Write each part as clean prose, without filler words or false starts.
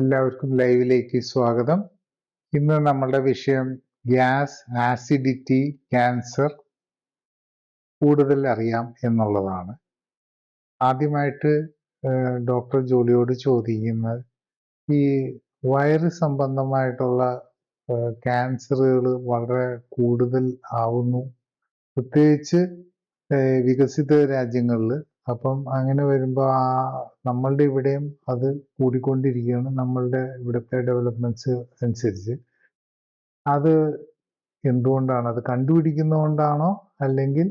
എല്ലാവർക്കും ലൈവിലേക്ക് സ്വാഗതം. ഇന്ന് നമ്മളുടെ വിഷയം ഗ്യാസ്, ആസിഡിറ്റി, ക്യാൻസർ കൂടുതൽ അറിയാം എന്നുള്ളതാണ്. ആദ്യമായിട്ട് ഡോക്ടർ ജോളിയോട് ചോദിക്കുന്നത്, ഈ വയറ് സംബന്ധമായിട്ടുള്ള ക്യാൻസറുകൾ വളരെ കൂടുതൽ ആവുന്നു, പ്രത്യേകിച്ച് വികസിത രാജ്യങ്ങളിൽ. അപ്പം അങ്ങനെ വരുമ്പോൾ നമ്മളുടെ ഇവിടെയും അത് കൂടിക്കൊണ്ടിരിക്കുകയാണ്. നമ്മളുടെ ഇവിടുത്തെ ഡെവലപ്മെന്റ്സ് അനുസരിച്ച് അത് എന്തുകൊണ്ടാണ്? അത് കണ്ടുപിടിക്കുന്നതുകൊണ്ടാണോ അല്ലെങ്കിൽ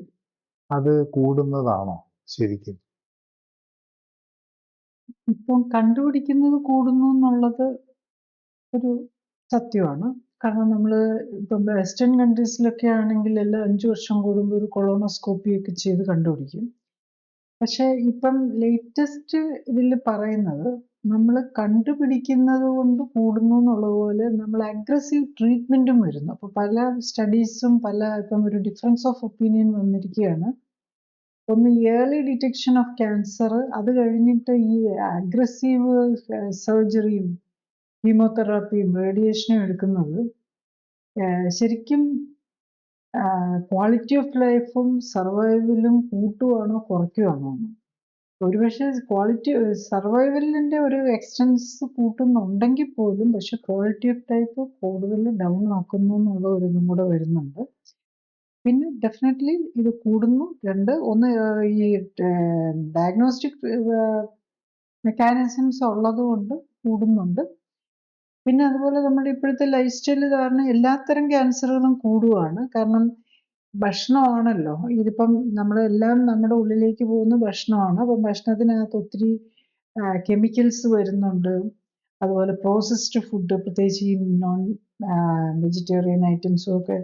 അത് കൂടുന്നതാണോ ശരിക്കും? ഇപ്പം കണ്ടുപിടിക്കുന്നത് കൂടുന്നു എന്നുള്ളത് ഒരു സത്യമാണ്. കാരണം നമ്മൾ ഇപ്പം വെസ്റ്റേൺ കൺട്രീസിലൊക്കെ ആണെങ്കിൽ എല്ലാം 5 വർഷം കൂടുമ്പോൾ ഒരു കൊളോണോസ്കോപ്പി ഒക്കെ ചെയ്ത് കണ്ടുപിടിക്കും. പക്ഷെ ഇപ്പം ലേറ്റസ്റ്റ് ഇതിൽ പറയുന്നത് നമ്മൾ കണ്ടുപിടിക്കുന്നത് കൊണ്ട് കൂടുന്നു എന്നുള്ളത് പോലെ നമ്മൾ അഗ്രസീവ് ട്രീറ്റ്മെന്റും വരുന്നു. അപ്പൊ പല സ്റ്റഡീസും ഇപ്പം ഒരു ഡിഫറൻസ് ഓഫ് ഒപ്പീനിയൻ വന്നിരിക്കുകയാണ്. ഒന്ന് ഏർലി ഡിറ്റക്ഷൻ ഓഫ് ക്യാൻസർ, അത് കഴിഞ്ഞിട്ട് ഈ അഗ്രസീവ് സർജറിയും കീമോതെറാപ്പിയും റേഡിയേഷനും എടുക്കുന്നത് ശരിക്കും ക്വാളിറ്റി ഓഫ് ലൈഫും സർവൈവലും കൂട്ടുവാണോ കുറയ്ക്കുവാണോ? ഒരുപക്ഷെ സർവൈവലിന്റെ ഒരു എക്സ്റ്റൻസ് കൂട്ടുന്നുണ്ടെങ്കിൽ പോലും പക്ഷെ ക്വാളിറ്റി ഓഫ് ലൈഫ് കൂടുതൽ ഡൗൺ ആക്കുന്നു എന്നുള്ള ഒരു ഇതും കൂടെ വരുന്നുണ്ട്. പിന്നെ ഡെഫിനറ്റ്ലി ഇത് കൂടുന്നു. ഒന്ന് ഈ ഡയഗ്നോസ്റ്റിക് മെക്കാനിസംസ് ഉള്ളത് കൊണ്ട് കൂടുന്നുണ്ട്. പിന്നെ അതുപോലെ നമ്മുടെ ഇപ്പോഴത്തെ ലൈഫ് സ്റ്റൈൽ കാരണം എല്ലാത്തരം ക്യാൻസറുകളും കൂടുവാണ്. കാരണം ഭക്ഷണമാണല്ലോ ഇതിപ്പം നമ്മളെല്ലാം നമ്മുടെ ഉള്ളിലേക്ക് പോകുന്ന ഭക്ഷണമാണ്. അപ്പം ഭക്ഷണത്തിനകത്ത് ഒത്തിരി കെമിക്കൽസ് വരുന്നുണ്ട്. അതുപോലെ പ്രോസസ്ഡ് ഫുഡ്, പ്രത്യേകിച്ച് ഈ നോൺ വെജിറ്റേറിയൻ ഐറ്റംസും ഒക്കെ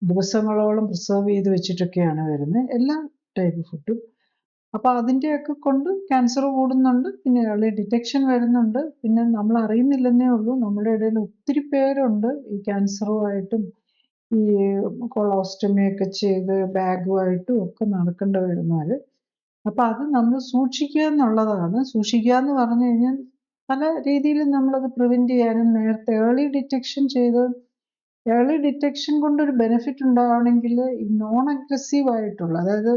ദിവസങ്ങളോളം പ്രിസർവ് ചെയ്ത് വെച്ചിട്ടൊക്കെയാണ് വരുന്നത്, എല്ലാ ടൈപ്പ് ഫുഡും. അപ്പൊ അതിൻ്റെയൊക്കെ കൊണ്ട് ക്യാൻസർ കൂടുന്നുണ്ട്. പിന്നെ ഏർലി ഡിറ്റക്ഷൻ വരുന്നുണ്ട്. പിന്നെ നമ്മൾ അറിയുന്നില്ലെന്നേ ഉള്ളൂ, നമ്മുടെ ഇടയിൽ ഒത്തിരി പേരുണ്ട് ഈ ക്യാൻസറുമായിട്ടും ഈ കൊളോസ്റ്റമി ഒക്കെ ചെയ്ത് ബാഗുമായിട്ടും ഒക്കെ നടക്കേണ്ടി വരുന്നവര്. അപ്പൊ അത് നമ്മൾ സൂക്ഷിക്കുക എന്നുള്ളതാണ്. സൂക്ഷിക്കുക എന്ന് പറഞ്ഞു കഴിഞ്ഞാൽ പല രീതിയിലും നമ്മളത് പ്രിവെന്റ് ചെയ്യാനും നേരത്തെ ഏർലി ഡിറ്റക്ഷൻ കൊണ്ടൊരു ബെനിഫിറ്റ് ഉണ്ടാവണമെങ്കിൽ ഈ നോൺ അഗ്രസീവ് ആയിട്ടുള്ള, അതായത്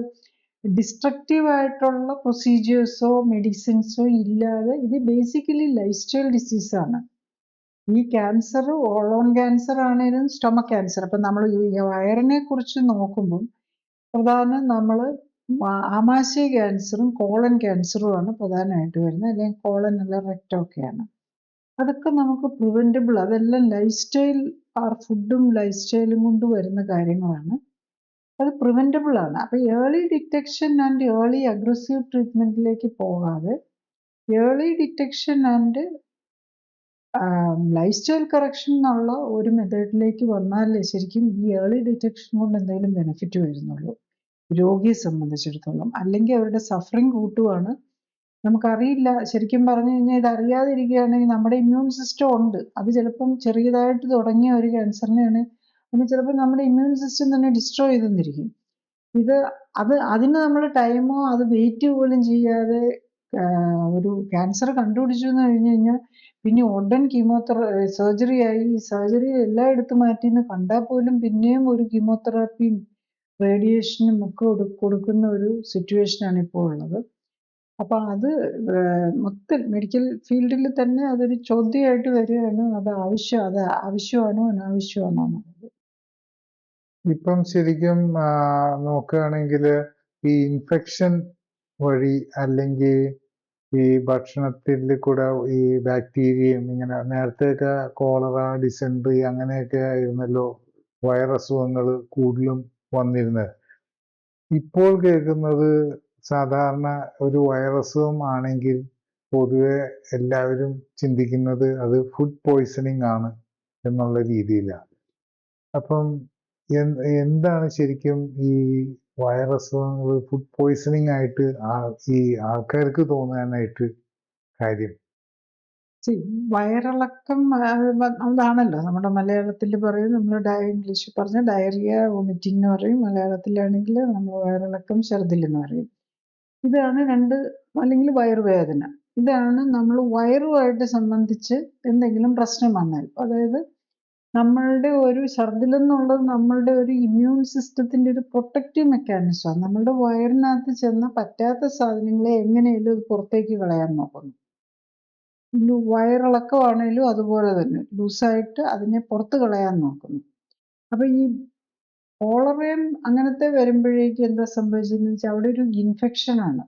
ഡിസ്ട്രക്റ്റീവ് ആയിട്ടുള്ള പ്രൊസീജിയേഴ്സോ മെഡിസിൻസോ ഇല്ലാതെ, ഇത് ബേസിക്കലി ലൈഫ് സ്റ്റൈൽ ഡിസീസാണ്. ഈ ക്യാൻസർ ഓളോൺ ക്യാൻസർ ആണെങ്കിലും സ്റ്റൊമക് ക്യാൻസർ. അപ്പൊ നമ്മൾ ഈ വയറിനെ കുറിച്ച് നോക്കുമ്പോൾ പ്രധാനം നമ്മൾ ആമാശയ ക്യാൻസറും കോളൻ ക്യാൻസറുമാണ് പ്രധാനമായിട്ട് വരുന്നത്, അല്ലെങ്കിൽ കോളൻ അല്ല റെക്ടൊക്കെയാണ്. അതൊക്കെ നമുക്ക് പ്രിവെന്റബിൾ. അതെല്ലാം ലൈഫ് സ്റ്റൈൽ, ഫുഡും ലൈഫ് സ്റ്റൈലും കൊണ്ട് വരുന്ന കാര്യങ്ങളാണ്. അത് പ്രിവെന്റബിൾ ആണ്. അപ്പൊ early detection and early aggressive ട്രീറ്റ്മെന്റിലേക്ക് പോകാതെ early detection and life style correction എന്നുള്ള ഒരു മെത്തേഡിലേക്ക് വന്നാലേ ശരിക്കും ഈ ഏർലി ഡിറ്റക്ഷൻ കൊണ്ട് എന്തെങ്കിലും ബെനിഫിറ്റ് വരുന്നുള്ളൂ രോഗിയെ സംബന്ധിച്ചിടത്തോളം. അല്ലെങ്കിൽ അവരുടെ സഫറിങ് കൂട്ടുവാണ്. നമുക്കറിയില്ല. ശരിക്കും പറഞ്ഞു കഴിഞ്ഞാൽ ഇത് അറിയാതിരിക്കുകയാണെങ്കിൽ നമ്മുടെ ഇമ്മ്യൂൺ സിസ്റ്റം ഉണ്ട്, അത് ചിലപ്പം ചെറിയതായിട്ട് തുടങ്ങിയ ഒരു ക്യാൻസറിനെയാണ് അത് ചിലപ്പോൾ നമ്മുടെ ഇമ്മ്യൂൺ സിസ്റ്റം തന്നെ ഡിസ്ട്രോയ് ചെയ്തെന്നിരിക്കും. അതിന് നമ്മൾ ടൈമോ അത് വെയിറ്റ് പോലും ചെയ്യാതെ ഒരു ക്യാൻസർ കണ്ടുപിടിച്ചു എന്ന് കഴിഞ്ഞു കഴിഞ്ഞാൽ പിന്നെ ഉടൻ സർജറി ആയി. ഈ സർജറി എല്ലാം എടുത്തു മാറ്റിയെന്ന് കണ്ടാൽ പോലും പിന്നെയും ഒരു കീമോതെറാപ്പിയും റേഡിയേഷനും ഒക്കെ കൊടുക്കുന്ന ഒരു സിറ്റുവേഷനാണ് ഇപ്പോൾ ഉള്ളത്. അപ്പൊ അത് മൊത്തം മെഡിക്കൽ ഫീൽഡിൽ തന്നെ അതൊരു ചോദ്യമായിട്ട് വരികയാണ്. അത് ആവശ്യമാണോ അനാവശ്യമാണോ എന്നുള്ളത്. ഇപ്പം ശരിക്കും നോക്കുകയാണെങ്കിൽ ഈ ഇൻഫെക്ഷൻ വഴി അല്ലെങ്കിൽ ഈ ഭക്ഷണത്തിൽ കൂടെ ഈ ബാക്ടീരിയയും, ഇങ്ങനെ നേരത്തെയൊക്കെ കോളറ, ഡിസെൻട്രി അങ്ങനെയൊക്കെ ആയിരുന്നല്ലോ വൈറസുകൾ കൂടുതലും വന്നിരുന്നത്. ഇപ്പോൾ കേൾക്കുന്നത് സാധാരണ ഒരു വൈറസും ആണെങ്കിൽ പൊതുവെ എല്ലാവരും ചിന്തിക്കുന്നത് അത് ഫുഡ് പോയ്സണിങ് ആണ് എന്നുള്ള രീതിയിലാണ്. അപ്പം എന്താണ് ശരിക്കും ഈ വൈറസ് ഫുഡ് പോയ്സണിങ് ആയിട്ട് ഈ ആൾക്കാർക്ക് തോന്നാനായിട്ട് കാര്യം? വയറിളക്കം അതാണല്ലോ നമ്മുടെ മലയാളത്തിൽ പറയും. നമ്മൾ ഇംഗ്ലീഷിൽ പറഞ്ഞ ഡയറിയ, വോമിറ്റിംഗ് എന്ന് പറയും. മലയാളത്തിലാണെങ്കിൽ നമ്മൾ വയറിളക്കം, ഛർദിൽ എന്ന് പറയും. ഇതാണ് രണ്ട്. അല്ലെങ്കിൽ വയറുവേദന. ഇതാണ് നമ്മൾ വയറുമായിട്ട് സംബന്ധിച്ച് എന്തെങ്കിലും പ്രശ്നം വന്നാൽ. അതായത് നമ്മളുടെ ഒരു ഛർദിലെന്നുള്ളത് നമ്മളുടെ ഒരു ഇമ്മ്യൂൺ സിസ്റ്റത്തിൻ്റെ ഒരു പ്രൊട്ടക്റ്റീവ് മെക്കാനിസമാണ്. നമ്മളുടെ വയറിനകത്ത് ചെന്ന പറ്റാത്ത സാധനങ്ങളെ എങ്ങനെയെങ്കിലും അത് പുറത്തേക്ക് കളയാൻ നോക്കുന്നു. വയറിളക്കമാണേലും അതുപോലെ തന്നെ ലൂസായിട്ട് അതിനെ പുറത്ത് കളയാൻ നോക്കുന്നു. അപ്പോൾ ഈ കോളറയും അങ്ങനത്തെ വരുമ്പോഴേക്കും എന്താ സംഭവിച്ചതെന്ന് വെച്ചാൽ അവിടെ ഒരു ഇൻഫെക്ഷനാണ്.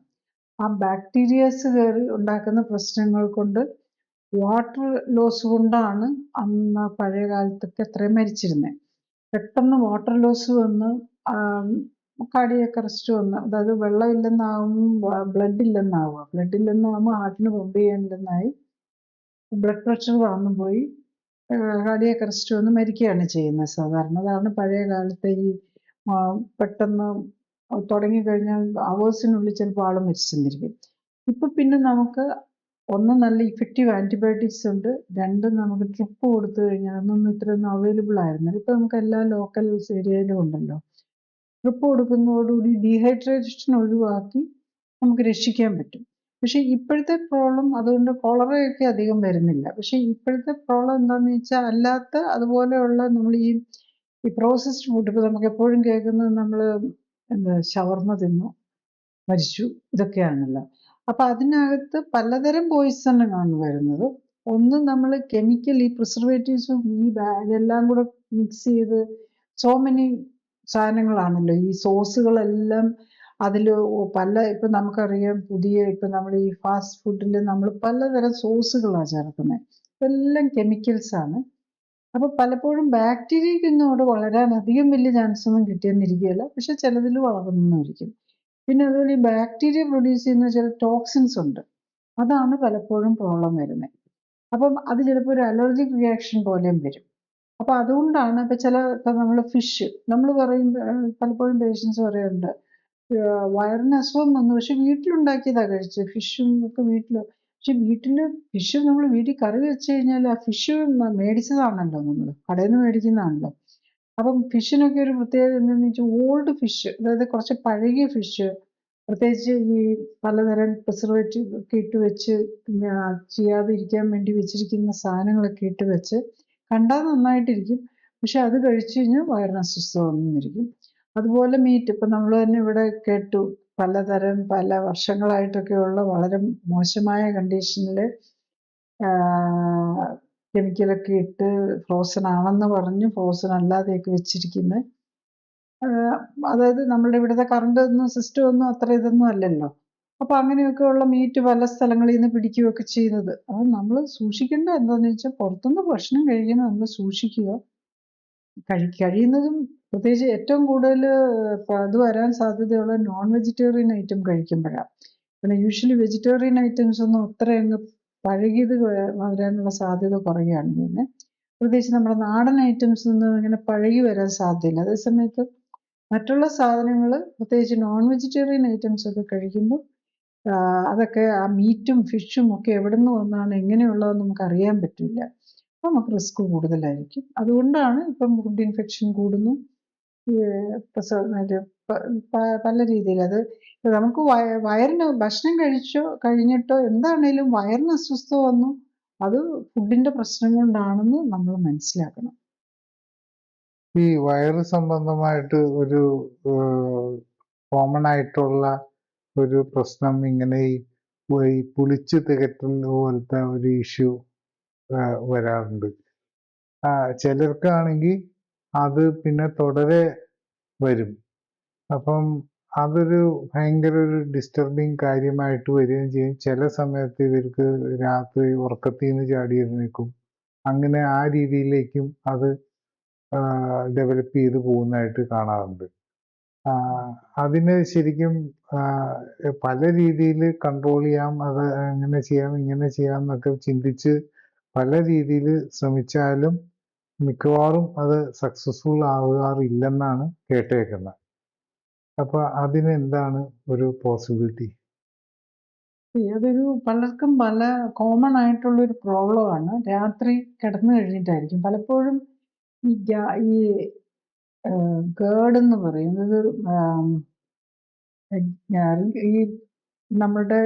ആ ബാക്ടീരിയാസ് കയറി ഉണ്ടാക്കുന്ന പ്രശ്നങ്ങൾ കൊണ്ട് വാട്ടർ ലോസ് കൊണ്ടാണ് അന്ന് പഴയ കാലത്തൊക്കെ അത്രയും മരിച്ചിരുന്നത്. പെട്ടെന്ന് വാട്ടർ ലോസ് വന്ന് കാർഡിയാക് അറസ്റ്റ് വന്ന്, അതായത് വെള്ളമില്ലെന്നാകുമ്പോൾ ബ്ലഡ് ഇല്ലെന്നാവുക, ബ്ലഡ് ഇല്ലെന്നാകുമ്പോൾ ഹാർട്ടിന് പമ്പ് ചെയ്യാനില്ലെന്നായി, ബ്ലഡ് പ്രഷർ താഴ്ന്നു പോയി, കാർഡിയാക് അറസ്റ്റ് വന്ന് മരിക്കുകയാണ് ചെയ്യുന്നത് സാധാരണ. അതാണ് പഴയ കാലത്തെ ഈ പെട്ടെന്ന് തുടങ്ങിക്കഴിഞ്ഞാൽ അവേഴ്സിനുള്ളിൽ ചിലപ്പോൾ ആൾ മരിച്ചെന്നിരിക്കും. ഇപ്പം പിന്നെ നമുക്ക് ഒന്ന് നല്ല ഇഫക്റ്റീവ് ആൻറ്റിബയോട്ടിക്സ് ഉണ്ട്, രണ്ട് നമുക്ക് ട്രിപ്പ് കൊടുത്തു കഴിഞ്ഞാൽ അന്നൊന്നും ഇത്രയൊന്നും അവൈലബിൾ ആയിരുന്നില്ല. ഇപ്പം നമുക്ക് എല്ലാ ലോക്കൽ ഏരിയയിലും ഉണ്ടല്ലോ. ട്രിപ്പ് കൊടുക്കുന്നതോടുകൂടി ഡീഹൈഡ്രേഷൻ ഒഴിവാക്കി നമുക്ക് രക്ഷിക്കാൻ പറ്റും. പക്ഷേ ഇപ്പോഴത്തെ പ്രോബ്ലം അതുകൊണ്ട് കോളറയൊക്കെ അധികം വരുന്നില്ല. പക്ഷേ ഇപ്പോഴത്തെ പ്രോബ്ലം എന്താണെന്ന് വെച്ചാൽ അല്ലാത്ത അതുപോലെയുള്ള നമ്മൾ ഈ പ്രോസസ്ഡ് ഫുഡ്, ഇപ്പോൾ നമുക്ക് എപ്പോഴും കേൾക്കുന്നത് നമ്മൾ എന്താ ഷവർമ തിന്നു മരിച്ചു, ഇതൊക്കെയാണല്ലോ. അപ്പം അതിനകത്ത് പലതരം പോയിസണാണ് വരുന്നത്. ഒന്ന് നമ്മൾ കെമിക്കൽ ഈ പ്രിസർവേറ്റീവ്സും ഇതെല്ലാം കൂടെ മിക്സ് ചെയ്ത് സോ മെനി സാധനങ്ങളാണല്ലോ ഈ സോസുകളെല്ലാം. അതിൽ ഇപ്പം നമുക്കറിയാം ഇപ്പം നമ്മൾ ഈ ഫാസ്റ്റ് ഫുഡിൽ നമ്മൾ പലതരം സോസുകളാണ് ചേർക്കുന്നത്. ഇതെല്ലാം കെമിക്കൽസാണ്. അപ്പോൾ പലപ്പോഴും ബാക്ടീരിയക്കൊന്നും അവിടെ വളരാൻ അധികം വലിയ ചാൻസ് ഒന്നും കിട്ടിയെന്നിരിക്കുകയില്ല, പക്ഷെ ചിലതിൽ വളർന്നുവെന്നിരിക്കും. പിന്നെ അതുപോലെ ഈ ബാക്ടീരിയ പ്രൊഡ്യൂസ് ചെയ്യുന്ന ചില ടോക്സിൻസ് ഉണ്ട്, അതാണ് പലപ്പോഴും പ്രോബ്ലം വരുന്നത്. അപ്പം അത് ചിലപ്പോൾ ഒരു അലർജിക് റിയാക്ഷൻ പോലെയും വരും. അപ്പോൾ അതുകൊണ്ടാണ് ഇപ്പം നമ്മൾ ഫിഷ് നമ്മൾ പറയും, പലപ്പോഴും പേഷ്യൻസ് പറയാറുണ്ട് വയറിന് അസുഖം വന്നു, പക്ഷെ വീട്ടിലുണ്ടാക്കിയതാണ് കഴിച്ചത്, ഫിഷും ഒക്കെ വീട്ടിൽ. പക്ഷെ ഫിഷ് നമ്മൾ വീട്ടിൽ കറി വെച്ച് കഴിഞ്ഞാൽ ആ ഫിഷ് മേടിച്ചതാണല്ലോ, നമ്മൾ കടയിൽ നിന്ന് മേടിക്കുന്നതാണല്ലോ. അപ്പം ഫിഷിനൊക്കെ ഒരു പ്രത്യേകത എന്താണെന്ന് വെച്ചാൽ ഓൾഡ് ഫിഷ്, അതായത് കുറച്ച് പഴകിയ ഫിഷ്, പ്രത്യേകിച്ച് ഈ പലതരം പ്രിസർവേറ്റീവ് ഒക്കെ ഇട്ട് വെച്ച് ചെയ്യാതിരിക്കാൻ വേണ്ടി വെച്ചിരിക്കുന്ന സാധനങ്ങളൊക്കെ ഇട്ട് വെച്ച് കണ്ടാൽ നന്നായിട്ടിരിക്കും, പക്ഷെ അത് കഴിച്ചു കഴിഞ്ഞാൽ വയറിന് അസ്വസ്ഥത വന്നിരിക്കും. അതുപോലെ മീറ്റ്, ഇപ്പം നമ്മൾ തന്നെ ഇവിടെ കേട്ടു പല വർഷങ്ങളായിട്ടൊക്കെയുള്ള വളരെ മോശമായ കണ്ടീഷനിൽ കെമിക്കലൊക്കെ ഇട്ട് ഫ്രോസൺ ആണെന്ന് പറഞ്ഞ് ഫ്രോസൺ അല്ലാതെയൊക്കെ വെച്ചിരിക്കുന്നത്. അതായത് നമ്മളുടെ ഇവിടുത്തെ കറണ്ട് സിസ്റ്റം ഒന്നും അത്ര ഇതൊന്നും അല്ലല്ലോ. അപ്പം അങ്ങനെയൊക്കെയുള്ള മീറ്റ് പല സ്ഥലങ്ങളിൽ നിന്ന് പിടിക്കുകയൊക്കെ ചെയ്യുന്നത്. അപ്പം നമ്മൾ സൂക്ഷിക്കേണ്ട എന്താണെന്ന് വെച്ചാൽ പുറത്തുനിന്ന് ഭക്ഷണം കഴിക്കുന്നത് നമ്മൾ സൂക്ഷിക്കുക. കഴിയുന്നതും പ്രത്യേകിച്ച് ഏറ്റവും കൂടുതൽ അത് വരാൻ സാധ്യതയുള്ള നോൺ വെജിറ്റേറിയൻ ഐറ്റം കഴിക്കുമ്പോഴാണ്. പിന്നെ യൂഷ്വലി വെജിറ്റേറിയൻ ഐറ്റംസ് ഒന്നും അത്ര അങ്ങ് പഴകിയത് വരാനുള്ള സാധ്യത കുറയുകയാണ് ചെയ്യുന്നത്. പ്രത്യേകിച്ച് നമ്മുടെ നാടൻ ഐറ്റംസ് ഒന്നും ഇങ്ങനെ പഴകി വരാൻ സാധ്യതയില്ല. അതേസമയത്ത് മറ്റുള്ള സാധനങ്ങൾ, പ്രത്യേകിച്ച് നോൺ വെജിറ്റേറിയൻ ഐറ്റംസ് ഒക്കെ കഴിക്കുമ്പോൾ അതൊക്കെ ആ മീറ്റും ഫിഷും ഒക്കെ എവിടെ നിന്ന് വന്നാണ് എങ്ങനെയുള്ളതെന്ന് നമുക്ക് അറിയാൻ പറ്റില്ല. അപ്പം നമുക്ക് റിസ്ക് കൂടുതലായിരിക്കും. അതുകൊണ്ടാണ് ഇപ്പം ഫുഡ് ഇൻഫെക്ഷൻ കൂടുന്നു, പല രീതിയിൽ. അത് നമുക്ക് വയറിന് ഭക്ഷണം കഴിഞ്ഞിട്ടോ എന്താണേലും വയറിന് അസ്വസ്ഥത വന്നു, അത് ഫുഡിന്റെ പ്രശ്നം കൊണ്ടാണെന്ന് നമ്മൾ മനസ്സിലാക്കണം. ഈ വയറ് സംബന്ധമായിട്ട് ഒരു കോമൺ ആയിട്ടുള്ള ഒരു പ്രശ്നം ഇങ്ങനെ ഈ പുളിച്ച് തികറ്റൽ പോലത്തെ ഒരു ഇഷ്യൂ വരാറുണ്ട്. ചിലർക്കാണെങ്കിൽ അത് പിന്നെ തുടരെ വരും. അപ്പം അതൊരു ഭയങ്കര ഒരു ഡിസ്റ്റർബിങ് കാര്യമായിട്ട് വരികയും ചെയ്യും. ചില സമയത്ത് ഇവർക്ക് രാത്രി ഉറക്കത്തിൽ നിന്ന് ചാടി എഴുന്നേൽക്കും. അങ്ങനെ ആ രീതിയിലേക്കും അത് ഡെവലപ്പ് ചെയ്ത് പോകുന്നതായിട്ട് കാണാറുണ്ട്. അതിന് ശരിക്കും പല രീതിയിൽ കൺട്രോൾ ചെയ്യാം, അത് അങ്ങനെ ചെയ്യാം ഇങ്ങനെ ചെയ്യാം എന്നൊക്കെ ചിന്തിച്ച് പല രീതിയിൽ ശ്രമിച്ചാലും മിക്കവാറും അത് സക്സസ്ഫുൾ ആകാറില്ലെന്നാണ് കേട്ടേക്കുന്നത്. അപ്പൊ അതിന് എന്താണ് ഒരു പോസിബിലിറ്റി? അതൊരു പലർക്കും പല കോമൺ ആയിട്ടുള്ളൊരു പ്രോബ്ലമാണ്. രാത്രി കിടന്നു കഴിഞ്ഞിട്ടായിരിക്കും പലപ്പോഴും ഈ ഗേർഡ് എന്ന് പറയുന്നത് ഈ നമ്മളുടെ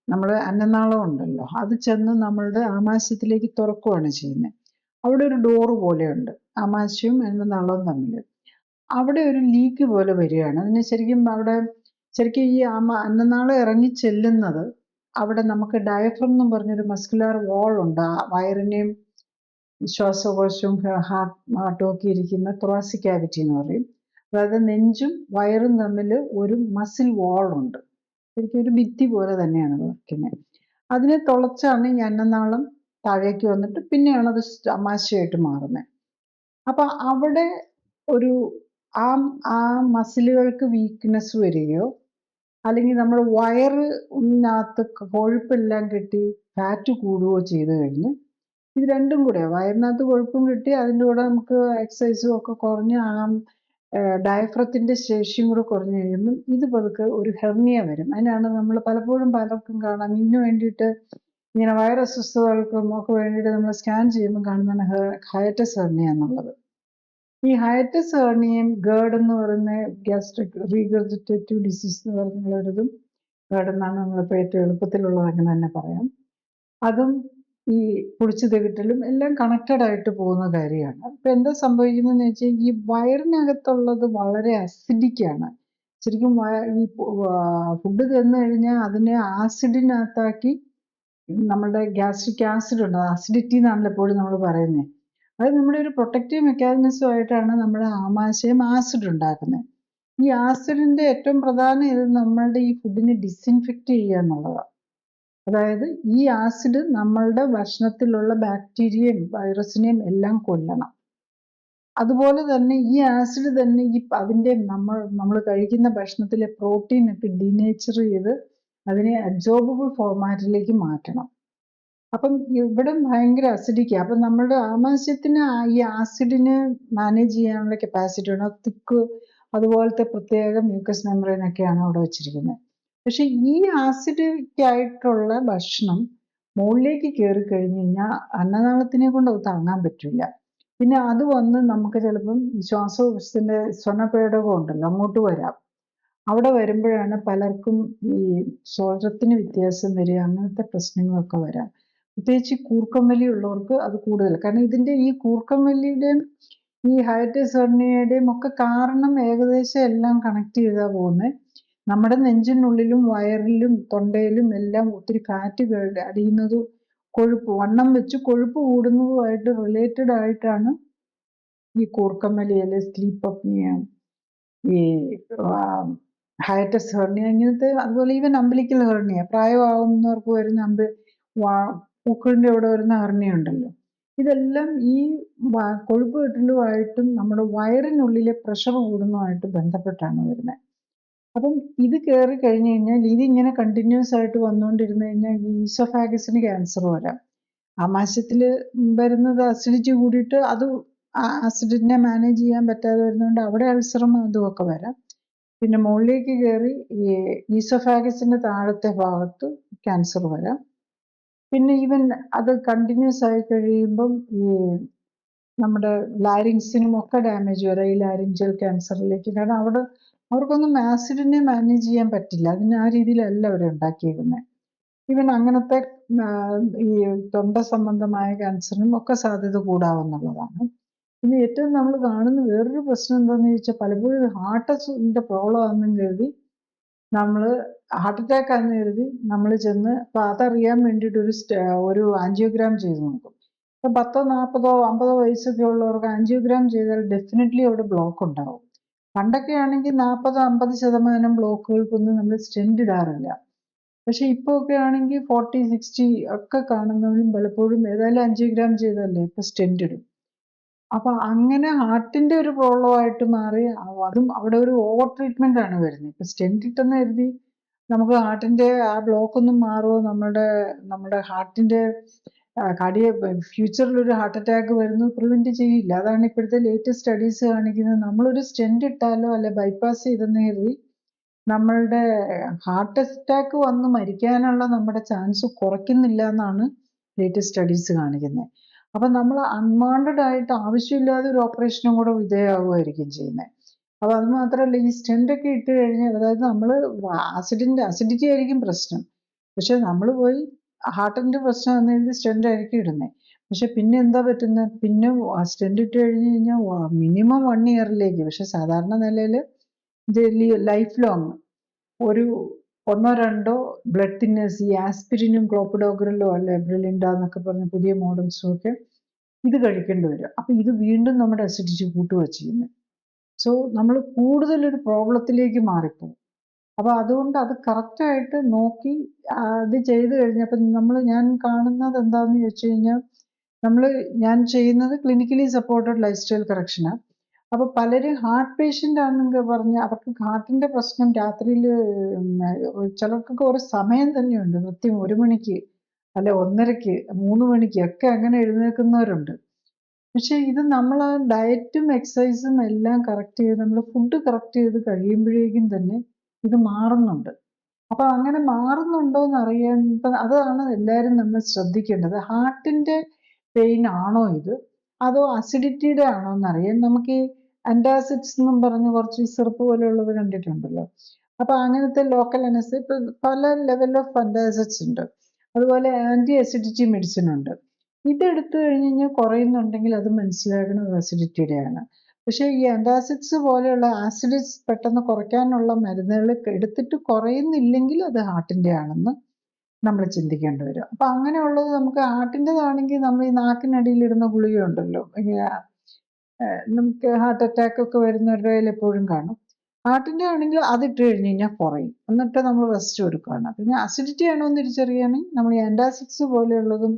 നമ്മുടെ അന്നനാളം ഉണ്ടല്ലോ, അത് ചെന്ന് നമ്മളുടെ ആമാശയത്തിലേക്ക് തുറക്കുകയാണ് ചെയ്യുന്നത്. അവിടെ ഒരു ഡോറ് പോലെയുണ്ട് ആമാശയവും അന്നനാളവും തമ്മിൽ. അവിടെ ഒരു ലീക്ക് പോലെ വരികയാണ്. അതിന് ശരിക്കും ഈ അന്നനാളം ഇറങ്ങി ചെല്ലുന്നത് അവിടെ നമുക്ക് ഡയഫ്രം എന്നും പറഞ്ഞൊരു മസ്കുലാർ വാൾ ഉണ്ട്. ആ വയറിനെയും ശ്വാസകോശവും ഹാർട്ടും ഒക്കെ ഇരിക്കുന്ന thoracic cavity എന്ന് പറയും. അതായത് നെഞ്ചും വയറും തമ്മിൽ ഒരു മസിൽ വാൾ ഉണ്ട്. ശരിക്കും ഒരു ഭിത്തി പോലെ തന്നെയാണ് വയ്ക്കുന്നത്. അതിനെ തുളച്ചാണ് ഈ അന്നനാളം താഴേക്ക് വന്നിട്ട് പിന്നെയാണ് അത് ആമാശയമായിട്ട് മാറുന്നത്. അപ്പൊ അവിടെ ഒരു ആ മസിലുകൾക്ക് വീക്ക്നെസ് വരികയോ അല്ലെങ്കിൽ നമ്മുടെ വയറിനകത്ത് കൊഴുപ്പെല്ലാം കെട്ടി ഫാറ്റ് കൂടുകയോ ചെയ്തു കഴിഞ്ഞ്, ഇത് രണ്ടും കൂടെ വയറിനകത്ത് കൊഴുപ്പും കിട്ടി അതിൻ്റെ കൂടെ നമുക്ക് എക്സസൈസും ഒക്കെ കുറഞ്ഞ് ഡയഫ്രത്തിന്റെ ശേഷിയും കൂടെ കുറഞ്ഞു കഴിയുമ്പോൾ ഇത് പതുക്കെ ഒരു ഹെർണിയ വരും. അതിനാണ് നമ്മൾ പലർക്കും കാണാം, ഇതിനു വേണ്ടിയിട്ട് ഇങ്ങനെ വയറസ്വസ്ഥതകൾക്കും ഒക്കെ വേണ്ടിയിട്ട് നമ്മൾ സ്കാൻ ചെയ്യുമ്പോൾ കാണുന്നതാണ് ഹയറ്റസ് ഹെർണിയ എന്നുള്ളത്. ഈ ഹയറ്റസ് ഹെർണിയയും ഗേർഡ് എന്ന് പറയുന്ന ഗ്യാസ്ട്രിക് റീഗർജിറ്റേറ്റീവ് ഡിസീസ് എന്ന് പറഞ്ഞുള്ളൊരിതും, ഗേർഡ് എന്നാണ് നമ്മളിപ്പോൾ ഏറ്റവും എളുപ്പത്തിലുള്ളത് അങ്ങനെ തന്നെ പറയാം, അതും ഈ കുടിച്ചു തികട്ടലും എല്ലാം കണക്റ്റഡ് ആയിട്ട് പോകുന്ന കാര്യമാണ്. അപ്പൊ എന്താ സംഭവിക്കുന്നതെന്ന് വെച്ചാൽ ഈ വയറിനകത്തുള്ളത് വളരെ അസിഡിക്കാണ്. ശരിക്കും ഈ ഫുഡ് തിന്നു കഴിഞ്ഞാൽ അതിനെ ആസിഡിനകത്താക്കി നമ്മളുടെ ഗ്യാസ്ട്രിക് ആസിഡ് ഉണ്ട്, അസിഡിറ്റി എന്നാണല്ലോ എപ്പോഴും നമ്മൾ പറയുന്നത്. അത് നമ്മുടെ ഒരു പ്രൊട്ടക്റ്റീവ് മെക്കാനിസം ആയിട്ടാണ് നമ്മുടെ ആമാശയം ആസിഡ് ഉണ്ടാക്കുന്നത്. ഈ ആസിഡിന്റെ ഏറ്റവും പ്രധാന ഇത് നമ്മളുടെ ഈ ഫുഡിനെ ഡിസിൻഫെക്റ്റ് ചെയ്യുക എന്നുള്ളതാണ്. അതായത് ഈ ആസിഡ് നമ്മളുടെ ഭക്ഷണത്തിലുള്ള ബാക്ടീരിയയും വൈറസിനെയും എല്ലാം കൊല്ലണം. അതുപോലെ തന്നെ ഈ ആസിഡ് തന്നെ അതിന്റെ നമ്മൾ കഴിക്കുന്ന ഭക്ഷണത്തിലെ പ്രോട്ടീൻ ഒക്കെ ഡിനേച്ചർ ചെയ്ത് അതിനെ അബ്സോർബിൾ ഫോർമാറ്റിലേക്ക് മാറ്റണം. അപ്പം ഇവിടെ ഭയങ്കര അസിഡിക്കാണ്. അപ്പം നമ്മുടെ ആമാശയത്തിന് ഈ ആസിഡിനെ മാനേജ് ചെയ്യാനുള്ള കപ്പാസിറ്റി ഉണ്ട്. തിക്ക് അതുപോലത്തെ പ്രത്യേക മ്യൂക്കസ് മെമ്പറൈൻ ഒക്കെയാണ് അവിടെ വെച്ചിരിക്കുന്നത്. പക്ഷെ ഈ ആസിഡിക് ആയിട്ടുള്ള ഭക്ഷണം മുകളിലേക്ക് കയറി കഴിഞ്ഞ് കഴിഞ്ഞാൽ അന്നനാളത്തിനെ കൊണ്ട് അത് താങ്ങാൻ പറ്റില്ല. പിന്നെ അത് വന്ന് നമുക്ക് ചിലപ്പം ശ്വാസകോശത്തിന്റെ സ്വനപേടകം ഉണ്ടല്ലോ അങ്ങോട്ട് വരാം. അവിടെ വരുമ്പോഴാണ് പലർക്കും ഈ സ്വരത്തിന് വ്യത്യാസം വരിക, അങ്ങനത്തെ പ്രശ്നങ്ങളൊക്കെ വരാം. പ്രത്യേകിച്ച് കൂർക്കമ്പലി ഉള്ളവർക്ക് അത് കൂടുതൽ. കാരണം ഇതിന്റെ ഈ കൂർക്കമ്പലിയുടെയും ഈ ഹയറ്റസ് ഹെർണിയയുടെയും ഒക്കെ കാരണം ഏകദേശം എല്ലാം കണക്ട് ചെയ്താ പോകുന്നത്. നമ്മുടെ നെഞ്ചിനുള്ളിലും വയറിലും തൊണ്ടയിലും എല്ലാം ഒത്തിരി ഫാറ്റ് അടിയുന്നതും വണ്ണം വെച്ച് കൊഴുപ്പ് കൂടുന്നതുമായിട്ട് റിലേറ്റഡ് ആയിട്ടാണ് ഈ കൂർക്കമ്പലി അല്ലെ സ്ലീപ്പ് അപ്നിയ, ഈ ഹയറ്റസ് ഹെർണിയ, ഇങ്ങനത്തെ. അതുപോലെ ഈവൻ അംബിലിക്കൽ ഹെർണിയ, പ്രായമാകുന്നവർക്ക് വരുന്ന പൂക്കളിന്റെ അവിടെ വരുന്ന ഹെർണിയ ഉണ്ടല്ലോ, ഇതെല്ലാം ഈ കൊഴുപ്പ് കെട്ടലുമായിട്ടും നമ്മുടെ വയറിനുള്ളിലെ പ്രഷർ കൂടുന്നതുമായിട്ട് ബന്ധപ്പെട്ടാണ് വരുന്നത്. അപ്പം ഇത് കയറി കഴിഞ്ഞു കഴിഞ്ഞാൽ ഇതിങ്ങനെ കണ്ടിന്യൂസ് ആയിട്ട് വന്നുകൊണ്ടിരുന്നു കഴിഞ്ഞാൽ ഈ ഈസോഫാഗസിന് ക്യാൻസർ വരാം. ആമാശയത്തിൽ വരുന്നത് അസിഡിറ്റി കൂടിയിട്ട് അത് ആസിഡിനെ മാനേജ് ചെയ്യാൻ പറ്റാതെ വരുന്നതുകൊണ്ട് അവിടെ അൾസറും അതുമൊക്കെ വരാം. പിന്നെ മുകളിലേക്ക് കയറി ഈ ഈസോഫാഗസിന്റെ താഴത്തെ ഭാഗത്ത് ക്യാൻസർ വരാം. പിന്നെ ഈവൻ അത് കണ്ടിന്യൂസ് ആയി കഴിയുമ്പം ഈ നമ്മുടെ ലാരിങ്സിനും ഒക്കെ ഡാമേജ് വരാം, ഈ ലാരിഞ്ചൽ ക്യാൻസറിലേക്ക്. കാരണം അവർക്കൊന്നും ആസിഡിനെ മാനേജ് ചെയ്യാൻ പറ്റില്ല, അതിന് ആ രീതിയിലല്ല അവർ ഉണ്ടാക്കിയിരിക്കുന്നത്. ഈവൻ അങ്ങനത്തെ ഈ തൊണ്ട സംബന്ധമായ ക്യാൻസറിനും ഒക്കെ സാധ്യത കൂടാവുന്നതാണ്. പിന്നെ ഏറ്റവും നമ്മൾ കാണുന്ന വേറൊരു പ്രശ്നം എന്താണെന്ന് ചോദിച്ചാൽ പലപ്പോഴും ഹാർട്ടിന്റെ പ്രോബ്ലം ആണെന്നും കരുതി നമ്മൾ ഹാർട്ട് അറ്റാക്ക് ആണെന്ന് കരുതി നമ്മൾ ചെന്ന് അപ്പൊ അതറിയാൻ വേണ്ടിയിട്ട് ഒരു ആൻജിയോഗ്രാം ചെയ്ത് നോക്കും. ഇപ്പൊ 10, 40, 50 വയസ്സൊക്കെ ഉള്ളവർക്ക് ആൻജിയോഗ്രാം ചെയ്താൽ ഡെഫിനറ്റ്ലി അവിടെ ബ്ലോക്ക് ഉണ്ടാവും. പണ്ടൊക്കെ ആണെങ്കിൽ 40-50% ബ്ലോക്കുകൾക്കൊന്നും നമ്മൾ സ്റ്റെന്റ് ഇടാറില്ല. പക്ഷെ ഇപ്പൊ ഒക്കെ ആണെങ്കിൽ 40-60 ഒക്കെ കാണുന്നവരും പലപ്പോഴും ഏതായാലും ആൻജിയോഗ്രാം ചെയ്തല്ലേ ഇപ്പൊ സ്റ്റെന്റ് ഇടും. അപ്പൊ അങ്ങനെ ഹാർട്ടിന്റെ ഒരു പ്രോബ്ലം ആയിട്ട് മാറി അതും അവിടെ ഒരു ഓവർ ട്രീറ്റ്മെന്റ് ആണ് വരുന്നത്. ഇപ്പൊ സ്റ്റെന്റ് ഇട്ടെന്ന് കരുതി നമുക്ക് ഹാർട്ടിന്റെ ആ ബ്ലോക്ക് ഒന്നും മാറുമോ, നമ്മുടെ ഹാർട്ടിന്റെ ഫ്യൂച്ചറിൽ ഒരു ഹാർട്ട് അറ്റാക്ക് വരുന്നത് പ്രിവെന്റ് ചെയ്യില്ല. അതാണ് ഇപ്പോഴത്തെ ലേറ്റസ്റ്റ് സ്റ്റഡീസ് കാണിക്കുന്നത്. നമ്മളൊരു സ്റ്റെന്റ് ഇട്ടാലോ അല്ലെ ബൈപ്പാസ് ചെയ്തെന്ന് കരുതി നമ്മളുടെ ഹാർട്ട് അറ്റാക്ക് വന്ന് മരിക്കാനുള്ള നമ്മുടെ ചാൻസ് കുറയ്ക്കുന്നില്ല എന്നാണ് ലേറ്റസ്റ്റ് സ്റ്റഡീസ് കാണിക്കുന്നത്. അപ്പൊ നമ്മൾ അൺവാണ്ടഡ് ആയിട്ട് ആവശ്യമില്ലാതെ ഒരു ഓപ്പറേഷനും കൂടെ വിധേയമാവുമായിരിക്കും ചെയ്യുന്നത്. അപ്പൊ അത് മാത്രമല്ല, ഈ സ്റ്റെന്റ് ഒക്കെ ഇട്ട് കഴിഞ്ഞാൽ, അതായത് നമ്മൾ അസിഡിറ്റി ആയിരിക്കും പ്രശ്നം. പക്ഷെ നമ്മൾ പോയി ഹാർട്ടിന്റെ പ്രശ്നം എന്ന് എഴുതി സ്റ്റെന്റ് ആയിരിക്കും ഇടുന്നത്. പക്ഷെ പിന്നെ എന്താ പറ്റുന്നത്? പിന്നെ സ്റ്റെന്റ് ഇട്ട് കഴിഞ്ഞ് കഴിഞ്ഞാൽ മിനിമം 1 ഇയറിലേക്ക്, പക്ഷെ സാധാരണ നിലയിൽ ഇത് ലൈഫ് ലോങ് ഒരു 1-2 ബ്ലഡ് തിന്നേഴ്സ്, ഈ ആസ്പിരിനും ക്ലോപ്പിഡോഗ്രലോ അല്ലെ ബ്രിലിൻഡ എന്നൊക്കെ പറഞ്ഞ പുതിയ മോഡൽസും ഒക്കെ ഇത് കഴിക്കേണ്ടി വരും. അപ്പൊ ഇത് വീണ്ടും നമ്മുടെ അസിഡിറ്റി കൂട്ടുക ചെയ്യുന്നത്. സോ നമ്മൾ കൂടുതലൊരു പ്രോബ്ലത്തിലേക്ക് മാറിപ്പോകും. അപ്പൊ അതുകൊണ്ട് അത് കറക്റ്റായിട്ട് നോക്കി അത് ചെയ്ത് കഴിഞ്ഞപ്പോൾ ഞാൻ കാണുന്നത് എന്താണെന്ന് ചോദിച്ചു കഴിഞ്ഞാൽ, ഞാൻ ചെയ്യുന്നത് ക്ലിനിക്കലി സപ്പോർട്ടഡ് ലൈഫ് സ്റ്റൈൽ കറക്ഷനാണ്. അപ്പൊ പലരും ഹാർട്ട് പേഷ്യൻ്റ് ആണെന്നൊക്കെ പറഞ്ഞ് അവർക്ക് ഹാർട്ടിന്റെ പ്രശ്നം രാത്രിയിൽ ചിലർക്കൊക്കെ ഒരു സമയം തന്നെയുണ്ട്, കൃത്യം 1 മണിക്ക് അല്ലെ 1:30ക്ക് 3 മണിക്ക് ഒക്കെ അങ്ങനെ എഴുന്നേൽക്കുന്നവരുണ്ട്. പക്ഷെ ഇത് നമ്മൾ ആ ഡയറ്റും എക്സസൈസും എല്ലാം കറക്റ്റ് ചെയ്ത് നമ്മൾ ഫുഡ് കറക്റ്റ് ചെയ്ത് കഴിയുമ്പോഴേക്കും തന്നെ ഇത് മാറുന്നുണ്ട്. അപ്പൊ അങ്ങനെ മാറുന്നുണ്ടോ എന്ന് അറിയാൻ അതാണ് എല്ലാവരും നമ്മൾ ശ്രദ്ധിക്കേണ്ടത്. ഹാർട്ടിന്റെ പെയിൻ ആണോ ഇത്, അതോ അസിഡിറ്റിയുടെ ആണോ എന്നറിയാൻ നമുക്ക് ഈ അന്റാസിഡ്സ് എന്നും പറഞ്ഞ് കുറച്ച് സിറപ്പ് പോലെയുള്ളത് കണ്ടിട്ടുണ്ടല്ലോ. അപ്പൊ അങ്ങനത്തെ ലോക്കൽ അനസ്തി പല ലെവൽ ഓഫ് അന്റാസിഡ്സ് ഉണ്ട്. അതുപോലെ ആന്റി അസിഡിറ്റി മെഡിസിൻ ഉണ്ട്. ഇതെടുത്തു കഴിഞ്ഞ് കഴിഞ്ഞാൽ കുറയുന്നുണ്ടെങ്കിൽ അത് മനസ്സിലാക്കുന്നത് അസിഡിറ്റിയുടെയാണ്. പക്ഷെ ഈ ആന്റാസിഡ്സ് പോലെയുള്ള ആസിഡ്സ് പെട്ടെന്ന് കുറയ്ക്കാനുള്ള മരുന്നുകൾ എടുത്തിട്ട് കുറയുന്നില്ലെങ്കിൽ അത് ഹാർട്ടിന്റെ ആണെന്ന് നമ്മൾ ചിന്തിക്കേണ്ടി വരും. അപ്പൊ അങ്ങനെയുള്ളത് നമുക്ക് ഹാർട്ടിൻ്റെതാണെങ്കിൽ നമ്മൾ ഈ നാക്കിനടിയിലിടുന്ന ഗുളിക ഉണ്ടല്ലോ, നമുക്ക് ഹാർട്ട് അറ്റാക്ക് ഒക്കെ വരുന്നവരുടെ കയ്യിൽ എപ്പോഴും കാണും. ഹാർട്ടിന്റെ ആണെങ്കിൽ അതിട്ട് കഴിഞ്ഞ് കഴിഞ്ഞാൽ കുറയും, എന്നിട്ട് നമ്മൾ റെസ്റ്റ് കൊടുക്കുകയാണ്. പിന്നെ അസിഡിറ്റി ആണോ എന്ന് തിരിച്ചറിയാണെങ്കിൽ നമ്മൾ ഈ ആന്റാസിഡ്സ് പോലെയുള്ളതും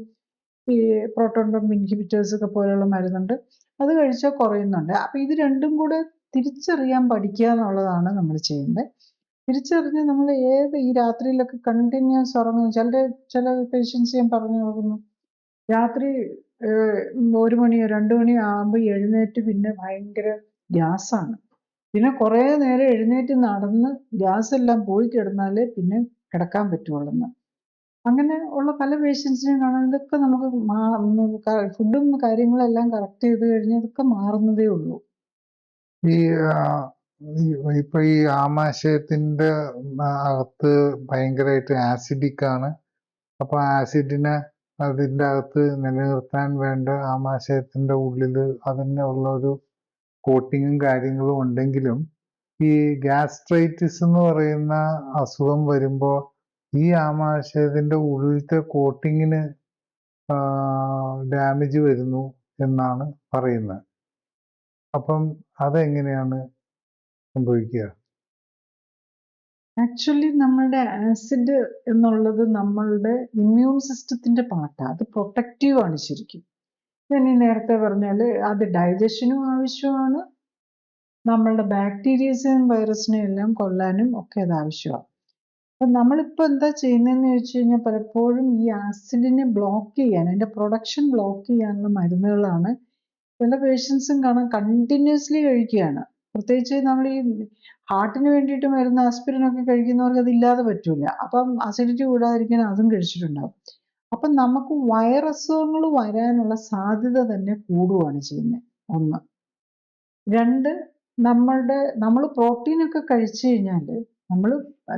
ഈ പ്രോട്ടോൺ പമ്പ് ഇൻഹിബിറ്റേഴ്സ് ഒക്കെ പോലെയുള്ള മരുന്നുണ്ട്, അത് കഴിച്ചാൽ കുറയുന്നുണ്ട്. അപ്പൊ ഇത് രണ്ടും കൂടെ തിരിച്ചറിയാൻ പഠിക്കുക എന്നുള്ളതാണ് നമ്മൾ ചെയ്യേണ്ടത്. തിരിച്ചറിഞ്ഞ് നമ്മൾ ഈ രാത്രിയിലൊക്കെ കണ്ടിന്യൂസ് ഉറങ്ങുന്നു. ചില പേഷ്യൻസ് ഞാൻ പറഞ്ഞു നോക്കുന്നു, രാത്രി 1 മണിയോ 2 മണിയോ ആകുമ്പോൾ എഴുന്നേറ്റ് പിന്നെ ഭയങ്കര ഗ്യാസാണ്. പിന്നെ കുറേ നേരം എഴുന്നേറ്റ് നടന്ന് ഗ്യാസ് എല്ലാം പോയി കിടന്നാലേ പിന്നെ കിടക്കാൻ പറ്റുള്ളൂ. അങ്ങനെ ഉള്ള പല പേഷ്യൻസിനെയും കാണാൻ. ഇതൊക്കെ നമുക്ക് ഫുഡും കാര്യങ്ങളെല്ലാം കറക്റ്റ് ചെയ്ത് കഴിഞ്ഞാൽ ഇതൊക്കെ മാറുന്നതേ ഉള്ളൂ. ഈ ഇപ്പൊ ഈ ആമാശയത്തിന്റെ അകത്ത് ഭയങ്കരമായിട്ട് ആസിഡിക് ആണ്. അപ്പൊ ആസിഡിനെ അതിൻ്റെ അകത്ത് നിലനിർത്താൻ വേണ്ട ആമാശയത്തിന്റെ ഉള്ളിൽ അതിന് ഉള്ള ഒരു കോട്ടിങ്ങും കാര്യങ്ങളും ഉണ്ടെങ്കിലും ഈ ഗ്യാസ്ട്രൈറ്റിസ് എന്ന് പറയുന്ന അസുഖം വരുമ്പോൾ ഈ ആമാശയത്തിന്റെ ഉള്ളിലത്തെ കോട്ടിങ്ങിന് ഡാമേജ് വരുന്നു എന്നാണ് പറയുന്നത്. അപ്പം അതെങ്ങനെയാണ് സംഭവിക്കുക? ആക്ച്വലി നമ്മളുടെ ആസിഡ് എന്നുള്ളത് നമ്മളുടെ ഇമ്മ്യൂൺ സിസ്റ്റത്തിന്റെ പാർട്ടാണ്. അത് പ്രൊട്ടക്റ്റീവ് ആണ് ശരിക്കും. ഞാൻ ഈ നേരത്തെ പറഞ്ഞാൽ അത് ഡൈജഷനും ആവശ്യമാണ്, നമ്മളുടെ ബാക്ടീരിയസിനെയും വൈറസിനെയും എല്ലാം കൊല്ലാനും ഒക്കെ അത് ആവശ്യമാണ്. അപ്പം നമ്മളിപ്പോൾ എന്താ ചെയ്യുന്നതെന്ന് ചോദിച്ചു കഴിഞ്ഞാൽ, പലപ്പോഴും ഈ ആസിഡിനെ ബ്ലോക്ക് ചെയ്യാൻ, അതിൻ്റെ പ്രൊഡക്ഷൻ ബ്ലോക്ക് ചെയ്യാനുള്ള മരുന്നുകളാണ് ചില പേഷ്യൻസും കാണാൻ കണ്ടിന്യൂസ്ലി കഴിക്കുകയാണ്. പ്രത്യേകിച്ച് നമ്മൾ ഈ ഹാർട്ടിന് വേണ്ടിയിട്ട് മരുന്ന് ആസ്പിരിനൊക്കെ കഴിക്കുന്നവർക്ക് അതില്ലാതെ പറ്റൂല. അപ്പം അസിഡിറ്റി കൂടാതിരിക്കാൻ അതും കഴിച്ചിട്ടുണ്ടാവും. അപ്പം നമുക്ക് വൈറസുകൾ വരാനുള്ള സാധ്യത തന്നെ കൂടുകയാണ് ചെയ്യുന്നത്. 1. 2, നമ്മൾ പ്രോട്ടീനൊക്കെ കഴിച്ചു കഴിഞ്ഞാൽ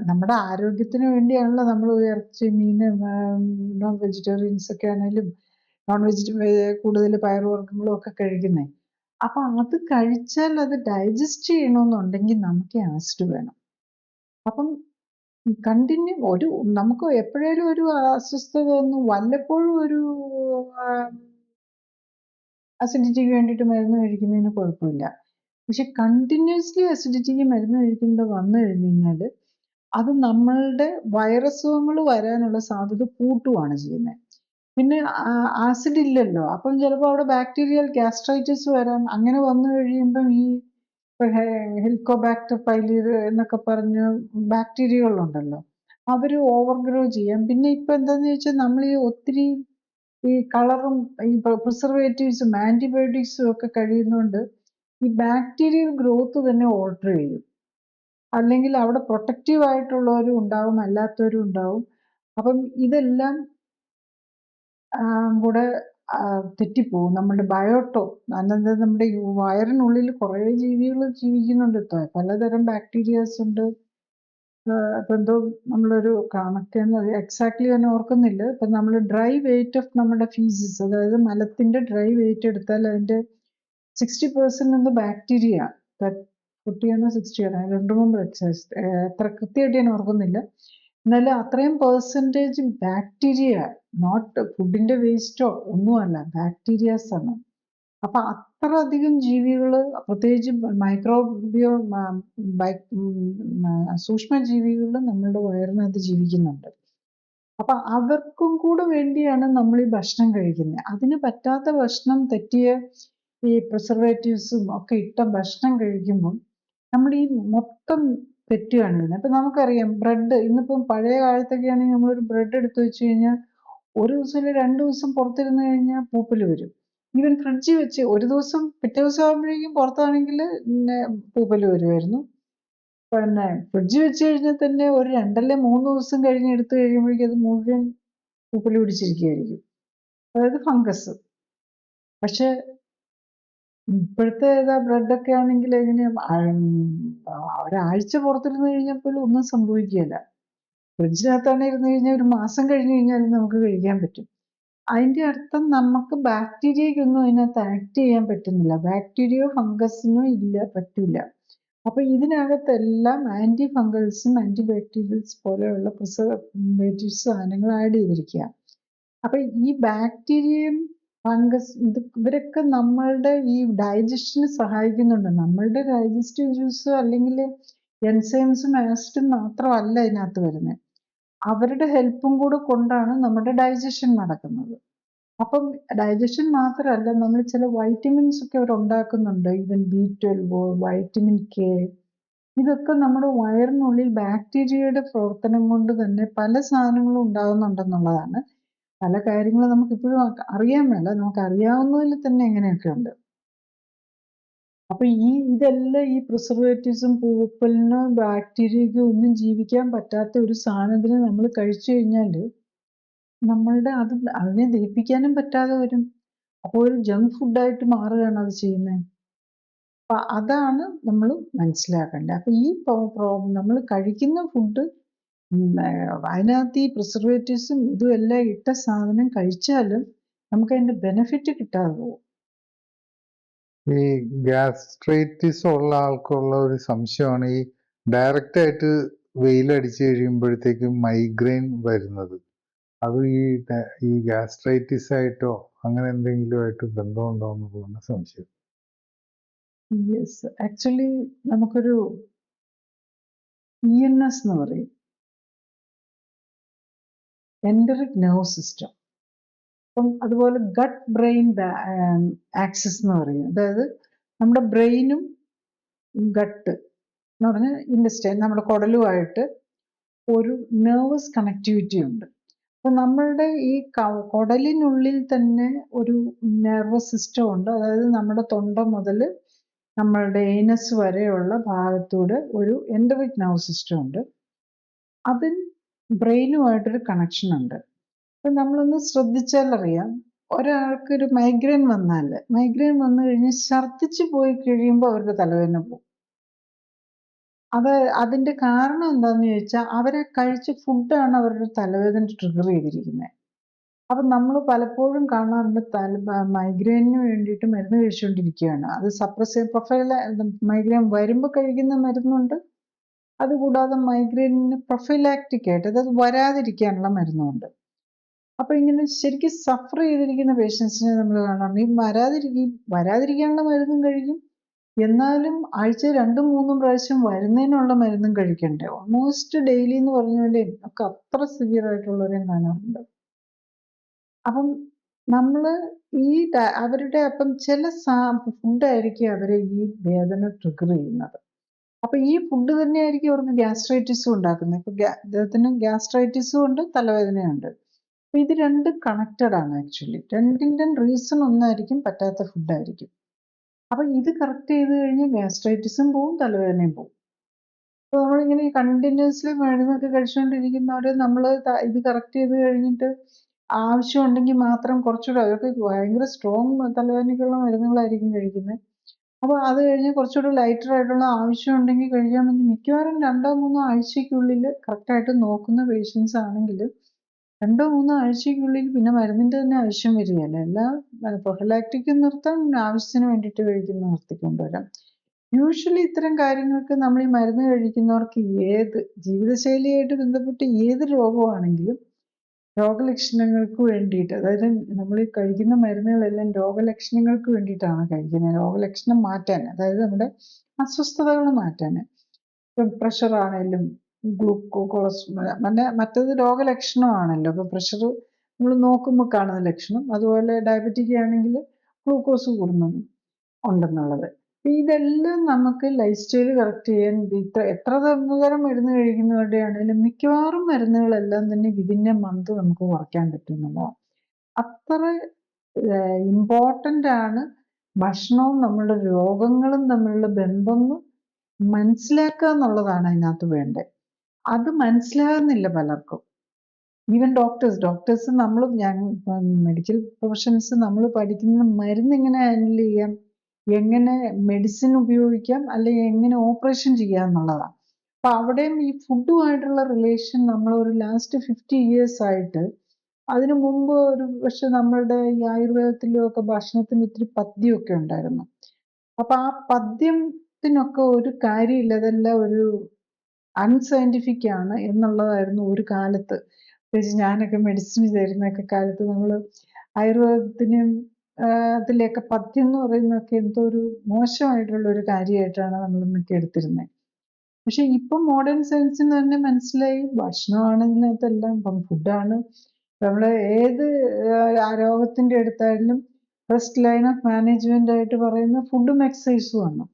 നമ്മുടെ ആരോഗ്യത്തിന് വേണ്ടിയാണല്ലോ നമ്മൾ ഇറച്ചി, മീൻ, നോൺ വെജിറ്റേറിയൻസ് ഒക്കെ ആണെങ്കിലും നോൺ കൂടുതൽ പയറുവർഗ്ഗങ്ങളും ഒക്കെ കഴിക്കുന്നത്. അപ്പൊ അത് കഴിച്ചാൽ അത് ഡൈജസ്റ്റ് ചെയ്യണമെന്നുണ്ടെങ്കിൽ നമുക്ക് ആസിഡ് വേണം. അപ്പം നമുക്ക് എപ്പോഴേലും ഒരു അസ്വസ്ഥത തോന്നുന്നു, വല്ലപ്പോഴും ഒരു അസിഡിറ്റിക്ക് വേണ്ടിയിട്ട് മരുന്ന് കഴിക്കുന്നതിന് കുഴപ്പമില്ല. പക്ഷെ കണ്ടിന്യൂസ്ലി അസിഡിറ്റിക്ക് മരുന്ന് കഴിക്കേണ്ടി വന്നു കഴിഞ്ഞു കഴിഞ്ഞാൽ അത് നമ്മളുടെ വൈറസുകൾ വരാനുള്ള സാധ്യത കൂട്ടുകയാണ് ചെയ്യുന്നത്. പിന്നെ ആസിഡ് ഇല്ലല്ലോ, അപ്പം ചിലപ്പോൾ അവിടെ ബാക്ടീരിയൽ ഗ്യാസ്ട്രൈറ്റിസ് വരാം. അങ്ങനെ വന്നു കഴിയുമ്പം ഈ ഹെലിക്കോബാക്ടർ പൈലിറി എന്നൊക്കെ പറഞ്ഞ ബാക്ടീരിയകളുണ്ടല്ലോ, അവർ ഓവർഗ്രോ ചെയ്യാം. പിന്നെ ഇപ്പം എന്താണെന്ന് ചോദിച്ചാൽ നമ്മൾ ഈ ഒത്തിരി ഈ കളറും ഈ പ്രിസർവേറ്റീവ്സും ആൻറ്റിബയോട്ടിക്സും ഒക്കെ കഴിയുന്നതുകൊണ്ട് ഈ ബാക്ടീരിയൽ ഗ്രോത്ത് തന്നെ ഓൾട്ടർ ചെയ്യും. അല്ലെങ്കിൽ അവിടെ പ്രൊട്ടക്റ്റീവ് ആയിട്ടുള്ളവരും ഉണ്ടാവും, അല്ലാത്തവരും ഉണ്ടാവും. അപ്പം ഇതെല്ലാം കൂടെ തെറ്റിപ്പോവും. നമ്മുടെ ബയോട്ടോ, അതായത് നമ്മുടെ വയറിനുള്ളിൽ കുറേ ജീവികൾ ജീവിക്കുന്നുണ്ട്. പലതരം ബാക്ടീരിയാസ് ഉണ്ട്, ഇപ്പൊ എന്തോ നമ്മളൊരു കണക്ക് എക്സാക്ട്ലി ഞാൻ ഓർക്കുന്നില്ല. ഇപ്പൊ നമ്മൾ ഡ്രൈ വെയിറ്റ് ഓഫ് നമ്മുടെ ഫീസസ്, അതായത് മലത്തിന്റെ ഡ്രൈ വെയിറ്റ് എടുത്താൽ അതിന്റെ 60% ബാക്ടീരിയ. 40 ആണോ 60 ആണോ, രണ്ടു മൂന്ന് എക്സൈസ് എത്ര കൃത്യമായിട്ട് ഞാൻ ഓർക്കുന്നില്ല. എന്നാലും അത്രയും പെർസെൻറ്റേജ് ബാക്ടീരിയ, നോട്ട് ഫുഡിന്റെ വേസ്റ്റോ ഒന്നുമല്ല, ബാക്ടീരിയാസ് ആണ്. അപ്പൊ അത്ര അധികം ജീവികള്, പ്രത്യേകിച്ച് മൈക്രോബിയോ സൂക്ഷ്മ ജീവികൾ നമ്മളുടെ വയറിനകത്ത് ജീവിക്കുന്നുണ്ട്. അപ്പൊ അവർക്കും കൂടെ വേണ്ടിയാണ് നമ്മൾ ഈ ഭക്ഷണം കഴിക്കുന്നത്. അതിന് പറ്റാത്ത ഭക്ഷണം, തെറ്റിയ ഈ പ്രിസർവേറ്റീവ്സും ഒക്കെ ഇട്ട ഭക്ഷണം കഴിക്കുമ്പോൾ നമ്മൾ ഈ മൊത്തം തെറ്റുകയാണ് ചെയ്യുന്നത്. അപ്പൊ നമുക്കറിയാം ബ്രെഡ്, ഇന്നിപ്പം പഴയ കാലത്തൊക്കെ ആണെങ്കിൽ നമ്മളൊരു ബ്രെഡ് എടുത്തു വെച്ച് കഴിഞ്ഞാൽ ഒരു ദിവസം അല്ലെങ്കിൽ 2 ദിവസം പുറത്തിരുന്ന് കഴിഞ്ഞാൽ പൂപ്പൽ വരും. ഈവൻ ഫ്രിഡ്ജിൽ വെച്ച് ഒരു ദിവസം, പിറ്റേ ദിവസം ആകുമ്പോഴേക്കും പുറത്താണെങ്കിൽ പൂപ്പൽ വരുമായിരുന്നു. പിന്നെ ഫ്രിഡ്ജിൽ വെച്ച് കഴിഞ്ഞാൽ തന്നെ ഒരു 2 അല്ലെങ്കിൽ 3 ദിവസം കഴിഞ്ഞ് എടുത്തു കഴിയുമ്പോഴേക്കും അത് മുഴുവൻ പൂപ്പൽ പിടിച്ചിരിക്കുകയായിരിക്കും, അതായത് ഫംഗസ്. പക്ഷെ ഇപ്പോഴത്തെ ബ്രെഡൊക്കെ ആണെങ്കിൽ എങ്ങനെയാ, ഒരാഴ്ച പുറത്തിരുന്ന് കഴിഞ്ഞപ്പോൾ ഒന്നും സംഭവിക്കുകയില്ല. ഫ്രിഡ്ജിനകത്താണ് ഇരുന്ന് കഴിഞ്ഞാൽ ഒരു മാസം കഴിഞ്ഞ് കഴിഞ്ഞാലും നമുക്ക് കഴിക്കാൻ പറ്റും. അതിന്റെ അർത്ഥം നമുക്ക് ബാക്ടീരിയക്കൊന്നും അതിനകത്ത് ആക്ട് ചെയ്യാൻ പറ്റുന്നില്ല. ബാക്ടീരിയോ ഫംഗസിനോ പറ്റൂല. അപ്പൊ ഇതിനകത്തെല്ലാം ആന്റി ഫംഗൽസും ആന്റി ബാക്ടീരിയൽസ് പോലെയുള്ള പ്രിസർവേറ്റീവ്സ് സാധനങ്ങൾ ആഡ് ചെയ്തിരിക്കുക. അപ്പൊ ഈ ബാക്ടീരിയയും ഫംഗസ് ഇവരൊക്കെ നമ്മളുടെ ഈ ഡൈജഷന് സഹായിക്കുന്നുണ്ട്. നമ്മളുടെ ഡൈജസ്റ്റീവ് ജ്യൂസ് അല്ലെങ്കിൽ എൻസൈംസും ആസിഡും മാത്രമല്ല ഇതിനകത്ത് വരുന്നത്, അവരുടെ ഹെൽപ്പും കൂടെ കൊണ്ടാണ് നമ്മുടെ ഡൈജഷൻ നടക്കുന്നത്. അപ്പം ഡൈജഷൻ മാത്രമല്ല, നമ്മൾ ചില വൈറ്റമിൻസ് ഒക്കെ അവർ ഉണ്ടാക്കുന്നുണ്ട്. ഈവൻ B12, വൈറ്റമിൻ K, ഇതൊക്കെ നമ്മുടെ വയറിനുള്ളിൽ ബാക്ടീരിയയുടെ പ്രവർത്തനം കൊണ്ട് തന്നെ പല സാധനങ്ങളും ഉണ്ടാകുന്നുണ്ടെന്നുള്ളതാണ്. പല കാര്യങ്ങളും നമുക്ക് ഇപ്പോഴും അറിയാൻ മേല, നമുക്ക് അറിയാവുന്നതിൽ തന്നെ എങ്ങനെയൊക്കെ ഉണ്ട്. അപ്പൊ ഇതെല്ലാം ഈ പ്രിസർവേറ്റീവ്സും പൂപ്പലിനോ ബാക്ടീരിയക്കോ ഒന്നും ജീവിക്കാൻ പറ്റാത്ത ഒരു സാധനത്തിന് നമ്മൾ കഴിച്ചു കഴിഞ്ഞാൽ നമ്മളുടെ അതിനെ ദഹിപ്പിക്കാനും പറ്റാതെ വരും. അപ്പോൾ ഒരു ജങ്ക് ഫുഡായിട്ട് മാറുകയാണ് അത് ചെയ്യുന്നത്. അപ്പൊ അതാണ് നമ്മൾ മനസ്സിലാക്കേണ്ടത്. അപ്പൊ ഈ നമ്മൾ കഴിക്കുന്ന ഫുഡ്, അതിനകത്ത് ഈ പ്രിസർവേറ്റീവ്സും ഇതും എല്ലാം ഇട്ട സാധനം കഴിച്ചാലും നമുക്ക് അതിന്റെ ബെനിഫിറ്റ് കിട്ടാതെ പോകും. ഈ ഗ്യാസ്ട്രൈറ്റിസ് ഉള്ള ആൾക്കുള്ള ഒരു സംശയമാണ് ഈ ഡയറക്റ്റ് ആയിട്ട് വെയിലടിച്ചു കഴിയുമ്പോഴത്തേക്കും മൈഗ്രെയിൻ വരുന്നത്. അത് ഈ ഗ്യാസ്ട്രൈറ്റിസ് ആയിട്ടോ അങ്ങനെ എന്തെങ്കിലും ആയിട്ട് ബന്ധമുണ്ടോ എന്നുള്ളതാണ് സംശയം. യെസ്, ആക്ച്വലി നമുക്കൊരു ENS എന്ന് പറയും, എൻഡറിക് നെർവ് സിസ്റ്റം. അപ്പം അതുപോലെ ഗട്ട് ബ്രെയിൻ ആക്സിസ് എന്ന് പറയും. അതായത് നമ്മുടെ ബ്രെയിനും ഗട്ട് എന്ന് പറഞ്ഞാൽ ഇൻഡസ്റ്റൈൻ, നമ്മുടെ കുടലുമായിട്ട് ഒരു നെർവസ് കണക്ടിവിറ്റി ഉണ്ട്. അപ്പൊ നമ്മളുടെ ഈ കുടലിനുള്ളിൽ തന്നെ ഒരു നെർവസ് സിസ്റ്റം ഉണ്ട്. അതായത് നമ്മുടെ തൊണ്ട മുതൽ നമ്മളുടെ ഏനസ് വരെയുള്ള ഭാഗത്തൂടെ ഒരു എൻഡറിക് നെർവ് സിസ്റ്റം ഉണ്ട്. അതിന് ബ്രെയിനുമായിട്ടൊരു കണക്ഷൻ ഉണ്ട്. അപ്പൊ നമ്മളൊന്ന് ശ്രദ്ധിച്ചാൽ അറിയാം, ഒരാൾക്കൊരു മൈഗ്രെയിൻ വന്നു കഴിഞ്ഞാൽ ഛർദ്ദിച്ചു പോയി കഴിയുമ്പോൾ അവരുടെ തലവേദന പോകും. അതിന്റെ കാരണം എന്താന്ന് ചോദിച്ചാൽ അവരെ കഴിച്ച ഫുഡാണ് അവരുടെ തലവേദന ട്രിഗർ ചെയ്തിരിക്കുന്നത്. അപ്പൊ നമ്മൾ പലപ്പോഴും കാണാറുണ്ട് മൈഗ്രെയിനിന് വേണ്ടിയിട്ട് മരുന്ന് കഴിച്ചുകൊണ്ടിരിക്കുകയാണ്. അത് പ്രൊഫൈൽ മൈഗ്രെയിൻ വരുമ്പോൾ കഴിക്കുന്ന മരുന്നുണ്ട്, അതുകൂടാതെ മൈഗ്രെയിനിന് പ്രൊഫൈലാക്റ്റിക് ആയിട്ട്, അതായത് വരാതിരിക്കാനുള്ള മരുന്നുണ്ട്. അപ്പൊ ഇങ്ങനെ ശരിക്കും സഫർ ചെയ്തിരിക്കുന്ന പേഷ്യൻസിനെ നമ്മൾ കാണാറുണ്ട്. ഈ വരാതിരിക്കാനുള്ള മരുന്നും കഴിക്കും, എന്നാലും ആഴ്ച 2-3 പ്രാവശ്യം വരുന്നതിനുള്ള മരുന്നും കഴിക്കണ്ടേ. ഓൾമോസ്റ്റ് ഡെയിലി എന്ന് പറഞ്ഞ പോലെ ഒക്കെ അത്ര സിവിയർ ആയിട്ടുള്ളവരെയും കാണാറുണ്ട്. അപ്പം നമ്മള് അവരുടെ ചില ഫുഡായിരിക്കും അവരെ ഈ വേദന ട്രിഗർ ചെയ്യുന്നത്. അപ്പൊ ഈ ഫുഡ് തന്നെയായിരിക്കും അവർക്ക് ഗ്യാസ്ട്രൈറ്റിസും ഉണ്ടാക്കുന്നത്. ഇപ്പൊ അദ്ദേഹത്തിന് ഗ്യാസ്ട്രൈറ്റിസും ഉണ്ട്, തലവേദനയുണ്ട്. അപ്പൊ ഇത് രണ്ടും കണക്റ്റഡ് ആണ് ആക്ച്വലി. രണ്ടിന്റെ റീസൺ ഒന്നായിരിക്കും, പറ്റാത്ത ഫുഡായിരിക്കും. അപ്പൊ ഇത് കറക്റ്റ് ചെയ്ത് കഴിഞ്ഞാൽ ഗ്യാസ്ട്രൈറ്റിസും പോവും, തലവേദനയും പോവും. അപ്പൊ നമ്മളിങ്ങനെ കണ്ടിന്യൂസ്ലി മരുന്നൊക്കെ കഴിച്ചുകൊണ്ടിരിക്കുന്നവരെ നമ്മൾ ഇത് കറക്റ്റ് ചെയ്ത് കഴിഞ്ഞിട്ട് ആവശ്യമുണ്ടെങ്കിൽ മാത്രം കുറച്ചുകൂടെ, അതൊക്കെ ഭയങ്കര സ്ട്രോങ് തലവേദനയ്ക്കുള്ള മരുന്നുകളായിരിക്കും കഴിക്കുന്നത്. അപ്പോൾ അത് കഴിഞ്ഞ് കുറച്ചുകൂടി ലൈറ്റർ ആയിട്ടുള്ള ആവശ്യമുണ്ടെങ്കിൽ കഴിക്കാൻ വേണ്ടി മിക്കവാറും 2-3 ആഴ്ചയ്ക്കുള്ളിൽ കറക്റ്റായിട്ട് നോക്കുന്ന പേഷ്യൻസ് ആണെങ്കിൽ 2-3 ആഴ്ചയ്ക്കുള്ളിൽ പിന്നെ മരുന്നിൻ്റെ തന്നെ ആവശ്യം വരികയില്ല. എല്ലാ പ്രൊഫിലാക്റ്റിക്കും നിർത്താം, ആവശ്യത്തിന് വേണ്ടിയിട്ട് കഴിക്കുന്ന നിർത്തിക്കൊണ്ടുവരാം. യൂഷ്വലി ഇത്തരം കാര്യങ്ങൾക്ക് നമ്മൾ ഈ മരുന്ന് കഴിക്കുന്നവർക്ക് ജീവിതശൈലിയായിട്ട് ബന്ധപ്പെട്ട് ഏത് രോഗമാണെങ്കിലും രോഗലക്ഷണങ്ങൾക്ക് വേണ്ടിയിട്ട്, അതായത് നമ്മൾ ഈ കഴിക്കുന്ന മരുന്നുകളെല്ലാം രോഗലക്ഷണങ്ങൾക്ക് വേണ്ടിയിട്ടാണ് കഴിക്കുന്നത്. രോഗലക്ഷണം മാറ്റാൻ, അതായത് നമ്മുടെ അസ്വസ്ഥതകൾ മാറ്റാൻ. ഇപ്പം പ്രഷർ ആണേലും കൊളസ്ട്രോൾ മറ്റേത് രോഗലക്ഷണമാണല്ലോ. ഇപ്പൊ പ്രഷർ നമ്മൾ നോക്കുമ്പോൾ കാണുന്ന ലക്ഷണം, അതുപോലെ ഡയബറ്റിക് ആണെങ്കിൽ ഗ്ലൂക്കോസ് ഉണ്ടെന്നുള്ളത്. ഇതെല്ലാം നമുക്ക് ലൈഫ് സ്റ്റൈൽ കറക്റ്റ് ചെയ്യാൻ എത്ര തരം മരുന്ന് കഴിക്കുന്നവരുടെ ആണെങ്കിലും മിക്കവാറും മരുന്നുകളെല്ലാം തന്നെ വിതിൻ എ മന്ത് നമുക്ക് കുറയ്ക്കാൻ പറ്റും എന്നുള്ളതാണ്. അത്ര ഇമ്പോർട്ടൻ്റ് ആണ് ഭക്ഷണവും നമ്മളുടെ രോഗങ്ങളും തമ്മിലുള്ള ബന്ധം മനസ്സിലാക്കുക എന്നുള്ളതാണ് അതിനകത്ത് വേണ്ടത്. അത് മനസ്സിലാകുന്നില്ല പലർക്കും. ഈവൻ ഡോക്ടേഴ്സ് നമ്മൾ മെഡിക്കൽ പ്രൊഫഷൻസ് നമ്മൾ പഠിക്കുന്ന മരുന്ന് എങ്ങനെ ഹാൻഡിൽ ചെയ്യാം, എങ്ങനെ മെഡിസിൻ ഉപയോഗിക്കാം, അല്ലെങ്കിൽ എങ്ങനെ ഓപ്പറേഷൻ ചെയ്യാം എന്നുള്ളതാണ്. അപ്പൊ അവിടെയും ഈ ഫുഡുമായിട്ടുള്ള റിലേഷൻ നമ്മൾ ഒരു ലാസ്റ്റ് 50 years ആയിട്ട്, അതിനു മുമ്പ് പക്ഷെ നമ്മളുടെ ഈ ആയുർവേദത്തിലും ഒക്കെ ഭക്ഷണത്തിന് ഒത്തിരി പഥ്യമൊക്കെ ഉണ്ടായിരുന്നു. അപ്പൊ ആ പഥ്യത്തിനൊക്കെ ഒരു കാര്യമില്ല, അതെല്ലാം ഒരു അൺസയന്റിഫിക് ആണ് എന്നുള്ളതായിരുന്നു ഒരു കാലത്ത്. പ്രത്യേകിച്ച് ഞാനൊക്കെ മെഡിസിൻ ചേരുന്നൊക്കെ കാലത്ത് നമ്മൾ ആയുർവേദത്തിനും അതിലൊക്കെ പഥ്യം എന്ന് പറയുന്നതൊക്കെ എന്തോ ഒരു മോശമായിട്ടുള്ള ഒരു കാര്യമായിട്ടാണ് നമ്മൾ ഇന്നൊക്കെ എടുത്തിരുന്നത്. പക്ഷെ ഇപ്പം മോഡേൺ സയൻസിന് തന്നെ മനസ്സിലായി ഭക്ഷണമാണ് ഇതിനകത്തെല്ലാം. ഇപ്പം ഫുഡാണ് നമ്മൾ ഏത് രോഗത്തിന്റെ എടുത്തായാലും ഫസ്റ്റ് ലൈൻ ഓഫ് മാനേജ്മെന്റ് ആയിട്ട് പറയുന്ന ഫുഡും എക്സസൈസും ആണ്.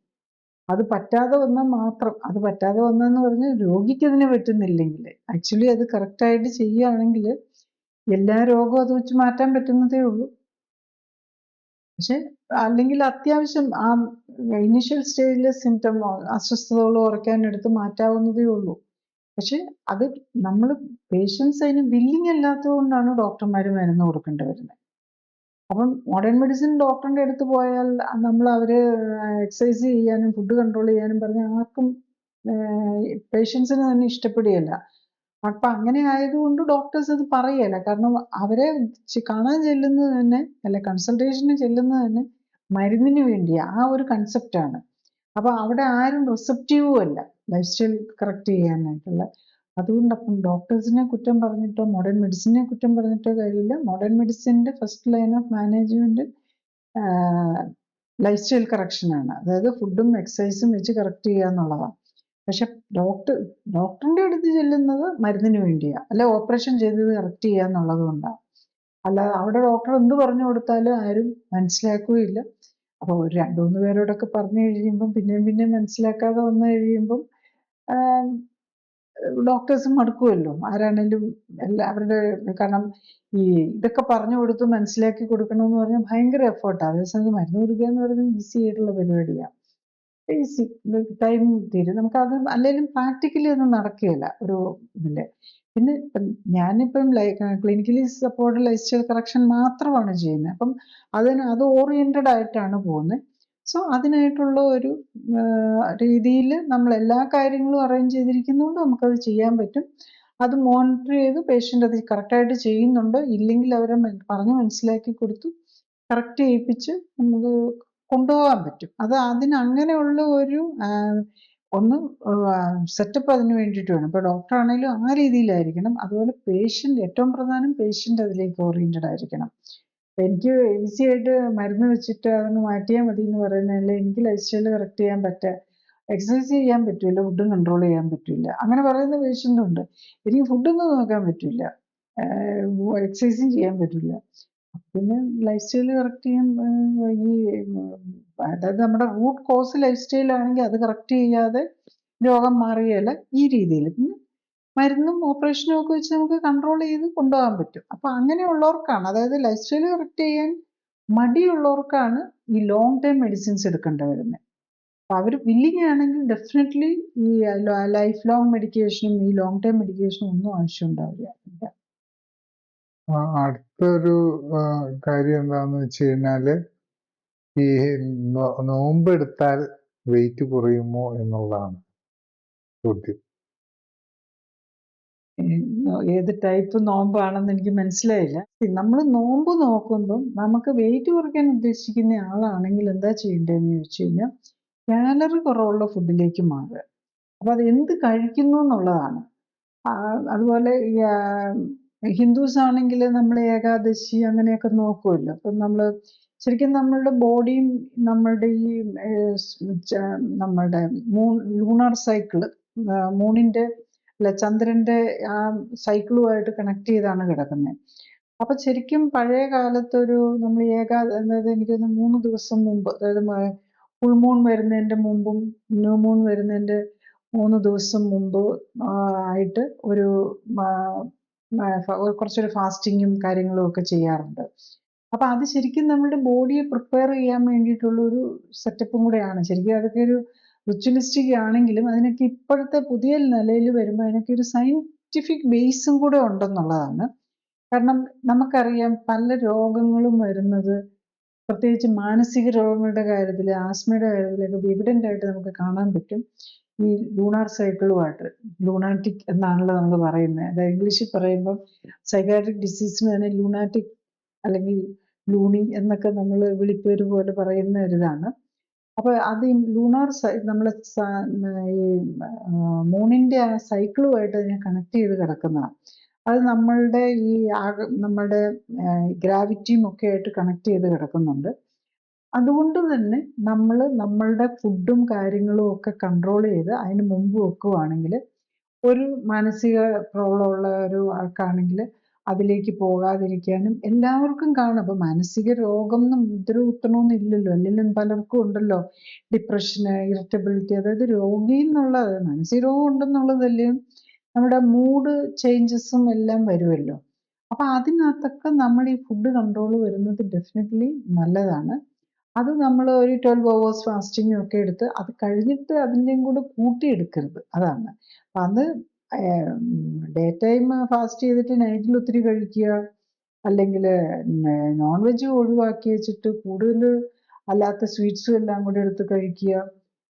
അത് പറ്റാതെ വന്നാൽ മാത്രം, അത് പറ്റാതെ വന്നെന്ന് പറഞ്ഞാൽ രോഗിക്ക് അതിന് പറ്റുന്നില്ലെങ്കിൽ, ആക്ച്വലി അത് കറക്റ്റായിട്ട് ചെയ്യുകയാണെങ്കിൽ എല്ലാ രോഗവും അത് വെച്ച് മാറ്റാൻ പറ്റുന്നതേ ഉള്ളൂ. പക്ഷെ അല്ലെങ്കിൽ അത്യാവശ്യം ആ ഇനീഷ്യൽ സ്റ്റേജിലെ സിംറ്റം അസ്വസ്ഥതകൾ കുറയ്ക്കാൻ എടുത്ത് മാറ്റാവുന്നതേ ഉള്ളൂ. പക്ഷെ അത് നമ്മൾ പേഷ്യൻസ് അതിന് വില്ലിങ് അല്ലാത്തത് കൊണ്ടാണ് ഡോക്ടർമാർ മരുന്ന് കൊടുക്കേണ്ടി വരുന്നത്. അപ്പം മോഡേൺ മെഡിസിൻ ഡോക്ടറിന്റെ അടുത്ത് പോയാൽ നമ്മൾ അവര് എക്സസൈസ് ചെയ്യാനും ഫുഡ് കൺട്രോൾ ചെയ്യാനും പറഞ്ഞ ആർക്കും പേഷ്യൻസിന് തന്നെ ഇഷ്ടപ്പെടുകയില്ല. അപ്പൊ അങ്ങനെ ആയതുകൊണ്ട് ഡോക്ടേഴ്സ് അത് പറയുകയില്ല. കാരണം അവരെ കാണാൻ ചെല്ലുന്നത് തന്നെ, അല്ലെ കൺസൾട്ടേഷന് ചെല്ലുന്നത് തന്നെ മരുന്നിന് വേണ്ടിയാ, ആ ഒരു കൺസെപ്റ്റാണ്. അപ്പൊ അവിടെ ആരും റിസപ്റ്റീവും അല്ല ലൈഫ് സ്റ്റൈൽ കറക്റ്റ് ചെയ്യാനായിട്ടുള്ള. അതുകൊണ്ട് അപ്പം ഡോക്ടേഴ്സിനെ കുറ്റം പറഞ്ഞിട്ടോ മോഡേൺ മെഡിസിനെ കുറ്റം പറഞ്ഞിട്ടോ കാര്യമില്ല. മോഡേൺ മെഡിസിൻ്റെ first line of management life style കറക്ഷനാണ്. അതായത് ഫുഡും എക്സസൈസും വെച്ച് കറക്റ്റ് ചെയ്യുക എന്നുള്ളതാണ്. പക്ഷെ ഡോക്ടറിന്റെ അടുത്ത് ചെല്ലുന്നത് മരുന്നിന് വേണ്ടിയാ, അല്ല ഓപ്പറേഷൻ ചെയ്തത് കറക്റ്റ് ചെയ്യുക എന്നുള്ളത് കൊണ്ടാണ്. അല്ലാതെ അവിടെ ഡോക്ടർ എന്ത് പറഞ്ഞു കൊടുത്താലും ആരും മനസ്സിലാക്കുകയില്ല. അപ്പോൾ ഒരു 2-3 പേരോടൊക്കെ പറഞ്ഞു കഴിയുമ്പം പിന്നെയും മനസ്സിലാക്കാതെ വന്നു കഴിയുമ്പം ഡോക്ടേഴ്സ് മടുക്കുമല്ലോ. ആരാണേലും അവരുടെ, കാരണം ഈ ഇതൊക്കെ പറഞ്ഞു കൊടുത്ത് മനസ്സിലാക്കി കൊടുക്കണമെന്ന് പറഞ്ഞാൽ ഭയങ്കര എഫേർട്ടാണ്. അതേസമയം മരുന്ന് കൊടുക്കുക എന്ന് പറയുന്നത് ഈസി ആയിട്ടുള്ള പരിപാടിയാണ്. ഈസി, ടൈം തീരും. നമുക്കത് അല്ലെങ്കിലും പ്രാക്ടിക്കലി ഒന്നും നടക്കുകയില്ല ഒരു ഇതില്. പിന്നെ ഞാനിപ്പം clinically support life style correction മാത്രമാണ് ചെയ്യുന്നത്. അപ്പം അത് ഓറിയന്റഡ് ആയിട്ടാണ് പോകുന്നത്. സോ അതിനായിട്ടുള്ള ഒരു രീതിയിൽ നമ്മൾ എല്ലാ കാര്യങ്ങളും അറേഞ്ച് ചെയ്തിരിക്കുന്നതുകൊണ്ട് നമുക്കത് ചെയ്യാൻ പറ്റും. അത് മോണിറ്റർ ചെയ്ത് പേഷ്യൻ്റ് അത് കറക്റ്റായിട്ട് ചെയ്യുന്നുണ്ടോ ഇല്ലെങ്കിൽ അവരെ പറഞ്ഞ് മനസ്സിലാക്കി കൊടുത്തു കറക്റ്റ് ചെയ്യിപ്പിച്ച് നമുക്ക് കൊണ്ടുപോകാൻ പറ്റും. അങ്ങനെയുള്ള ഒരു ഒന്ന് സെറ്റപ്പ് അതിന് വേണ്ടിയിട്ട് വേണം. ഇപ്പോൾ ഡോക്ടർ ആണെങ്കിലും ആ രീതിയിലായിരിക്കണം. അതുപോലെ പേഷ്യൻ്റ്, ഏറ്റവും പ്രധാനം പേഷ്യൻ്റ് അതിലേക്ക് ഓറിയന്റഡ് ആയിരിക്കണം. എനിക്ക് ഈസി ആയിട്ട് മരുന്ന് വെച്ചിട്ട് അതങ്ങ് മാറ്റിയാൽ മതി എന്ന് പറയുന്നതല്ല. എനിക്ക് ലൈഫ് സ്റ്റൈൽ കറക്റ്റ് ചെയ്യാൻ എക്സസൈസ് ചെയ്യാൻ പറ്റില്ല, ഫുഡും കൺട്രോൾ ചെയ്യാൻ പറ്റില്ല, അങ്ങനെ പറയുന്ന പേഷ്യൻ്റ് ഉണ്ട്. എനിക്ക് ഫുഡൊന്നും നോക്കാൻ പറ്റില്ല, എക്സസൈസും ചെയ്യാൻ പറ്റില്ല. പിന്നെ ലൈഫ് സ്റ്റൈൽ കറക്റ്റ് ചെയ്യാൻ അതായത് നമ്മുടെ റൂട്ട് കോസ് ലൈഫ് സ്റ്റൈലാണെങ്കിൽ അത് കറക്റ്റ് ചെയ്യാതെ രോഗം മാറുകയില്ല. ഈ രീതിയിൽ പിന്നെ മരുന്നും ഓപ്പറേഷനും ഒക്കെ വെച്ച് നമുക്ക് കൺട്രോൾ ചെയ്ത് കൊണ്ടുപോകാൻ പറ്റും. അപ്പൊ അങ്ങനെയുള്ളവർക്കാണ്, അതായത് ലൈഫ് സ്റ്റൈൽ കറക്റ്റ് ചെയ്യാൻ മടിയുള്ളവർക്കാണ് ഈ ലോങ് ടൈം മെഡിസിൻസ് എടുക്കേണ്ടി വരുന്നത്. അപ്പൊ അവർ വില്ലിങ് ആണെങ്കിൽ ഡെഫിനറ്റ്ലി ഈ ലൈഫ് ലോങ് മെഡിക്കേഷനും ഈ ലോങ് ടൈം മെഡിക്കേഷനും ഒന്നും ആവശ്യം ഉണ്ടാവില്ല. അടുത്തൊരു കാര്യം എന്താണെന്ന് വെച്ച് കഴിഞ്ഞാല് ഈ നോമ്പെടുത്താൽ വെയിറ്റ് കുറയുമോ എന്നുള്ളതാണ് ചോദ്യം. ഏത് ടൈപ്പ് നോമ്പാണെന്ന് എനിക്ക് മനസ്സിലായില്ല. നമ്മൾ നോമ്പ് നോക്കുമ്പം നമുക്ക് വെയിറ്റ് കുറയ്ക്കാൻ ഉദ്ദേശിക്കുന്ന ആളാണെങ്കിൽ എന്താ ചെയ്യേണ്ടതെന്ന് ചോദിച്ചു കഴിഞ്ഞാൽ കാലറി കുറവുള്ള ഫുഡിലേക്ക് മാറുക. അപ്പം അത് എന്ത് കഴിക്കുന്നു എന്നുള്ളതാണ്. അതുപോലെ ഹിന്ദുസ് ആണെങ്കിൽ നമ്മൾ ഏകാദശി അങ്ങനെയൊക്കെ നോക്കുമല്ലോ. അപ്പം നമ്മൾ ശരിക്കും നമ്മളുടെ ബോഡിയും നമ്മളുടെ ഈ നമ്മളുടെ ലൂണാർ സൈക്കിള്, മൂണിൻ്റെ അല്ല ചന്ദ്രൻ്റെ ആ സൈക്കിളുമായിട്ട് കണക്ട് ചെയ്താണ് കിടക്കുന്നത്. അപ്പം ശരിക്കും പഴയ കാലത്തൊരു നമ്മൾ അതായത് എനിക്കൊന്ന് 3 ദിവസം മുമ്പ്, അതായത് ഫുൾ മൂൺ വരുന്നതിൻ്റെ മുമ്പും ന്യൂ മൂൺ വരുന്നതിൻ്റെ 3 ദിവസം മുമ്പ് ആയിട്ട് ഒരു കുറച്ചൊരു ഫാസ്റ്റിങ്ങും കാര്യങ്ങളും ഒക്കെ ചെയ്യാറുണ്ട്. അപ്പം അത് ശരിക്കും നമ്മുടെ ബോഡിയെ പ്രിപ്പയർ ചെയ്യാൻ വേണ്ടിയിട്ടുള്ള ഒരു സെറ്റപ്പും കൂടെയാണ്. ശരിക്കും അതൊക്കെ ഒരു റിച്വലിസ്റ്റിക് ആണെങ്കിലും അതിനൊക്കെ ഇപ്പോഴത്തെ പുതിയ നിലയിൽ വരുമ്പോൾ അതിനൊക്കെ ഒരു സയൻറ്റിഫിക് ബേസും കൂടെ ഉണ്ടെന്നുള്ളതാണ്. കാരണം നമുക്കറിയാം പല രോഗങ്ങളും വരുന്നത് പ്രത്യേകിച്ച് മാനസിക രോഗങ്ങളുടെ കാര്യത്തിൽ, ആസ്മയുടെ കാര്യത്തിലൊക്കെ എവിഡൻ്റ് ആയിട്ട് നമുക്ക് കാണാൻ പറ്റും ഈ ലൂണാർ സൈക്കിളുമായിട്ട്. ലൂണാറ്റിക് എന്നാണല്ലോ നമ്മൾ പറയുന്നത്. അതായത് ഇംഗ്ലീഷിൽ പറയുമ്പം സൈക്കാട്രിക് ഡിസീസിന് തന്നെ ലൂണാറ്റിക് അല്ലെങ്കിൽ ലൂണി എന്നൊക്കെ നമ്മൾ വിളിപ്പേര് പോലെ പറയുന്ന ഒരിതാണ്. അപ്പോൾ അത് ഈ ലൂണാർ നമ്മൾ ഈ മൂണിൻ്റെ ആ സൈക്കിളുമായിട്ട് അതിനെ കണക്ട് ചെയ്ത് കിടക്കുന്നതാണ്. അത് നമ്മളുടെ ഈ നമ്മളുടെ ഗ്രാവിറ്റിയും ഒക്കെ ആയിട്ട് കണക്ട് ചെയ്ത് കിടക്കുന്നുണ്ട്. അതുകൊണ്ട് തന്നെ നമ്മൾ നമ്മളുടെ ഫുഡും കാര്യങ്ങളും ഒക്കെ കൺട്രോൾ ചെയ്ത് അതിന് മുമ്പ് വെക്കുകയാണെങ്കിൽ ഒരു മാനസിക പ്രോബ്ലം ഉള്ള ഒരു ആൾക്കാണെങ്കിൽ അതിലേക്ക് പോകാതിരിക്കാനും എല്ലാവർക്കും കാണും. അപ്പം മാനസിക രോഗം എന്ന് മുദ്ര കുത്തണമെന്നില്ലല്ലോ. അല്ലെങ്കിൽ പലർക്കും ഉണ്ടല്ലോ ഡിപ്രഷന്, ഇറിറ്റബിലിറ്റി. അതായത് രോഗി എന്നുള്ളത് മാനസിക രോഗം ഉണ്ടെന്നുള്ളതല്ലേ നമ്മുടെ മൂഡ് ചേഞ്ചസും എല്ലാം വരുമല്ലോ. അപ്പം അതിനകത്തൊക്കെ നമ്മൾ ഈ ഫുഡ് കൺട്രോൾ വരുന്നത് ഡെഫിനറ്റ്ലി നല്ലതാണ്. അത് നമ്മൾ ഒരു 12 hours ഫാസ്റ്റിംഗ് ഒക്കെ എടുത്ത് അത് കഴിഞ്ഞിട്ട് അതിൻ്റെയും കൂടെ കൂട്ടിയെടുക്കരുത്, അതാണ്. അപ്പം അത് ഡേ ടൈം ഫാസ്റ്റ് ചെയ്തിട്ട് നൈറ്റിൽ ഒത്തിരി കഴിക്കുക, അല്ലെങ്കിൽ നോൺ വെജ് ഒഴിവാക്കി വെച്ചിട്ട് കൂടുതൽ അല്ലാത്ത സ്വീറ്റ്സും എല്ലാം കൂടെ എടുത്ത് കഴിക്കുക,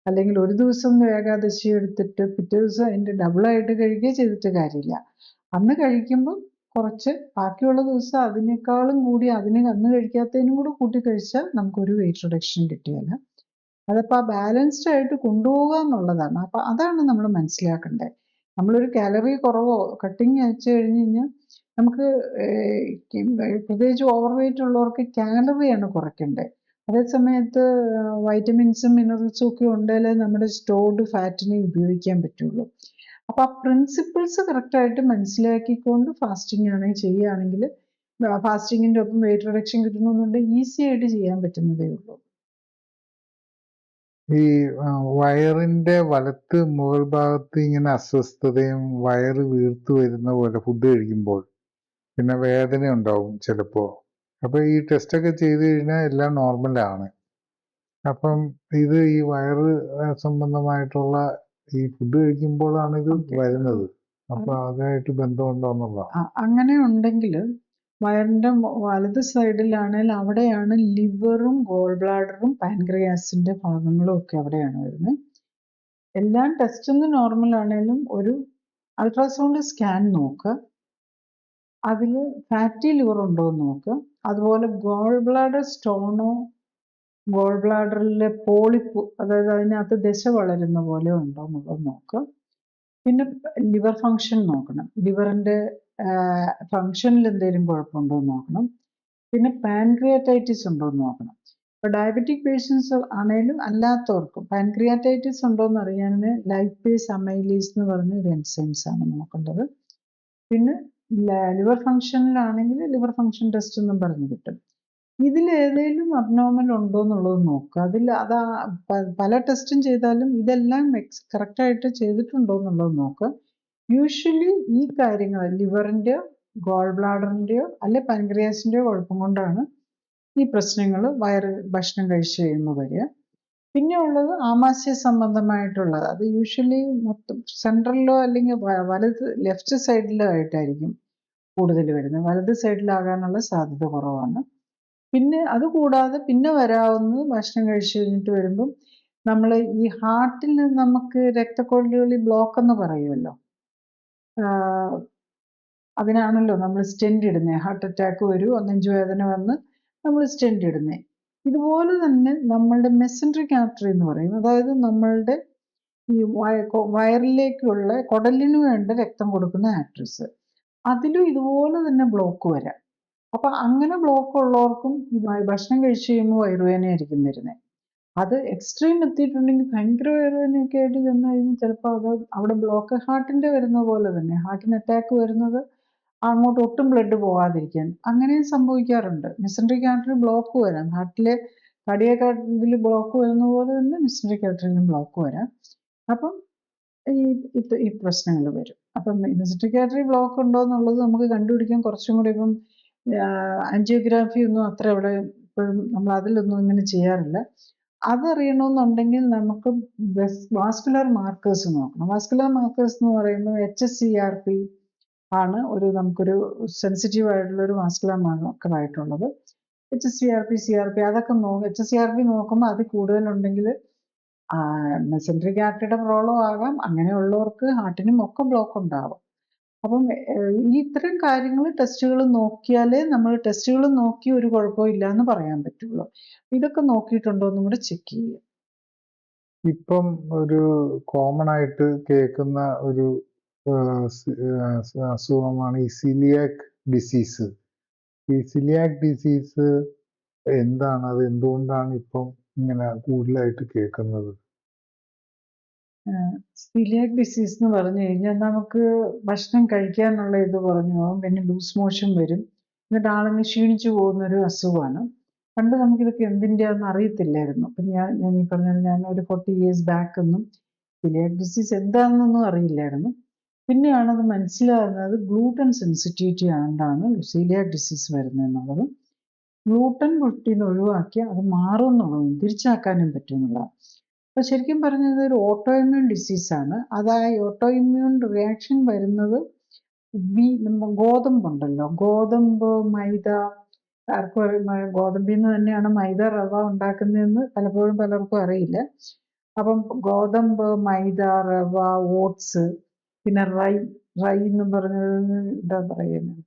അല്ലെങ്കിൽ ഒരു ദിവസം ഏകാദശി എടുത്തിട്ട് പിറ്റേ ദിവസം അതിൻ്റെ ഡബിളായിട്ട് കഴിക്കുക ചെയ്തിട്ട് കാര്യമില്ല. അന്ന് കഴിക്കുമ്പോൾ കുറച്ച്, ബാക്കിയുള്ള ദിവസം അതിനേക്കാളും കൂടി അന്ന് കഴിക്കാത്തതിനും കൂടെ കൂട്ടി കഴിച്ചാൽ നമുക്കൊരു വെയിറ്റ് റിഡക്ഷൻ കിട്ടിയാൽ അതപ്പോൾ ആ ബാലൻസ്ഡ് ആയിട്ട് കൊണ്ടുപോകുക എന്നുള്ളതാണ്. അപ്പം അതാണ് നമ്മൾ മനസ്സിലാക്കേണ്ടത്. നമ്മളൊരു കാലറി കുറവോ കട്ടിങ് വെച്ച് കഴിഞ്ഞ് കഴിഞ്ഞാൽ നമുക്ക് പ്രത്യേകിച്ച് ഓവർ വെയിറ്റ് ഉള്ളവർക്ക് കാലറിയാണ് കുറയ്ക്കേണ്ടത്. അതേ സമയത്ത് വൈറ്റമിൻസും മിനറൽസും ഒക്കെ ഉണ്ടെങ്കിലേ നമ്മുടെ സ്റ്റോർഡ് ഫാറ്റിനെ ഉപയോഗിക്കാൻ പറ്റുള്ളൂ. അപ്പം ആ പ്രിൻസിപ്പിൾസ് കറക്റ്റായിട്ട് മനസ്സിലാക്കിക്കൊണ്ട് ഫാസ്റ്റിംഗ് ആണെങ്കിൽ ചെയ്യുകയാണെങ്കിൽ ഫാസ്റ്റിങ്ങിൻ്റെ ഒപ്പം വെയിറ്റ് റിഡക്ഷൻ കിട്ടണമെന്നുണ്ടെങ്കിൽ ഈസി ആയിട്ട് ചെയ്യാൻ പറ്റുന്നതേ ഉള്ളൂ. ഈ വയറിന്റെ വലത്ത് മുകൾ ഭാഗത്ത് ഇങ്ങനെ അസ്വസ്ഥതയും വയറ് വീർത്തു വരുന്ന പോലെ ഫുഡ് കഴിക്കുമ്പോൾ പിന്നെ വേദന ഉണ്ടാവും ചിലപ്പോൾ. അപ്പോൾ ഈ ടെസ്റ്റൊക്കെ ചെയ്ത് കഴിഞ്ഞാൽ എല്ലാം നോർമലാണ്. അപ്പം ഇത് ഈ വയറ് സംബന്ധമായിട്ടുള്ള ഈ ഫുഡ് കഴിക്കുമ്പോഴാണ് ഇത് വരുന്നത്. അപ്പൊ അതായിട്ട് ബന്ധമുണ്ടോ എന്നുള്ളതാണ്. അങ്ങനെ ഉണ്ടെങ്കിൽ വയറിന്റെ വലത് സൈഡിലാണെങ്കിൽ അവിടെയാണ് ലിവറും ഗോൾ ബ്ലാഡറും പാൻക്രിയാസിന്റെ ഭാഗങ്ങളും ഒക്കെ അവിടെയാണ് വരുന്നത്. എല്ലാ ടെസ്റ്റൊന്നും നോർമൽ ആണെങ്കിലും ഒരു അൾട്രാസൗണ്ട് സ്കാൻ നോക്കുക, അതിൽ ഫാറ്റി ലിവർ ഉണ്ടോ എന്ന് നോക്കുക. അതുപോലെ ഗോൾ ബ്ലാഡർ സ്റ്റോണോ ഗോൾ ബ്ലാഡറിലെ പോളിപ്പ്, അതായത് അതിനകത്ത് ദശ വളരുന്ന പോലെ ഉണ്ടോ എന്നുള്ളത് നോക്കുക. പിന്നെ ലിവർ ഫങ്ഷൻ നോക്കണം, ലിവറിൻ്റെ ഫങ്ഷനിൽ എന്തെങ്കിലും കുഴപ്പമുണ്ടോ എന്ന് നോക്കണം. പിന്നെ പാൻക്രിയാറ്റൈറ്റിസ് ഉണ്ടോ എന്ന് നോക്കണം. ഇപ്പോൾ ഡയബറ്റിക് പേഷ്യൻസ് ആണെങ്കിലും അല്ലാത്തവർക്കും പാൻക്രിയാറ്റൈറ്റിസ് ഉണ്ടോ എന്ന് അറിയാൻ ലൈപ്പേസ് അമൈലീസ് എന്ന് പറഞ്ഞ ഒരു എൻസൈംസ് ആണ് നോക്കേണ്ടത്. പിന്നെ ലിവർ ഫങ്ഷനിലാണെങ്കിൽ ലിവർ ഫങ്ഷൻ ടെസ്റ്റ് എന്നും പറഞ്ഞ് കിട്ടും. ഇതിലേതെങ്കിലും അബ്നോർമൽ ഉണ്ടോ എന്നുള്ളത് നോക്കുക. പല ടെസ്റ്റും ചെയ്താലും ഇതെല്ലാം കറക്റ്റായിട്ട് ചെയ്തിട്ടുണ്ടോ എന്നുള്ളത് നോക്കുക. യൂഷ്വലി ഈ കാര്യങ്ങൾ ലിവറിൻ്റെയോ ഗോൾ ബ്ലാഡറിൻ്റെയോ അല്ലെ പാൻക്രിയാസിൻ്റെയോ കുഴപ്പം കൊണ്ടാണ് ഈ പ്രശ്നങ്ങൾ ഭക്ഷണം കഴിച്ചു കഴിയുമ്പോൾ വരിക. പിന്നെ ഉള്ളത് ആമാശയ സംബന്ധമായിട്ടുള്ളത്. അത് യൂഷ്വലി മൊത്തം സെൻട്രലിലോ അല്ലെങ്കിൽ ലെഫ്റ്റ് സൈഡിലോ ആയിട്ടായിരിക്കും കൂടുതൽ വരുന്നത്. വലത് സൈഡിലാകാനുള്ള സാധ്യത കുറവാണ്. പിന്നെ അതുകൂടാതെ പിന്നെ വരാവുന്നത് ഭക്ഷണം കഴിച്ചു കഴിഞ്ഞിട്ട് വരുമ്പം നമ്മൾ ഈ ഹാർട്ടിൽ നമുക്ക് രക്തക്കൊഴലുകളിൽ ബ്ലോക്ക് എന്ന് പറയുമല്ലോ. അതിനാണല്ലോ നമ്മൾ സ്റ്റെൻറ്റ് ഇടുന്നത്. ഹാർട്ട് അറ്റാക്ക് വരുമോ, നെഞ്ചുവേദന വന്ന് നമ്മൾ സ്റ്റെൻറ്റ് ഇടുന്നത്. ഇതുപോലെ തന്നെ നമ്മളുടെ മെസൻട്രിക് ആർട്ടറി എന്ന് പറയും. അതായത് നമ്മളുടെ ഈ വയറിലേക്കുള്ള കുടലിന് വേണ്ട രക്തം കൊടുക്കുന്ന ആർട്ടറീസ്, അതിലും ഇതുപോലെ തന്നെ ബ്ലോക്ക് വരാം. അപ്പം അങ്ങനെ ബ്ലോക്ക് ഉള്ളവർക്കും ഭക്ഷണം കഴിച്ചു കഴിയുമ്പോൾ വയറുവേദനയായിരിക്കും വരുന്നത്. അത് എക്സ്ട്രീം എത്തിയിട്ടുണ്ടെങ്കിൽ ഭയങ്കര വയറുവേദനയൊക്കെ ആയിട്ട് ചെന്ന് കഴിഞ്ഞാൽ ചിലപ്പോൾ അത് അവിടെ ബ്ലോക്ക് ഹാർട്ടിൻ്റെ വരുന്ന പോലെ തന്നെ ഹാർട്ടിന് അറ്റാക്ക് വരുന്നത് അങ്ങോട്ട് ഒട്ടും ബ്ലഡ് പോകാതിരിക്കാൻ അങ്ങനെയും സംഭവിക്കാറുണ്ട്. മെസൻട്രിക് ആർട്ടറി ബ്ലോക്ക് വരാം. ഹാർട്ടിലെ കാർഡിയാക് ഇതിൽ ബ്ലോക്ക് വരുന്ന പോലെ തന്നെ മെസൻട്രിക് ആർട്ടറിയിലും ബ്ലോക്ക് വരാം. അപ്പം ഈ പ്രശ്നങ്ങൾ വരും. അപ്പം മെസൻട്രിക് ആർട്ടറി ബ്ലോക്ക് ഉണ്ടോ എന്നുള്ളത് നമുക്ക് കണ്ടുപിടിക്കാൻ കുറച്ചും കൂടി ഇപ്പം ആൻജിയോഗ്രാഫി ഒന്നും അത്ര ഇവിടെ ഇപ്പോഴും നമ്മൾ അതിലൊന്നും ഇങ്ങനെ ചെയ്യാറില്ല. അതറിയണമെന്നുണ്ടെങ്കിൽ നമുക്ക് വാസ്കുലർ മാർക്കേഴ്സ് നോക്കണം. വാസ്കുലർ മാർക്കേഴ്സ് എന്ന് പറയുമ്പോൾ HSCRP ആണ് നമുക്കൊരു സെൻസിറ്റീവ് ആയിട്ടുള്ള ഒരു വാസ്കുലർ മാർക്കർ ആയിട്ടുള്ളത്. HSCRP, CRP അതൊക്കെ HSCRP നോക്കുമ്പോൾ അത് കൂടുതലുണ്ടെങ്കിൽ മെസൻട്രിക് ആർട്ടറിയുടെ പ്രോബ്ലം ആകാം. അങ്ങനെയുള്ളവർക്ക് ഹാർട്ടിനും ഒക്കെ ബ്ലോക്ക് ഉണ്ടാവും. അപ്പം ഇത്തരം കാര്യങ്ങൾ ടെസ്റ്റുകൾ നോക്കിയാലേ നമ്മൾ ടെസ്റ്റുകൾ നോക്കി ഒരു കുഴപ്പവും ഇല്ല എന്ന് പറയാൻ പറ്റുള്ളൂ. ഇതൊക്കെ നോക്കിയിട്ടുണ്ടോ എന്നും കൂടെ ചെക്ക് ചെയ്യുക. ഇപ്പം ഒരു കോമൺ ആയിട്ട് കേൾക്കുന്ന ഒരു അസുഖമാണ് ഈ സിലിയാക് ഡിസീസ്. ഈ സിലിയാക് ഡിസീസ് എന്താണ്, അത് എന്തുകൊണ്ടാണ് ഇപ്പം ഇങ്ങനെ കൂടുതലായിട്ട് കേൾക്കുന്നത്? സിലിയാക് ഡിസീസ് എന്ന് പറഞ്ഞു കഴിഞ്ഞാൽ നമുക്ക് ഭക്ഷണം കഴിക്കാനുള്ള ഇത് കുറഞ്ഞു പോകും, പിന്നെ ലൂസ് മോഷൻ വരും, എന്നിട്ട് ആളിന് ക്ഷീണിച്ചു പോകുന്നൊരു അസുഖമാണ്. പണ്ട് നമുക്കിതൊക്കെ എന്തിൻ്റെയാണെന്ന് അറിയത്തില്ലായിരുന്നു. അപ്പം ഞാൻ ഈ പറഞ്ഞത് ഞാൻ ഒരു 40 years ബാക്ക് ഒന്നും സിലിയാക് ഡിസീസ് എന്താണെന്നൊന്നും അറിയില്ലായിരുന്നു. പിന്നെയാണ് അത് മനസ്സിലാകുന്നത് ഗ്ലൂട്ടൻ സെൻസിറ്റിവിറ്റി ആണ്ടാണ് സിലിയാക് ഡിസീസ് വരുന്നതെന്നുള്ളത്. ഗ്ലൂട്ടൻ ഫുഡിൽ ഒഴിവാക്കിയാൽ അത് മാറും എന്നുള്ളതും തിരിച്ചാക്കാനും പറ്റും എന്നുള്ളതാണ്. അപ്പോൾ ശരിക്കും പറഞ്ഞത് ഒരു ഓട്ടോ ഇമ്മ്യൂൺ ഡിസീസാണ്. അതായത് ഓട്ടോ ഇമ്മ്യൂൺ റിയാക്ഷൻ വരുന്നത് ഗോതമ്പുണ്ടല്ലോ, ഗോതമ്പ്, മൈദ, ആർക്കും ഗോതമ്പിൽ നിന്ന് തന്നെയാണ് മൈദ, റവ ഉണ്ടാക്കുന്നതെന്ന് പലപ്പോഴും പലർക്കും അറിയില്ല. അപ്പം ഗോതമ്പ്, മൈദ, റവ, ഓട്സ്, പിന്നെ റൈ എന്ന് പറഞ്ഞത് എന്താ പറയുന്നത്,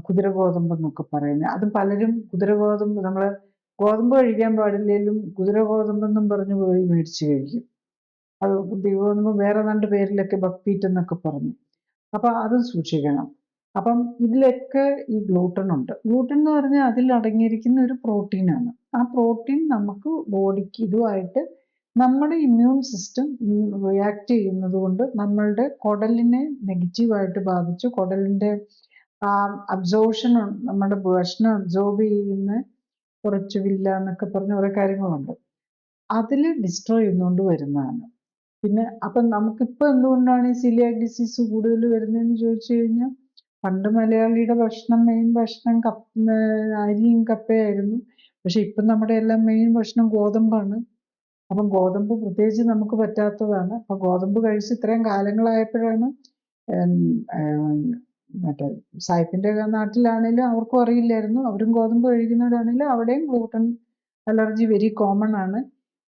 കുതിരഗോതമ്പ് എന്നൊക്കെ പറയുന്നത്. അത് പലരും കുതിരഗോതമ്പ്, നമ്മൾ ഗോതമ്പ് കഴിക്കാൻ പാടില്ലെങ്കിലും കുതിരഗോതമ്പെന്നും പറഞ്ഞ് പോയി മേടിച്ച് കഴിക്കും. അത് ഗോതമ്പ് വേറെ 2 പേരിലൊക്കെ ബക്വീറ്റ് എന്നൊക്കെ പറഞ്ഞു. അപ്പം അതും സൂക്ഷിക്കണം. അപ്പം ഇതിലൊക്കെ ഈ ഗ്ലൂട്ടൻ ഉണ്ട്. ഗ്ലൂട്ടൻ എന്ന് പറഞ്ഞാൽ അതിൽ അടങ്ങിയിരിക്കുന്ന ഒരു പ്രോട്ടീനാണ്. ആ പ്രോട്ടീൻ നമുക്ക് ബോഡിക്ക് ഇതുമായിട്ട് നമ്മുടെ ഇമ്മ്യൂൺ സിസ്റ്റം റിയാക്ട് ചെയ്യുന്നത് കൊണ്ട് നമ്മളുടെ കുടലിനെ നെഗറ്റീവായിട്ട് ബാധിച്ചു കുടലിൻ്റെ അബ്സോർപ്ഷൻ, നമ്മുടെ ഭക്ഷണം അബ്സോർബ് ചെയ്യുന്ന കുറച്ച് വില്ല എന്നൊക്കെ പറഞ്ഞ കുറേ കാര്യങ്ങളുണ്ട്. അതിൽ ഡിസ്ട്രോയ് ചെയ്യുന്നതുകൊണ്ട് വരുന്നതാണ്. പിന്നെ അപ്പം നമുക്കിപ്പോൾ എന്തുകൊണ്ടാണ് ഈ സിലിയാക് ഡിസീസ് കൂടുതൽ വരുന്നതെന്ന് ചോദിച്ചു കഴിഞ്ഞാൽ, പണ്ട് മലയാളിയുടെ ഭക്ഷണം, മെയിൻ ഭക്ഷണം അരിയും കപ്പയായിരുന്നു. പക്ഷെ ഇപ്പം നമ്മുടെ എല്ലാം മെയിൻ ഭക്ഷണം ഗോതമ്പാണ്. അപ്പം ഗോതമ്പ് പ്രത്യേകിച്ച് നമുക്ക് പറ്റാത്തതാണ്. അപ്പം ഗോതമ്പ് കഴിച്ച് ഇത്രയും കാലങ്ങളായപ്പോഴാണ് മറ്റേ സായിപ്പിൻ്റെ നാട്ടിലാണെങ്കിലും അവർക്കും അറിയില്ലായിരുന്നു. അവരും ഗോതമ്പ് കഴിക്കുന്നവരാണെങ്കിലും അവിടെയും ഗ്ലൂട്ടൻ അലർജി വെരി കോമൺ ആണ്.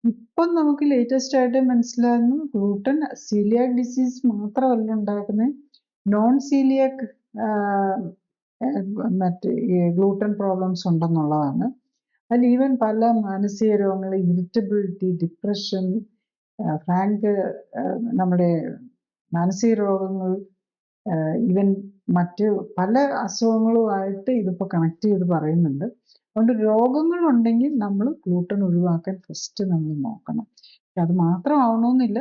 ഇപ്പം നമുക്ക് ലേറ്റസ്റ്റ് ആയിട്ട് മനസ്സിലാകുന്നു ഗ്ലൂട്ടൻ സീലിയാക് ഡിസീസ് മാത്രമല്ല ഉണ്ടാക്കുന്നത്, നോൺ സീലിയാക് മറ്റ് ഗ്ലൂട്ടൻ പ്രോബ്ലംസ് ഉണ്ടെന്നുള്ളതാണ്. അതിൽ ഈവൻ പല മാനസിക രോഗങ്ങൾ, ഇറിറ്റബിലിറ്റി, ഡിപ്രഷൻ, നമ്മുടെ മാനസിക രോഗങ്ങൾ, ഈവൻ മറ്റ് പല അസുഖങ്ങളുമായിട്ട് ഇതിപ്പോൾ കണക്ട് ചെയ്ത് പറയുന്നുണ്ട്. അതുകൊണ്ട് രോഗങ്ങളുണ്ടെങ്കിൽ നമ്മൾ ഗ്ലൂട്ടൻ ഒഴിവാക്കാൻ ഫസ്റ്റ് നമ്മൾ നോക്കണം. അത് മാത്രമാവണമെന്നില്ല.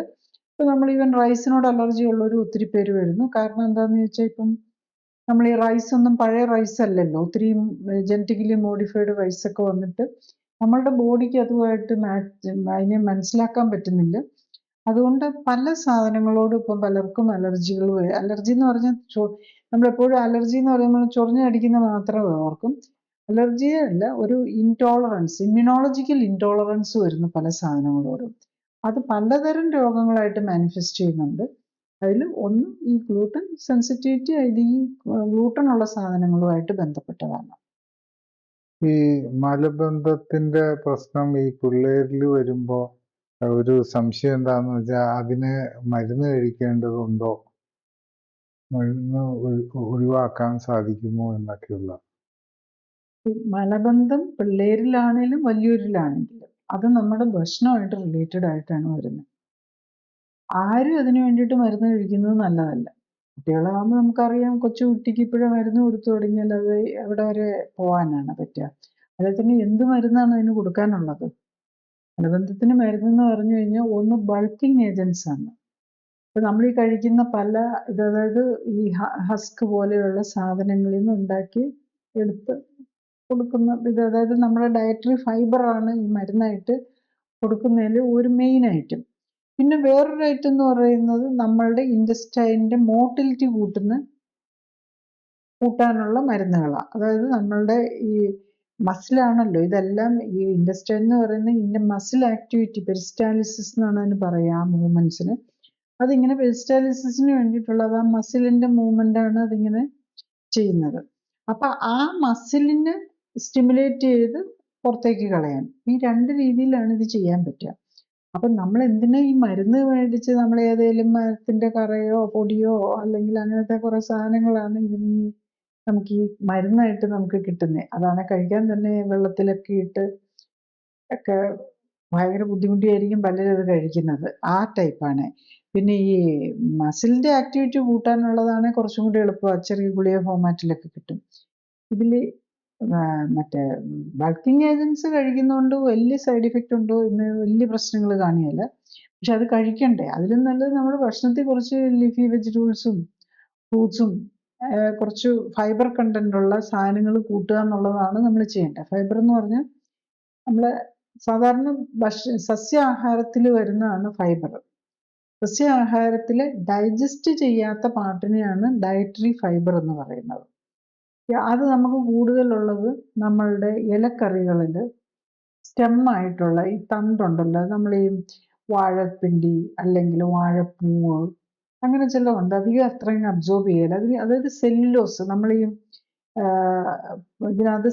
ഇപ്പം നമ്മൾ ഈവൻ റൈസിനോട് അലർജി ഉള്ളവർ ഒത്തിരി പേര് വരുന്നു. കാരണം എന്താണെന്ന് ചോദിച്ചാൽ ഇപ്പം നമ്മൾ ഈ റൈസൊന്നും പഴയ റൈസ് അല്ലല്ലോ, ഒത്തിരി ജനറ്റിക്കലി മോഡിഫൈഡ് റൈസൊക്കെ വന്നിട്ട് നമ്മളുടെ ബോഡിക്ക് അതുമായിട്ട് അതിനെ മനസ്സിലാക്കാൻ പറ്റുന്നില്ല. അതുകൊണ്ട് പല സാധനങ്ങളോടും ഇപ്പം പലർക്കും അലർജികൾ. അലർജി എന്ന് പറഞ്ഞാൽ നമ്മളെപ്പോഴും അലർജി എന്ന് പറയുമ്പോൾ ചൊറിഞ്ഞടിക്കുന്ന മാത്രമേ ഓർക്കും. അലർജിയെ അല്ല, ഒരു ഇൻടോളറൻസ്, ഇമ്മ്യൂണോളജിക്കൽ ഇൻടോളറൻസ് വരുന്നു പല സാധനങ്ങളോടും. അത് പലതരം രോഗങ്ങളായിട്ട് മാനിഫെസ്റ്റ് ചെയ്യുന്നുണ്ട്. അതിൽ ഒന്ന് ഈ ഗ്ലൂട്ടൻ സെൻസിറ്റിവിറ്റി, ഇത് ഈ ഗ്ലൂട്ടൻ ഉള്ള സാധനങ്ങളുമായിട്ട് ബന്ധപ്പെട്ടതാണ്. ഈ മലബന്ധത്തിന്റെ പ്രശ്നം ഈ പിള്ളേരിൽ വരുമ്പോ ഒരു സംശയം എന്താന്ന് വെച്ചാൽ അതിന് മരുന്ന് കഴിക്കേണ്ടതുണ്ടോ, മരുന്ന് ഒഴിവാക്കാൻ സാധിക്കുമോ എന്നൊക്കെയുള്ള. മലബന്ധം പിള്ളേരിലാണേലും വലിയവരിലാണെങ്കിലും അത് നമ്മുടെ ഭക്ഷണമായിട്ട് റിലേറ്റഡ് ആയിട്ടാണ് വരുന്നത്. ആരും അതിന് വേണ്ടിയിട്ട് മരുന്ന് കഴിക്കുന്നത് നല്ലതല്ല. കുട്ടികളാകുമ്പോൾ നമുക്കറിയാം, കൊച്ചു കുട്ടിക്ക് ഇപ്പോഴേ മരുന്ന് കൊടുത്തു തുടങ്ങിയാൽ അത് എവിടെ വരെ പോകാനാണ് പറ്റുക. അതുപോലെ തന്നെ എന്ത് മരുന്നാണ് അതിന് കൊടുക്കാനുള്ളത്? മലബന്ധത്തിന് മരുന്നെന്ന് പറഞ്ഞു കഴിഞ്ഞാൽ ഒന്ന് ബൾക്കിംഗ് ഏജൻസ് ആണ്. ഇപ്പം നമ്മൾ ഈ കഴിക്കുന്ന പല അതായത് ഈ ഹസ്ക് പോലെയുള്ള സാധനങ്ങളിൽ നിന്ന് ഉണ്ടാക്കി എടുത്ത് കൊടുക്കുന്ന അതായത് നമ്മുടെ ഡയറ്ററി ഫൈബറാണ് ഈ മരുന്നായിട്ട് കൊടുക്കുന്നതിൽ ഒരു മെയിൻ ഐറ്റം. പിന്നെ വേറൊരു ഐറ്റം എന്ന് പറയുന്നത് നമ്മളുടെ ഇൻറ്റസ്റ്റൈനിൻ്റെ മോട്ടിലിറ്റി കൂട്ടാനുള്ള മരുന്നുകളാണ്. അതായത് നമ്മളുടെ ഈ മസിലാണല്ലോ ഇതെല്ലാം. ഈ ഇൻറ്റസ്റ്റൈൻ എന്ന് പറയുന്നത് മസിൽ ആക്ടിവിറ്റി, പെരിസ്റ്റാലിസിസ് എന്നാണ് അതിന് പറയുക, ആ മൂവ്മെൻറ്റ്സിന്. അതിങ്ങനെ പെരിസ്റ്റാലിസിസിന് വേണ്ടിയിട്ടുള്ളത്, ആ മസിലിൻ്റെ മൂവ്മെൻ്റാണ് അതിങ്ങനെ ചെയ്യുന്നത്. അപ്പം ആ മസിലിനെ സ്റ്റിമുലേറ്റ് ചെയ്ത് പുറത്തേക്ക് കളയാൻ ഈ രണ്ട് രീതിയിലാണ് ഇത് ചെയ്യാൻ പറ്റുക. അപ്പം നമ്മൾ എന്തിനാ ഈ മരുന്ന് മേടിച്ച് നമ്മൾ ഏതെങ്കിലും മരത്തിൻ്റെ കറയോ പൊടിയോ അല്ലെങ്കിൽ അങ്ങനത്തെ കുറേ സാധനങ്ങളാണ് നമുക്ക് ഈ മരുന്നായിട്ട് നമുക്ക് കിട്ടുന്നത്. അതാണ് കഴിക്കാൻ തന്നെ വെള്ളത്തിലൊക്കെ ഇട്ട് ഒക്കെ ഭയങ്കര ബുദ്ധിമുട്ടിയായിരിക്കും പലരും അത് കഴിക്കുന്നത്. ആ ടൈപ്പാണ്. പിന്നെ ഈ മസിലിൻ്റെ ആക്ടിവിറ്റി കൂട്ടാനുള്ളതാണ് കുറച്ചും കൂടി എളുപ്പം, ചെറിയ ഗുളിക ഫോമാറ്റിലൊക്കെ കിട്ടും. ഇതിൽ മറ്റേ ബൾക്കിംഗ് ഏജൻസ് കഴിക്കുന്നതുകൊണ്ട് വലിയ സൈഡ് ഇഫക്റ്റ് ഉണ്ടോ എന്ന് വലിയ പ്രശ്നങ്ങൾ കാണുകയില്ല. പക്ഷെ അത് കഴിക്കണ്ടേ? അതിലും നല്ലത് നമ്മുടെ ഭക്ഷണത്തിൽ കുറച്ച് ലീഫി വെജിറ്റബിൾസും ഫ്രൂട്ട്സും കുറച്ച് ഫൈബർ കണ്ടന്റ് ഉള്ള സാധനങ്ങൾ കൂട്ടുക എന്നുള്ളതാണ് നമ്മൾ ചെയ്യേണ്ടത്. ഫൈബർ എന്ന് പറഞ്ഞാൽ നമ്മൾ സാധാരണ സസ്യാഹാരത്തിൽ വരുന്നതാണ് ഫൈബർ. സസ്യാഹാരത്തിൽ ഡൈജസ്റ്റ് ചെയ്യാത്ത പാർട്ടിനെയാണ് ഡയറ്ററി ഫൈബർ എന്ന് പറയുന്നത്. അത് നമുക്ക് കൂടുതലുള്ളത് നമ്മളുടെ ഇലക്കറികളിൽ സ്റ്റെമ്മായിട്ടുള്ള ഈ തണ്ടുണ്ടല്ലോ, നമ്മൾ ഈ വാഴപ്പിണ്ടി അല്ലെങ്കിൽ വാഴപ്പൂവ് അങ്ങനെ ചിലവുണ്ട്, അധികം അത്രയും അബ്സോർബ് ചെയ്യല. അതായത് സെല്ലുലോസ്, നമ്മൾ ഈ ഇതിനകത്ത്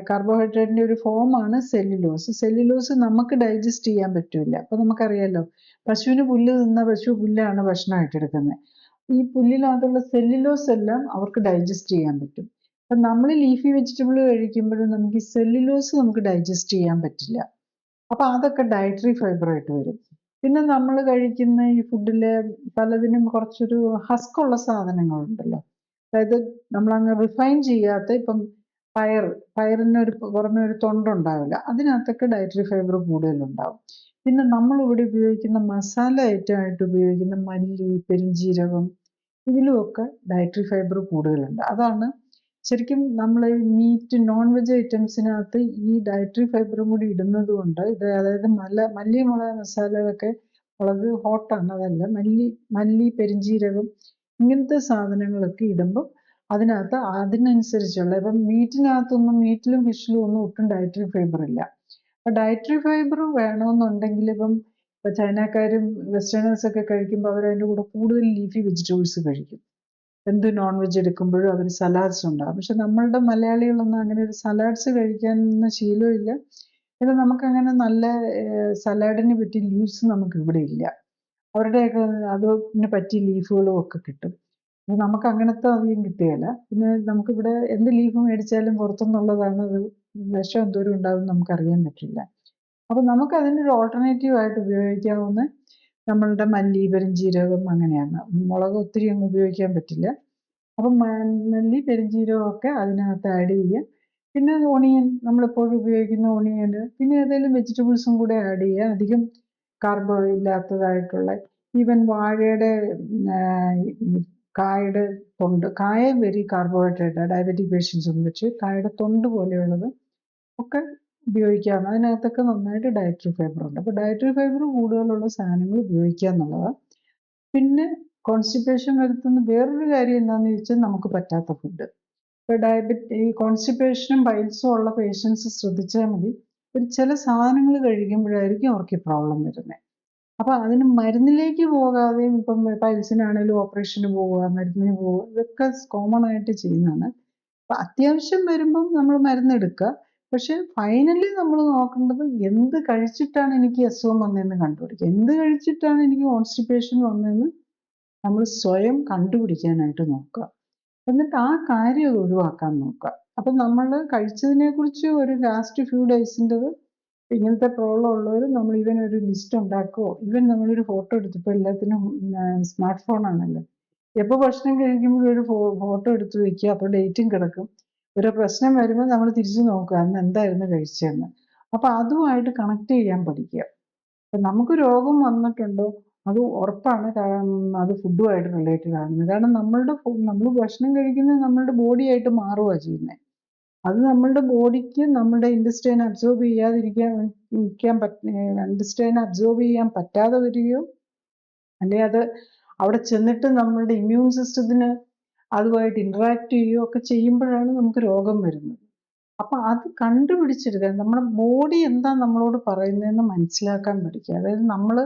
കാർബോഹൈഡ്രേറ്റിൻ്റെ ഒരു ഫോമാണ് സെല്ലുലോസ്. സെല്ലുലോസ് നമുക്ക് ഡൈജസ്റ്റ് ചെയ്യാൻ പറ്റില്ല. അപ്പോൾ നമുക്കറിയാമല്ലോ, പശുവിന് പുല്ല് തിന്ന പശു പുല്ലാണ് ഭക്ഷണമായിട്ട് എടുക്കുന്നത്. ഈ പുല്ലിനകത്തുള്ള സെല്ലുലോസ് എല്ലാം അവർക്ക് ഡൈജസ്റ്റ് ചെയ്യാൻ പറ്റും. അപ്പം നമ്മൾ ലീഫി വെജിറ്റബിൾ കഴിക്കുമ്പോഴും നമുക്ക് ഈ സെല്ലുലോസ് നമുക്ക് ഡൈജസ്റ്റ് ചെയ്യാൻ പറ്റില്ല. അപ്പം അതൊക്കെ ഡയറ്ററി ഫൈബറായിട്ട് വരും. പിന്നെ നമ്മൾ കഴിക്കുന്ന ഈ ഫുഡിൽ പലതിനും കുറച്ചൊരു ഹസ്കുള്ള സാധനങ്ങളുണ്ടല്ലോ, അതായത് നമ്മളങ്ങ് റിഫൈൻ ചെയ്യാത്ത, ഇപ്പം പയറിന് പുറമെ ഒരു തൊണ്ടുണ്ടാവില്ല, അതിനകത്തൊക്കെ ഡയറ്ററി ഫൈബർ കൂടുതലുണ്ടാവും. പിന്നെ നമ്മളിവിടെ ഉപയോഗിക്കുന്ന മസാല ഐറ്റമായിട്ട് ഉപയോഗിക്കുന്ന മല്ലി, പെരുംജീരകം, ഇതിലുമൊക്കെ ഡയറ്ററി ഫൈബർ കൂടുതലുണ്ട്. അതാണ് ശരിക്കും നമ്മൾ മീറ്റ് നോൺ വെജ് ഐറ്റംസിനകത്ത് ഈ ഡയറ്ററി ഫൈബറും കൂടി ഇടുന്നത് കൊണ്ട് ഇത്, അതായത് മല്ലി മുളക് മസാലയൊക്കെ, മുളക് ഹോട്ടാണ് അതല്ല, മല്ലി പെരുംജീരകം ഇങ്ങനത്തെ സാധനങ്ങളൊക്കെ ഇടുമ്പോൾ അതിനകത്ത് അതിനനുസരിച്ചുള്ള, ഇപ്പം മീറ്റിലും ഫിഷിലും ഒന്നും ഒട്ടും ഡയറ്ററി ഫൈബർ ഇല്ല. അപ്പം ഡയറ്ററി ഫൈബർ വേണമെന്നുണ്ടെങ്കിൽ ഇപ്പം ചൈനക്കാരും വെസ്റ്റേണേഴ്സൊക്കെ കഴിക്കുമ്പോൾ അവരതിൻ്റെ കൂടെ കൂടുതൽ ലീഫി വെജിറ്റബിൾസ് കഴിക്കും. എന്ത് നോൺ വെജ് എടുക്കുമ്പോഴും അവർ സലാഡ്സ് ഉണ്ടാകും. പക്ഷെ നമ്മളുടെ മലയാളികളൊന്നും അങ്ങനെ ഒരു സലാഡ്സ് കഴിക്കാനൊന്നും ശീലമില്ല. പിന്നെ നമുക്കങ്ങനെ നല്ല സലാഡിന് പറ്റിയ ലീവ്സ് നമുക്ക് ഇവിടെ ഇല്ല. അവരുടെയൊക്കെ അതിന് പറ്റിയ ലീഫുകളും ഒക്കെ കിട്ടും. നമുക്ക് അങ്ങനത്തെ അധികം കിട്ടുകയില്ല. പിന്നെ നമുക്കിവിടെ എന്ത് ലീഫ് മേടിച്ചാലും പുറത്തുനിന്നുള്ളതാണ്, അത് വിഷം എന്തോരം ഉണ്ടാകും നമുക്കറിയാൻ പറ്റില്ല. അപ്പം നമുക്കതിനൊരു ഓൾട്ടർനേറ്റീവ് ആയിട്ട് ഉപയോഗിക്കാവുന്ന നമ്മളുടെ മല്ലി, പെരുംജീരകം അങ്ങനെയാണ്. മുളക് ഒത്തിരി അങ്ങ് ഉപയോഗിക്കാൻ പറ്റില്ല. അപ്പം മല്ലി, പെരുംജീരകമൊക്കെ അതിനകത്ത് ആഡ് ചെയ്യുക. പിന്നെ ഓണിയൻ, നമ്മളെപ്പോഴും ഉപയോഗിക്കുന്ന ഓണിയൻ, പിന്നെ ഏതെങ്കിലും വെജിറ്റബിൾസും കൂടെ ആഡ് ചെയ്യുക. അധികം കാർബോ ഇല്ലാത്തതായിട്ടുള്ള, ഈവൻ വാഴയുടെ കായയുടെ തൊണ്ട്, കായ വെരി കാർബോഹൈഡ്രേറ്റ്, ഡയബറ്റിക് പേഷ്യൻസ് വെച്ച് കായയുടെ തൊണ്ട് പോലെയുള്ളത് ഒക്കെ ഉപയോഗിക്കാവുന്ന, അതിനകത്തൊക്കെ നന്നായിട്ട് ഡയറ്ററി ഫൈബർ ഉണ്ട്. അപ്പോൾ ഡയറ്ററി ഫൈബർ കൂടുതലുള്ള സാധനങ്ങൾ ഉപയോഗിക്കുക എന്നുള്ളതാണ്. പിന്നെ കോൺസ്റ്റിപ്പേഷൻ വരുത്തുന്ന വേറൊരു കാര്യം എന്താണെന്ന് ചോദിച്ചാൽ നമുക്ക് പറ്റാത്ത ഫുഡ്. ഇപ്പോൾ ഈ കോൺസ്റ്റിപ്പേഷനും പൈൽസും ഉള്ള പേഷ്യൻസ് ശ്രദ്ധിച്ചാൽ മതി, ചില സാധനങ്ങൾ കഴിക്കുമ്പോഴായിരിക്കും അവർക്ക് ഈ പ്രോബ്ലം വരുന്നത്. അപ്പം അതിന് മരുന്നിലേക്ക് പോകാതെയും, ഇപ്പം പൈൽസിനാണെങ്കിലും ഓപ്പറേഷന് പോവുക, മരുന്നിന് പോവുക, ഇതൊക്കെ കോമൺ ആയിട്ട് ചെയ്യുന്നതാണ്. അപ്പം അത്യാവശ്യം വരുമ്പം നമ്മൾ മരുന്നെടുക്കുക. പക്ഷെ ഫൈനലി നമ്മൾ നോക്കേണ്ടത് എന്ത് കഴിച്ചിട്ടാണ് എനിക്ക് അസുഖം വന്നതെന്ന് കണ്ടുപിടിക്കുക. എന്ത് കഴിച്ചിട്ടാണ് എനിക്ക് കോൺസ്റ്റിപ്പേഷൻ വന്നതെന്ന് നമ്മൾ സ്വയം കണ്ടുപിടിക്കാനായിട്ട് നോക്കുക. എന്നിട്ട് ആ കാര്യം ഒഴിവാക്കാൻ നോക്കുക. അപ്പം നമ്മൾ കഴിച്ചതിനെ കുറിച്ച് ഒരു ലാസ്റ്റ് ഫ്യൂ ഡേയ്സിൻ്റെത് ഇങ്ങനത്തെ പ്രോബ്ലം ഉള്ളവർ നമ്മൾ ഇവൻ ഒരു ലിസ്റ്റ് ഉണ്ടാക്കുകയോ ഇവൻ നമ്മളൊരു ഫോട്ടോ എടുത്തപ്പോൾ എല്ലാത്തിനും സ്മാർട്ട് ഫോൺ ആണല്ലോ. എപ്പോൾ ഭക്ഷണം കഴിക്കുമ്പോൾ ഒരു ഫോട്ടോ എടുത്ത് വെക്കുക. അപ്പോൾ ഡേറ്റും കിടക്കും. ഒരു പ്രശ്നം വരുമ്പോൾ നമ്മൾ തിരിച്ചു നോക്കുക അന്ന് എന്തായിരുന്നു കഴിച്ചതെന്ന്. അപ്പം അതുമായിട്ട് കണക്ട് ചെയ്യാൻ പഠിക്കുക. അപ്പം നമുക്ക് രോഗം വന്നിട്ടുണ്ടോ അത് ഉറപ്പാണ്. അത് ഫുഡുമായിട്ട് റിലേറ്റഡ് ആണ്. കാരണം നമ്മൾ ഭക്ഷണം കഴിക്കുന്നത് നമ്മളുടെ ബോഡിയായിട്ട് മാറുക ചെയ്യുന്നത്. അത് നമ്മളുടെ ബോഡിക്ക് നമ്മുടെ ഇൻറ്റസ്റ്റൈൻ അബ്സോർബ് ചെയ്യാൻ പറ്റാതെ വരികയോ അല്ലെങ്കിൽ അത് അവിടെ ചെന്നിട്ട് നമ്മളുടെ ഇമ്മ്യൂൺ സിസ്റ്റത്തിന് അതുമായിട്ട് ഇൻട്രാക്ട് ചെയ്യുകയോ ഒക്കെ ചെയ്യുമ്പോഴാണ് നമുക്ക് രോഗം വരുന്നത്. അപ്പം അത് കണ്ടുപിടിച്ചെടുക്കാൻ നമ്മുടെ ബോഡി എന്താ നമ്മളോട് പറയുന്നതെന്ന് മനസ്സിലാക്കാൻ പഠിക്കുക. അതായത് നമ്മളുടെ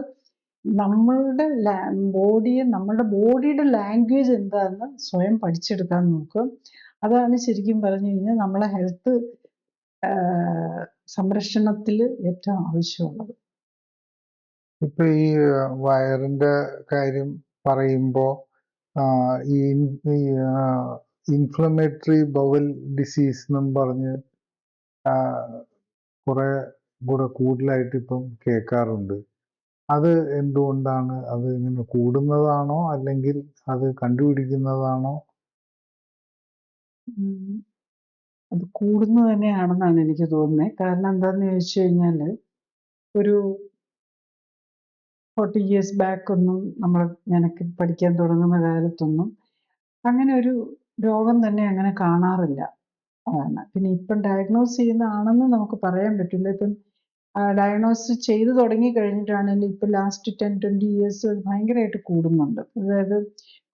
നമ്മളുടെ ബോഡിയുടെ ലാംഗ്വേജ് എന്താണെന്ന് സ്വയം പഠിച്ചെടുക്കാൻ നോക്കുക. അതാണ് ശരിക്കും പറഞ്ഞു കഴിഞ്ഞാൽ നമ്മളെ ഹെൽത്ത് സംരക്ഷണത്തിൽ ഏറ്റവും ആവശ്യമുള്ളത്. ഇപ്പൊ ഈ വയറിന്റെ കാര്യം പറയുമ്പോൾ ഈ ഇൻഫ്ലമേറ്ററി ബവൽ ഡിസീസ് എന്നും പറഞ്ഞ് കുറെ കൂടെ കൂടുതലായിട്ട് ഇപ്പം കേൾക്കാറുണ്ട്. അത് എന്തുകൊണ്ടാണ്? അത് ഇങ്ങനെ കൂടുന്നതാണോ അല്ലെങ്കിൽ അത് കണ്ടുപിടിക്കുന്നതാണോ? അത് കൂടുന്നത് തന്നെയാണെന്നാണ് എനിക്ക് തോന്നുന്നത്. കാരണം എന്താണെന്ന് ചോദിച്ചു കഴിഞ്ഞാൽ ഒരു 40 years ബാക്ക് ഒന്നും ഞാനൊക്കെ പഠിക്കാൻ തുടങ്ങുന്ന കാലത്തൊന്നും അങ്ങനെ ഒരു രോഗം തന്നെ അങ്ങനെ കാണാറില്ല. അതാണ്. പിന്നെ ഇപ്പം ഡയഗ്നോസ് ചെയ്യുന്നതാണെന്ന് നമുക്ക് പറയാൻ പറ്റില്ല. ഇപ്പം ഡയഗ്നോസ് ചെയ്ത് തുടങ്ങി കഴിഞ്ഞിട്ടാണെങ്കിലും ഇപ്പം ലാസ്റ്റ് 10-20 years ഭയങ്കരമായിട്ട് കൂടുന്നുണ്ട്. അതായത്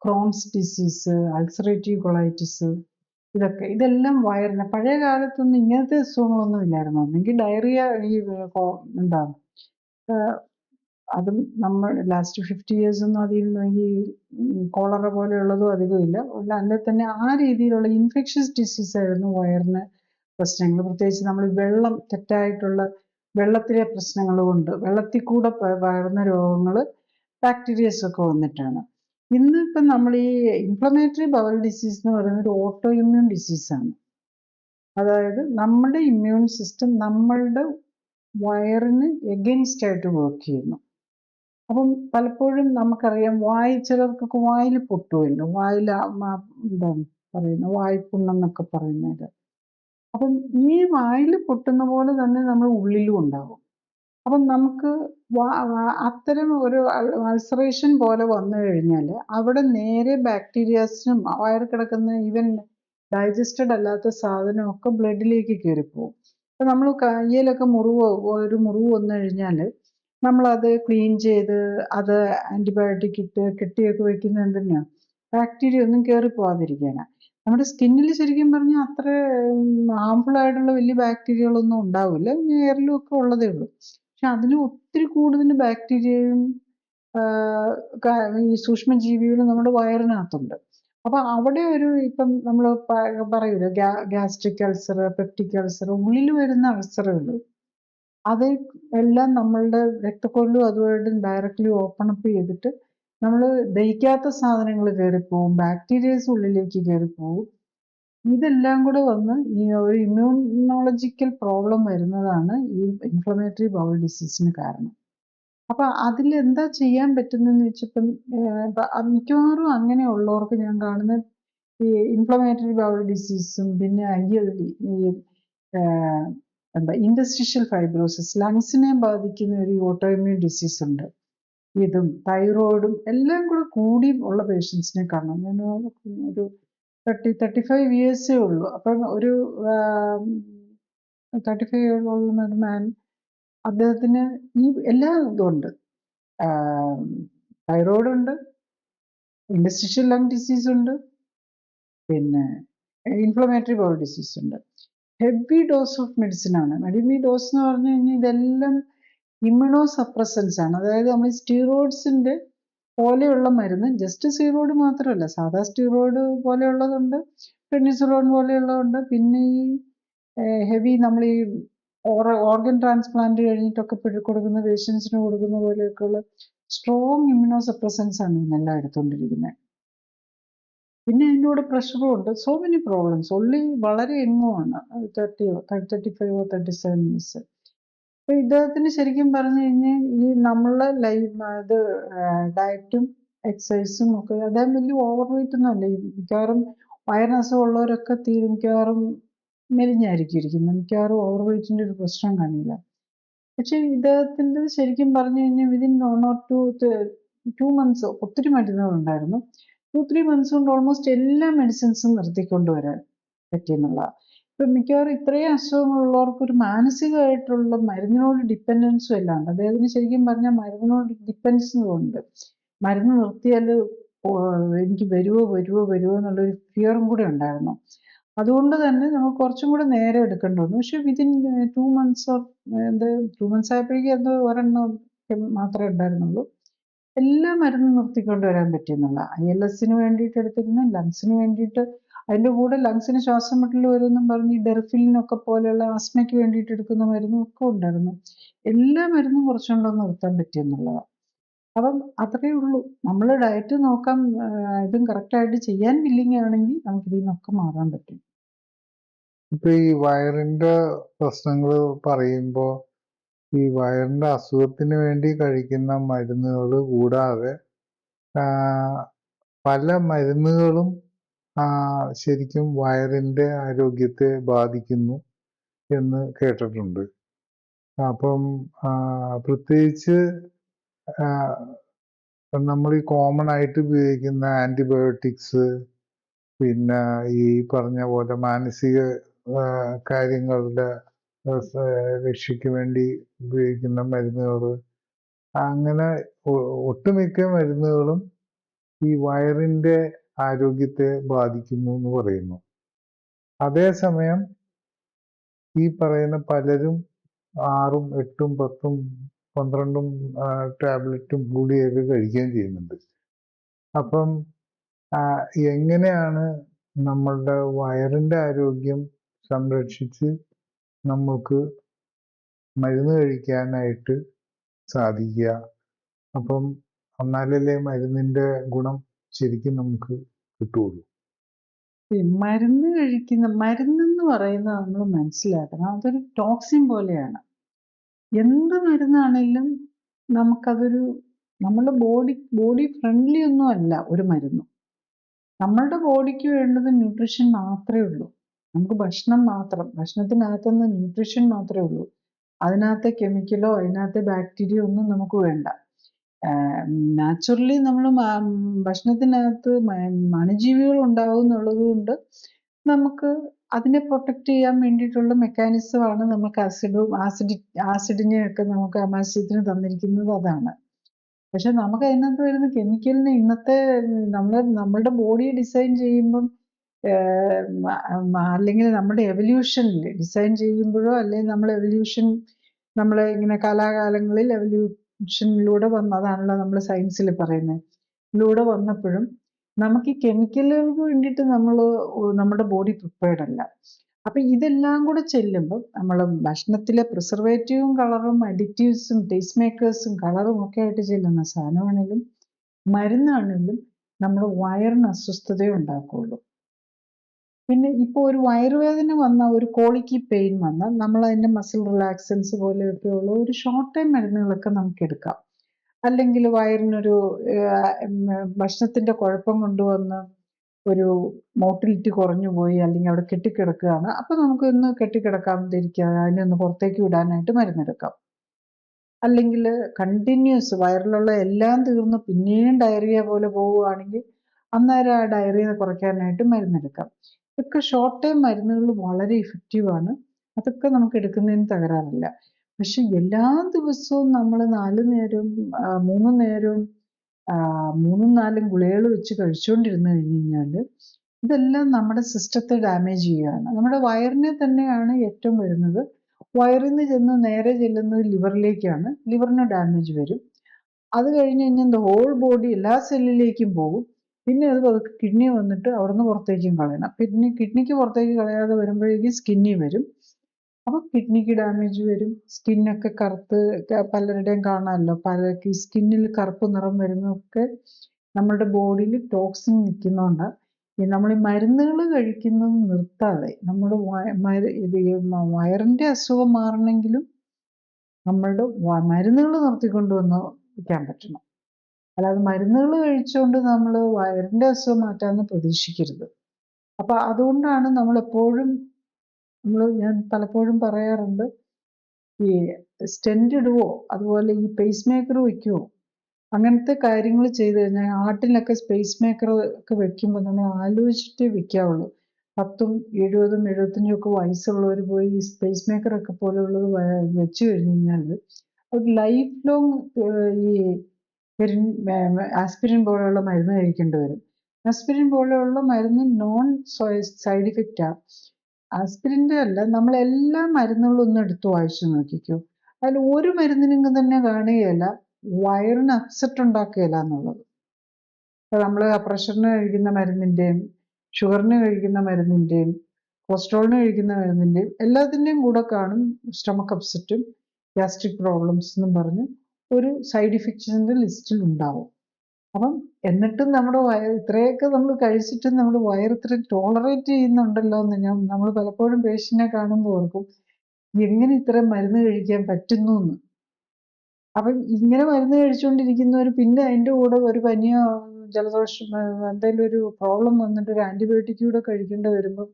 ക്രോൺസ് ഡിസീസ്, അൾസറേറ്റീവ് കൊളൈറ്റിസ്, ഇതെല്ലാം വയറിന്. പഴയ കാലത്തൊന്നും ഇങ്ങനത്തെ അസുഖങ്ങളൊന്നും ഇല്ലായിരുന്നു. ഒന്നെങ്കിൽ ഡയറിയ, അതും നമ്മൾ ലാസ്റ്റ് 50 years ഒന്നും അതിൽ ഈ കോളറ പോലെയുള്ളതും അധികമില്ല. അല്ലെ തന്നെ ആ രീതിയിലുള്ള ഇൻഫെക്ഷ്യസ് ഡിസീസ് ആയിരുന്നു വയറിന് പ്രശ്നങ്ങൾ. പ്രത്യേകിച്ച് നമ്മൾ തെറ്റായിട്ടുള്ള വെള്ളത്തിലെ പ്രശ്നങ്ങൾ കൊണ്ട് വെള്ളത്തിൽ കൂടെ പകരുന്ന രോഗങ്ങൾ ബാക്ടീരിയസ് ഒക്കെ വന്നിട്ടാണ്. ഇന്നിപ്പം നമ്മൾ ഈ ഇൻഫ്ലമേറ്ററി ബവൽ ഡിസീസ് എന്ന് പറയുന്നത് ഒരു ഓട്ടോ ഇമ്മ്യൂൺ ഡിസീസാണ്. അതായത് നമ്മുടെ ഇമ്മ്യൂൺ സിസ്റ്റം നമ്മളുടെ വയറിന് എഗെയിൻസ്റ്റ് ആയിട്ട് വർക്ക് ചെയ്യുന്നു. അപ്പം പലപ്പോഴും നമുക്കറിയാം ചിലർക്കൊക്കെ വായിൽ പൊട്ടുമല്ലോ, എന്താണ് പറയുന്നത്, വായ്പുണ്ണെന്നൊക്കെ പറയുന്നത്. അപ്പം ഈ വായിൽ പൊട്ടുന്ന പോലെ തന്നെ നമ്മൾ ഉള്ളിലും ഉണ്ടാകും. അപ്പം നമുക്ക് അത്തരം ഒരു അൾസറേഷൻ പോലെ വന്നു കഴിഞ്ഞാൽ അവിടെ നേരെ ബാക്ടീരിയാസിനും വയറിൽ കിടക്കുന്ന ഈവൻ ഡൈജസ്റ്റഡ് അല്ലാത്ത സാധനമൊക്കെ ബ്ലഡിലേക്ക് കയറിപ്പോവും. അപ്പം നമ്മൾ കയ്യിലൊക്കെ ഒരു മുറിവ് വന്നു കഴിഞ്ഞാൽ നമ്മളത് ക്ലീൻ ചെയ്ത് അത് ആൻറ്റിബയോട്ടിക് ഇട്ട് കെട്ടിയൊക്കെ വെക്കുന്നത് എന്തിനാണ്? ബാക്ടീരിയ ഒന്നും കയറിപ്പോവാതിരിക്കാനാണ്. നമ്മുടെ സ്കിന്നിൽ ശരിക്കും പറഞ്ഞാൽ അത്ര ഹാംഫുൾ ആയിട്ടുള്ള വലിയ ബാക്ടീരിയകളൊന്നും ഉണ്ടാവില്ല. എയറിലും ഒക്കെ ഉള്ളതേ ഉള്ളൂ. പക്ഷെ അതിന് ഒത്തിരി കൂടുതൽ ബാക്ടീരിയയും ഈ സൂക്ഷ്മജീവികളും നമ്മുടെ വയറിനകത്തുണ്ട്. അപ്പൊ അവിടെ ഇപ്പം നമ്മൾ പറയൂല ഗ്യാസ്ട്രിക് അൾസർ, പെപ്റ്റിക് അൾസർ, ഉള്ളിൽ വരുന്ന അൾസറുകൾ അത് എല്ലാം നമ്മളുടെ രക്തക്കൊള്ളും അതുമായിട്ട് ഡയറക്റ്റ്ലി ഓപ്പൺ അപ്പ് ചെയ്തിട്ട് നമ്മൾ ദഹിക്കാത്ത സാധനങ്ങൾ കയറിപ്പോവും, ബാക്ടീരിയസ് ഉള്ളിലേക്ക് കയറിപ്പോവും. ഇതെല്ലാം കൂടെ വന്ന് ഈ ഒരു ഇമ്മ്യൂണോളജിക്കൽ പ്രോബ്ലം വരുന്നതാണ് ഈ ഇൻഫ്ലമേറ്ററി ബവൽ ഡിസീസിന് കാരണം. അപ്പൊ അതിൽ എന്താ ചെയ്യാൻ പറ്റുന്നതെന്ന് വെച്ചപ്പം മിക്കവാറും അങ്ങനെയുള്ളവർക്ക് ഞാൻ കാണുന്ന ഈ ഇൻഫ്ലമേറ്ററി ബവൽ ഡിസീസും പിന്നെ ILD, ഇൻഡസ്ട്രിഷ്യൽ ഫൈബ്രോസിസ്, ലങ്സിനെ ബാധിക്കുന്ന ഒരു ഓട്ടോഇമ്മ്യൂൺ ഡിസീസ് ഉണ്ട്. ഇതും തൈറോയിഡും എല്ലാം കൂടെ കൂടി ഉള്ള പേഷ്യൻസിനെ കാണാം. ഞാൻ ഒരു 35 yearsേ ഉള്ളൂ. അപ്പം ഒരു 35 year old മാൻ, അദ്ദേഹത്തിന് ഈ എല്ലാ ഇതും ഉണ്ട്. തൈറോയിഡ് ഉണ്ട്, ഇൻഡസ്ട്രിഷ്യൽ ലങ് ഡിസീസ് ഉണ്ട്, പിന്നെ ഇൻഫ്ലമേറ്ററി ബവൽ ഡിസീസ് ഉണ്ട്. ഹെവി ഡോസ് ഓഫ് മെഡിസിൻ ആണ്. ഹെവി ഡോസ് എന്ന് പറഞ്ഞു കഴിഞ്ഞാൽ ഇതെല്ലാം ഇമ്മ്യൂണോ സപ്രസൻസ് ആണ്. അതായത് നമ്മൾ സ്റ്റീറോയിഡ്സിന്റെ പോലെയുള്ള മരുന്ന്, ജസ്റ്റ് സ്റ്റീറോയിഡ് മാത്രമല്ല, സാധാ സ്റ്റീറോയിഡ് പോലെയുള്ളതുണ്ട്, പെനിസിലോൺ പോലെയുള്ളതുണ്ട്, പിന്നെ ഈ ഹെവി നമ്മൾ ഈ ഓർഗൻ ട്രാൻസ്പ്ലാന്റ് കഴിഞ്ഞിട്ടൊക്കെ കൊടുക്കുന്ന പേഷ്യൻസിന് കൊടുക്കുന്ന പോലെയൊക്കെയുള്ള സ്ട്രോങ് ഇമ്മ്യൂണോ സപ്രസൻസ് ആണ് ഇന്നെല്ലാം എടുത്തുകൊണ്ടിരിക്കുന്നത്. പിന്നെ അതിൻ്റെ കൂടെ പ്രഷറും ഉണ്ട്. So many problems. വളരെ യങ്ങുമാണ്, 30 35 37 ഇയേഴ്സ്. അപ്പൊ ഇദ്ദേഹത്തിന് ശരിക്കും പറഞ്ഞു കഴിഞ്ഞാൽ ഈ നമ്മളെ ഇത് ഡയറ്റും എക്സസൈസും ഒക്കെ, അദ്ദേഹം വലിയ ഓവർ വെയിറ്റ് ഒന്നും അല്ല. മിക്കവാറും വയറിനസുഖമുള്ളവരൊക്കെ മിക്കവാറും മെലിഞ്ഞായിരിക്കും ഇരിക്കുന്നത്. മിക്കവാറും ഓവർ വെയിറ്റിന്റെ ഒരു പ്രശ്നം കാണില്ല. പക്ഷെ ഇദ്ദേഹത്തിൻ്റെ ശരിക്കും പറഞ്ഞു കഴിഞ്ഞാൽ വിതിൻ 1 or 2 months ഒത്തിരി മരുന്നുകളുണ്ടായിരുന്നു. 2-3 months കൊണ്ട് ഓൾമോസ്റ്റ് എല്ലാ മെഡിസിൻസും നിർത്തിക്കൊണ്ടുവരാൻ പറ്റിയെന്നുള്ളതാണ്. ഇപ്പൊ മിക്കവാറും ഇത്രയും അസുഖങ്ങളുള്ളവർക്ക് ഒരു മാനസികമായിട്ടുള്ള മരുന്നിനോട് ഡിപ്പെൻഡൻസും എല്ലാം ഉണ്ട്. അദ്ദേഹത്തിന് ശരിക്കും പറഞ്ഞാൽ മരുന്നിനോട് ഡിപ്പെൻഡൻസും ഉണ്ട്. മരുന്ന് നിർത്തിയാൽ എനിക്ക് വരുമോ എന്നുള്ളൊരു ഫിയറും കൂടെ ഉണ്ടായിരുന്നു. അതുകൊണ്ട് തന്നെ നമുക്ക് കുറച്ചും കൂടെ നേരം എടുക്കേണ്ടി വന്നു. പക്ഷെ വിതിൻ 2 months 2 months ആയപ്പോഴേക്കും എന്തോ ഒരെണ്ണം മാത്രമേ ഉണ്ടായിരുന്നുള്ളൂ. എല്ലാ മരുന്നും നിർത്തിക്കൊണ്ട് വരാൻ പറ്റിയെന്നുള്ള. ILS-ന് വേണ്ടിയിട്ട് എടുത്തിരുന്ന, ലങ്സിന് വേണ്ടിയിട്ട്, അതിൻ്റെ കൂടെ ലങ്സിന് ശ്വാസം മുട്ടൽ വരുമെന്നും പറഞ്ഞ് ഡെർഫിലിനൊക്കെ പോലെയുള്ള ആസ്മയ്ക്ക് വേണ്ടിയിട്ട് എടുക്കുന്ന മരുന്നും ഒക്കെ ഉണ്ടായിരുന്നു. എല്ലാ മരുന്നും കുറച്ചുകൊണ്ടൊന്ന് നിർത്താൻ പറ്റിയെന്നുള്ളതാണ്. അപ്പം അത്രയേ ഉള്ളൂ. നമ്മൾ ഡയറ്റ് നോക്കാൻ ഇതും കറക്റ്റായിട്ട് ചെയ്യാൻ വില്ലിങ് ആണെങ്കിൽ നമുക്ക് ഇതിൽ നിന്നൊക്കെ മാറാൻ പറ്റും. ഇപ്പൊ ഈ വയറിന്റെ പ്രശ്നങ്ങൾ പറയുമ്പോ ഈ വയറിന്റെ അസുഖത്തിന് വേണ്ടി കഴിക്കുന്ന മരുന്നുകൾ കൂടാതെ പല മരുന്നുകളും ശരിക്കും വയറിന്റെ ആരോഗ്യത്തെ ബാധിക്കുന്നു എന്ന് കേട്ടിട്ടുണ്ട്. അപ്പം പ്രത്യേകിച്ച് നമ്മൾ ഈ കോമൺ ആയിട്ട് ഉപയോഗിക്കുന്ന ആന്റിബയോട്ടിക്സ്, പിന്നെ ഈ പറഞ്ഞ പോലെ മാനസിക കാര്യങ്ങളുടെ രക്ഷയ്ക്ക് വേണ്ടി ഉപയോഗിക്കുന്ന മരുന്നുകൾ, അങ്ങനെ ഒട്ടുമിക്ക മരുന്നുകളും ഈ വയറിന്റെ ആരോഗ്യത്തെ ബാധിക്കുന്നു എന്ന് പറയുന്നു. അതേസമയം ഈ പറയുന്ന പലരും 6, 8, 10, 12 ടാബ്ലറ്റും ഗുളികയൊക്കെ കഴിക്കുകയും ചെയ്യുന്നുണ്ട്. അപ്പം എങ്ങനെയാണ് നമ്മളുടെ വയറിന്റെ ആരോഗ്യം സംരക്ഷിച്ച് നമുക്ക് മരുന്ന് കഴിക്കാനായിട്ട് സാധിക്കുക? അപ്പം എന്നാലല്ലേ മരുന്നിന്റെ ഗുണം ശരിക്കും നമുക്ക് കിട്ടുള്ളൂ. മരുന്നെന്ന് പറയുന്നത് നമ്മൾ മനസ്സിലാക്കണം, അതൊരു ടോക്സിൻ പോലെയാണ്. എന്ത് മരുന്നാണെങ്കിലും നമുക്കതൊരു, നമ്മുടെ ബോഡി ഫ്രണ്ട്ലി ഒന്നും അല്ല ഒരു മരുന്നും. നമ്മളുടെ ബോഡിക്ക് വേണ്ടത് ന്യൂട്രീഷൻ മാത്രമേ ഉള്ളൂ. നമുക്ക് ഭക്ഷണത്തിനകത്തുനിന്ന് ന്യൂട്രീഷൻ മാത്രമേ ഉള്ളൂ. അതിനകത്തെ കെമിക്കലോ അതിനകത്തെ ബാക്ടീരിയ ഒന്നും നമുക്ക് വേണ്ട. നാച്ചുറലി നമ്മൾ ഭക്ഷണത്തിനകത്ത് അണുജീവികൾ ഉണ്ടാവും എന്നുള്ളത് കൊണ്ട് നമുക്ക് അതിനെ പ്രൊട്ടക്ട് ചെയ്യാൻ വേണ്ടിയിട്ടുള്ള മെക്കാനിസമാണ് നമുക്ക് ആസിഡിനെയൊക്കെ നമുക്ക് ആമാശയത്തിന് തന്നിരിക്കുന്നത്. അതാണ്. പക്ഷെ നമുക്ക് അതിനകത്ത് വരുന്ന കെമിക്കലിന് ഇന്നത്തെ നമ്മളുടെ ബോഡി ഡിസൈൻ ചെയ്യുമ്പം അല്ലെങ്കിൽ നമ്മുടെ എവല്യൂഷനിൽ ഡിസൈൻ ചെയ്യുമ്പോഴോ, അല്ലെങ്കിൽ നമ്മളെ ഇങ്ങനെ കാലാകാലങ്ങളിൽ എവല്യൂഷനിലൂടെ വന്നതാണല്ലോ നമ്മൾ സയൻസിൽ പറയുന്നത്. ഇതിലൂടെ വന്നപ്പോഴും നമുക്ക് ഈ കെമിക്കലുകൾക്ക് വേണ്ടിയിട്ട് നമ്മുടെ ബോഡി പ്രിപ്പയർഡ് അല്ല. അപ്പൊ ഇതെല്ലാം കൂടെ ചെല്ലുമ്പോൾ നമ്മൾ ഭക്ഷണത്തിലെ പ്രിസർവേറ്റീവും കളറും അഡിക്റ്റീവ്സും ടേസ്റ്റ് മേക്കേഴ്സും കളറും ഒക്കെ ആയിട്ട് ചെല്ലുന്ന സാധനമാണെങ്കിലും മരുന്നാണെങ്കിലും നമ്മുടെ വയറിന് അസ്വസ്ഥതയെ ഉണ്ടാക്കുകയുള്ളൂ. പിന്നെ ഇപ്പോൾ ഒരു വയറുവേദന വന്ന, ഒരു കോളിക്ക് പെയിൻ വന്നാൽ നമ്മൾ അതിൻ്റെ മസിൽ റിലാക്സൻസ് പോലെയൊക്കെയുള്ള ഒരു ഷോർട്ട് ടൈം മരുന്നുകളൊക്കെ നമുക്ക് എടുക്കാം. അല്ലെങ്കിൽ വയറിനൊരു ഭക്ഷണത്തിൻ്റെ കുഴപ്പം കൊണ്ടുവന്ന് ഒരു മോട്ടിലിറ്റി കുറഞ്ഞു പോയി, അല്ലെങ്കിൽ അവിടെ കെട്ടിക്കിടക്കുകയാണ്, അപ്പം നമുക്ക് ഒന്ന് കെട്ടിക്കിടക്കാതിരിക്കുക, അതിനൊന്ന് പുറത്തേക്ക് വിടാനായിട്ട് മരുന്നെടുക്കാം. അല്ലെങ്കിൽ കണ്ടിന്യൂസ് വയറിലുള്ള എല്ലാം തീർന്ന് പിന്നെയും ഡയറിയ പോലെ പോവുകയാണെങ്കിൽ അന്നേരം ആ ഡയറിയ കുറയ്ക്കാനായിട്ട് മരുന്നെടുക്കാം. ഇതൊക്കെ ഷോർട്ട് ടൈം മരുന്നുകൾ വളരെ ഇഫക്റ്റീവാണ്. അതൊക്കെ നമുക്ക് എടുക്കുന്നതിന് തകരാറില്ല. പക്ഷെ എല്ലാ ദിവസവും നമ്മൾ 4 നേരവും 3 നേരവും 3-4 ഗുളികകൾ വെച്ച് കഴിച്ചുകൊണ്ടിരുന്നു കഴിഞ്ഞാൽ ഇതെല്ലാം നമ്മുടെ സിസ്റ്റത്തെ ഡാമേജ് ചെയ്യുകയാണ്. നമ്മുടെ വയറിനെ തന്നെയാണ് ഏറ്റവും വരുന്നത്. വയറിൽ നിന്ന് നേരെ ചെല്ലുന്നത് ലിവറിലേക്കാണ്. ലിവറിന് ഡാമേജ് വരും. അത് കഴിഞ്ഞ് കഴിഞ്ഞാൽ ഹോൾ ബോഡി എല്ലാ സെല്ലിലേക്കും പോകും. പിന്നെ അത് പതുക്കെ കിഡ്നി വന്നിട്ട് അവിടെ നിന്ന് പുറത്തേക്കും കളയണം. പിന്നെ കിഡ്നിക്ക് പുറത്തേക്ക് കളയാതെ വരുമ്പോഴേക്കും സ്കിന്നി വരും. അപ്പൊ കിഡ്നിക്ക് ഡാമേജ് വരും, സ്കിന്നൊക്കെ കറുത്ത് പലരുടെയും കാണാമല്ലോ, പലർക്ക് സ്കിന്നിൽ കറുപ്പ് നിറം വരുന്നതൊക്കെ നമ്മുടെ ബോഡിയിൽ ടോക്സിൻ നിൽക്കുന്നതുകൊണ്ട് നമ്മൾ ഈ മരുന്നുകൾ കഴിക്കുന്നത് നിർത്താതെ നമ്മൾ വയറിന്റെ അസുഖം മാറണമെങ്കിലും നമ്മളുടെ മരുന്നുകൾ നിർത്തിക്കൊണ്ട് വയ്ക്കാൻ പറ്റണം. അല്ലാതെ മരുന്നുകൾ കഴിച്ചുകൊണ്ട് നമ്മൾ വയറിന്റെ അസുഖം മാറ്റാമെന്ന് പ്രതീക്ഷിക്കരുത്. അപ്പൊ അതുകൊണ്ടാണ് ഞാൻ പലപ്പോഴും പറയാറുണ്ട്, ഈ സ്റ്റെന്റ് ഇടുവോ അതുപോലെ ഈ പേസ് മേക്കർ വെക്കുവോ അങ്ങനത്തെ കാര്യങ്ങൾ ചെയ്തു കഴിഞ്ഞാൽ, ഹാർട്ടിലൊക്കെ പേസ് മേക്കർ ഒക്കെ വെക്കുമ്പോൾ നമ്മൾ ആലോചിച്ചിട്ടേ വെക്കാവുള്ളൂ. 10, 70, 75 ഒക്കെ വയസ്സുള്ളവർ പോയി ഈ പേസ് മേക്കർ ഒക്കെ പോലെയുള്ളത് വെച്ച് കഴിഞ്ഞ് കഴിഞ്ഞാൽ ഒരു ലൈഫ് ലോങ് ഈ ആസ്പിരിൻ പോലെയുള്ള മരുന്ന് കഴിക്കേണ്ടി വരും. ആസ്പിരിൻ പോലെയുള്ള മരുന്ന് നോൺ സൈഡ് ഇഫക്റ്റാണ്. ആസ്പിരിൻ്റെ അല്ല, നമ്മളെല്ലാ മരുന്നുകളും ഒന്ന് എടുത്ത് വായിച്ചു നോക്കിക്കോ. അതിൽ ഒരു മരുന്നിനും തന്നെ കാണുകയില്ല വയറിന് അപ്സെറ്റ് ഉണ്ടാക്കുകയില്ല എന്നുള്ളത്. നമ്മൾ പ്രഷറിന് കഴിക്കുന്ന മരുന്നിൻ്റെയും ഷുഗറിന് കഴിക്കുന്ന മരുന്നിൻ്റെയും കൊളസ്ട്രോളിന് കഴിക്കുന്ന മരുന്നിൻ്റെയും എല്ലാത്തിൻ്റെയും കൂടെ കാണും സ്റ്റൊമക്ക് അപ്സെറ്റും ഗ്യാസ്ട്രിക് പ്രോബ്ലംസ് എന്നും പറഞ്ഞ് ഒരു സൈഡ് ഇഫക്ട്സിൻ്റെ ലിസ്റ്റിൽ ഉണ്ടാവും. അപ്പം എന്നിട്ടും നമ്മുടെ ഇത്രയൊക്കെ നമ്മൾ കഴിച്ചിട്ടും നമ്മുടെ വയർ ഇത്ര ടോളറേറ്റ് ചെയ്യുന്നുണ്ടല്ലോ എന്ന് നമ്മൾ പലപ്പോഴും പേഷ്യന്റിനെ കാണുമ്പോൾ ഓർക്കും, എങ്ങനെ ഇത്രയും മരുന്ന് കഴിക്കാൻ പറ്റുന്നു എന്ന്. അപ്പം ഇങ്ങനെ മരുന്ന് കഴിച്ചുകൊണ്ടിരിക്കുന്നവർ പിന്നെ അതിൻ്റെ കൂടെ ഒരു പനിയോ ജലദോഷം എന്തെങ്കിലും ഒരു പ്രോബ്ലം വന്നിട്ട് ഒരു ആൻറ്റിബയോട്ടിക് കൂടെ കഴിക്കേണ്ടി വരുമ്പോൾ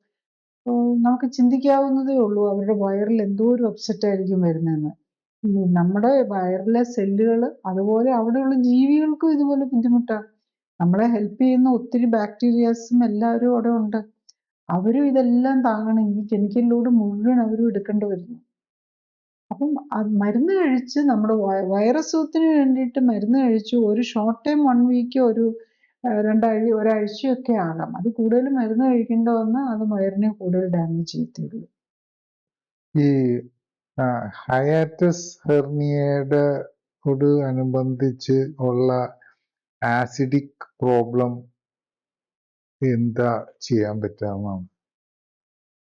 നമുക്ക് ചിന്തിക്കാവുന്നതേ ഉള്ളൂ അവരുടെ വയറിൽ എന്തോ ഒരു അപ്സെറ്റ് ആയിരിക്കും വരുന്നതെന്ന്. നമ്മുടെ വയറിലെ സെല്ലുകൾ അതുപോലെ അവിടെയുള്ള ജീവികൾക്കും ഇതുപോലെ ബുദ്ധിമുട്ടാണ്. നമ്മളെ ഹെൽപ്പ് ചെയ്യുന്ന ഒത്തിരി ബാക്ടീരിയാസും എല്ലാവരും അവിടെ ഉണ്ട്. അവരും ഇതെല്ലാം താങ്ങണം. ഈ കെമിക്കൽ ലോഡ് മുഴുവൻ അവരും എടുക്കേണ്ടി വരുന്നു. അപ്പം മരുന്ന് കഴിച്ച് നമ്മുടെ വൈറസുഖത്തിന് വേണ്ടിയിട്ട് മരുന്ന് കഴിച്ച് ഒരു ഷോർട്ട് ടൈം 1 വീക്ക് ഒരു ഒരാഴ്ചയൊക്കെ ആകാം. അത് കൂടുതൽ മരുന്ന് കഴിക്കേണ്ട വന്നാൽ അത് വയറിനെ കൂടുതൽ ഡാമേജ് ചെയ്യത്തുള്ളൂ. ഈ ഹയാറ്റസ് ഹെർണിയയോട് അനുബന്ധിച്ച് ഉള്ള ആസിഡിക് പ്രോബ്ലം എന്താ ചെയ്യാൻ പറ്റാമെന്നാണ്?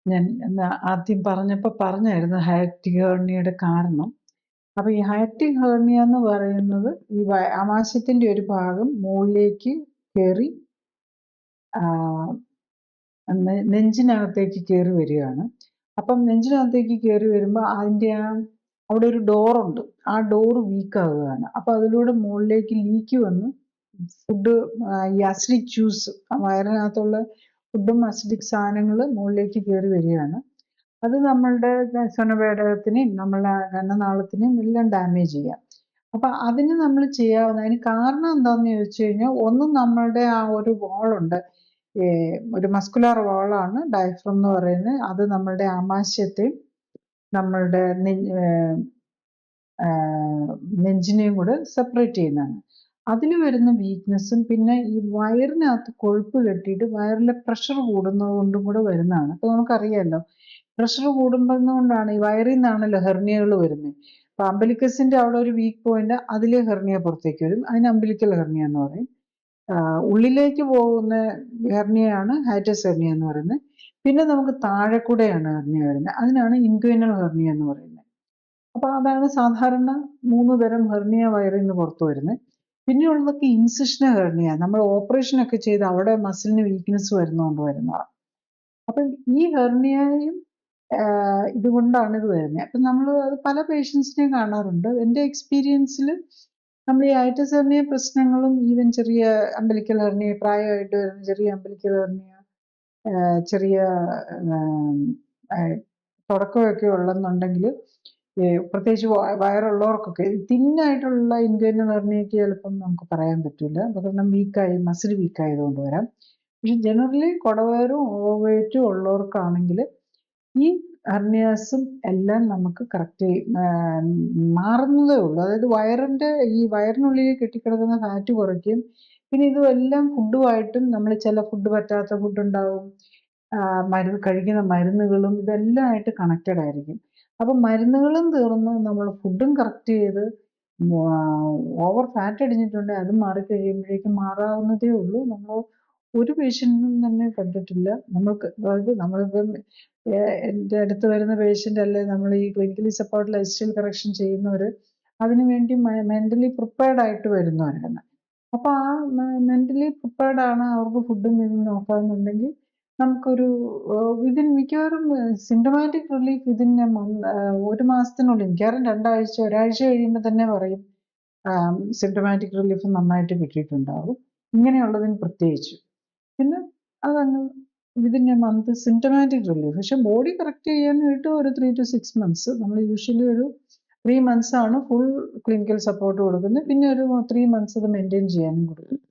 ഞാൻ ആദ്യം പറഞ്ഞായിരുന്നു ഹയാറ്റിക് ഹെർണിയയുടെ കാരണം. അപ്പൊ ഈ ഹയാറ്റിക് ഹെർണിയ എന്ന് പറയുന്നത് ഈ ആമാശയത്തിന്റെ ഒരു ഭാഗം മുകളിലേക്ക് കയറി നെഞ്ചിനകത്തേക്ക് കയറി വരികയാണ്. അപ്പം നെഞ്ചിനകത്തേക്ക് കയറി വരുമ്പോൾ അതിൻ്റെ അവിടെ ഒരു ഡോറുണ്ട്, ആ ഡോറ് വീക്കാവുകയാണ്. അപ്പം അതിലൂടെ മുകളിലേക്ക് ലീക്ക് വന്ന് ഫുഡ് ഈ അസിഡിക് ജ്യൂസ് വയറിനകത്തുള്ള ഫുഡും അസിഡിക് സാധനങ്ങൾ മുകളിലേക്ക് കയറി വരികയാണ്. അത് നമ്മളുടെ ശ്വസനപേടകത്തിനെയും നമ്മളെ അന്നനാളത്തിനെയും എല്ലാം ഡാമേജ് ചെയ്യാം. അപ്പം അതിന് നമ്മൾ ചെയ്യാവുന്ന, അതിന് കാരണം എന്താണെന്ന് ചോദിച്ചു കഴിഞ്ഞാൽ, ഒന്നും നമ്മളുടെ ആ ഒരു വാളുണ്ട്, ഒരു മസ്കുലാർ വാളാണ് ഡയഫ്രം എന്ന് പറയുന്നത്. അത് നമ്മളുടെ ആമാശയത്തെയും നമ്മളുടെ നെഞ്ചിനെയും കൂടെ സെപ്പറേറ്റ് ചെയ്യുന്നതാണ്. അതിൽ വരുന്ന വീക്ക്നെസ്സും പിന്നെ ഈ വയറിനകത്ത് കൊഴുപ്പ് കെട്ടിയിട്ട് വയറിലെ പ്രഷർ കൂടുന്നത് കൊണ്ടും കൂടെ വരുന്നതാണ്. അപ്പോൾ നമുക്കറിയാമല്ലോ, പ്രഷർ കൂടുമ്പോഴാണ് ഈ വയറിൽ നിന്നാണല്ലോ ഹെർണിയകൾ വരുന്നത്. അപ്പൊ അംബലിക്കസിന്റെ അവിടെ ഒരു വീക്ക് പോയിന്റ്, അതിലെ ഹെർണിയ പുറത്തേക്ക് വരും. അതിന് അംബലിക്കൽ ഹെർണിയ എന്ന് പറയും. ഉള്ളിലേക്ക് പോകുന്ന ഹെർണിയാണ് ഹൈറ്റസ് ഹെർണിയ എന്ന് പറയുന്നത്. പിന്നെ നമുക്ക് താഴെ കൂടെയാണ് ഹെർണിയ വരുന്നത്, അതിനാണ് ഇൻഗ്വൈനൽ ഹെർണിയ എന്ന് പറയുന്നത്. അപ്പൊ അതാണ് സാധാരണ 3 തരം ഹെർണിയ വയറിൽ നിന്ന് പുറത്തു വരുന്നത്. പിന്നെയുള്ളതൊക്കെ ഇൻസിഷണൽ ഹെർണിയ, നമ്മൾ ഓപ്പറേഷൻ ഒക്കെ ചെയ്ത് അവിടെ മസിലിന് വീക്ക്നെസ് വരുന്നതുകൊണ്ട് വരുന്നതാണ്. അപ്പം ഈ ഹെർണിയയും ഇതുകൊണ്ടാണ് ഇത് വരുന്നത്. അപ്പം നമ്മൾ അത് പല പേഷ്യൻസിനെയും കാണാറുണ്ട്. എൻ്റെ എക്സ്പീരിയൻസിൽ നമ്മൾ ഈ ഹൈറ്റസ് ഹെർണിയ പ്രശ്നങ്ങളും ഈവൻ ചെറിയ അംബലിക്കൽ ഹെർണിയ, പ്രായമായിട്ട് വരുന്ന ചെറിയ അംബലിക്കൽ ഹെർണിയ, ചെറിയ തുടക്കമൊക്കെ ഉള്ളെന്നുണ്ടെങ്കിൽ, പ്രത്യേകിച്ച് വയറുള്ളവർക്കൊക്കെ തിന്നായിട്ടുള്ള ഇൻഗ്വൈനൽ ഹെർണിയയ്ക്ക് ചിലപ്പം നമുക്ക് പറയാൻ പറ്റില്ല, കാരണം മസിൽ വീക്കായതുകൊണ്ട് വരാം. പക്ഷെ ജനറലി കുടവയറും ഓവർവെയ്റ്റും ഉള്ളവർക്കാണെങ്കിൽ ഈ ഹെർണിയാസും എല്ലാം നമുക്ക് കറക്റ്റ് മാറുന്നതേ ഉള്ളൂ. അതായത് ഈ വയറിനുള്ളിൽ കെട്ടിക്കിടക്കുന്ന ഫാറ്റ് കുറയ്ക്കും. പിന്നെ ഇതെല്ലാം ഫുഡുമായിട്ടും, നമ്മൾ ചില ഫുഡ് പറ്റാത്ത ഫുഡ് ഉണ്ടാവും, കഴിക്കുന്ന മരുന്നുകളും ഇതെല്ലാം ആയിട്ട് കണക്റ്റഡ് ആയിരിക്കും. അപ്പം മരുന്നുകളും തീർന്ന് നമ്മൾ ഫുഡും കറക്റ്റ് ചെയ്ത് ഓവർ ഫാറ്റ് അടിഞ്ഞിട്ടുണ്ടെങ്കിൽ അത് മാറിക്കഴിയുമ്പോഴേക്കും മാറാവുന്നതേ ഉള്ളൂ. നമ്മൾ ഒരു പേഷ്യൻറ്റിനും തന്നെ കണ്ടിട്ടില്ല, അതായത് നമ്മളിപ്പം എൻ്റെ അടുത്ത് വരുന്ന പേഷ്യൻ്റ് അല്ലെ നമ്മൾ ഈ clinically support life style correction ചെയ്യുന്നവർ അതിനുവേണ്ടി മെൻ്റലി പ്രിപ്പയർഡ് ആയിട്ട് വരുന്നവരാണ്. അപ്പോൾ ആ മെൻ്റലി പ്രിപ്പയർഡ് ആണ്, അവർക്ക് ഫുഡും ഇതും നോക്കാമെന്നുണ്ടെങ്കിൽ നമുക്കൊരു മിക്കവാറും സിംറ്റമാറ്റിക് റിലീഫ് വിതിൻ ഒരു മാസത്തിനുള്ളിൽ, മിക്കവാറും 2 ആഴ്ച, ഒരാഴ്ച കഴിയുമ്പോൾ തന്നെ പറയും സിംറ്റമാറ്റിക് റിലീഫ് നന്നായിട്ട് കിട്ടിയിട്ടുണ്ടാവും, ഇങ്ങനെയുള്ളതിന് പ്രത്യേകിച്ച്. പിന്നെ അതങ്ങ് within A month symptomatic relief. പക്ഷെ ബോഡി കറക്റ്റ് ചെയ്യാനായിട്ട് ഒരു 3 to 6 months, നമ്മൾ യൂഷ്വലി ഒരു 3 months ആണ് ഫുൾ ക്ലിനിക്കൽ സപ്പോർട്ട് കൊടുക്കുന്നത്. പിന്നെ ഒരു 3 months അത് മെയിൻറ്റെയിൻ ചെയ്യാനും കൊടുക്കും.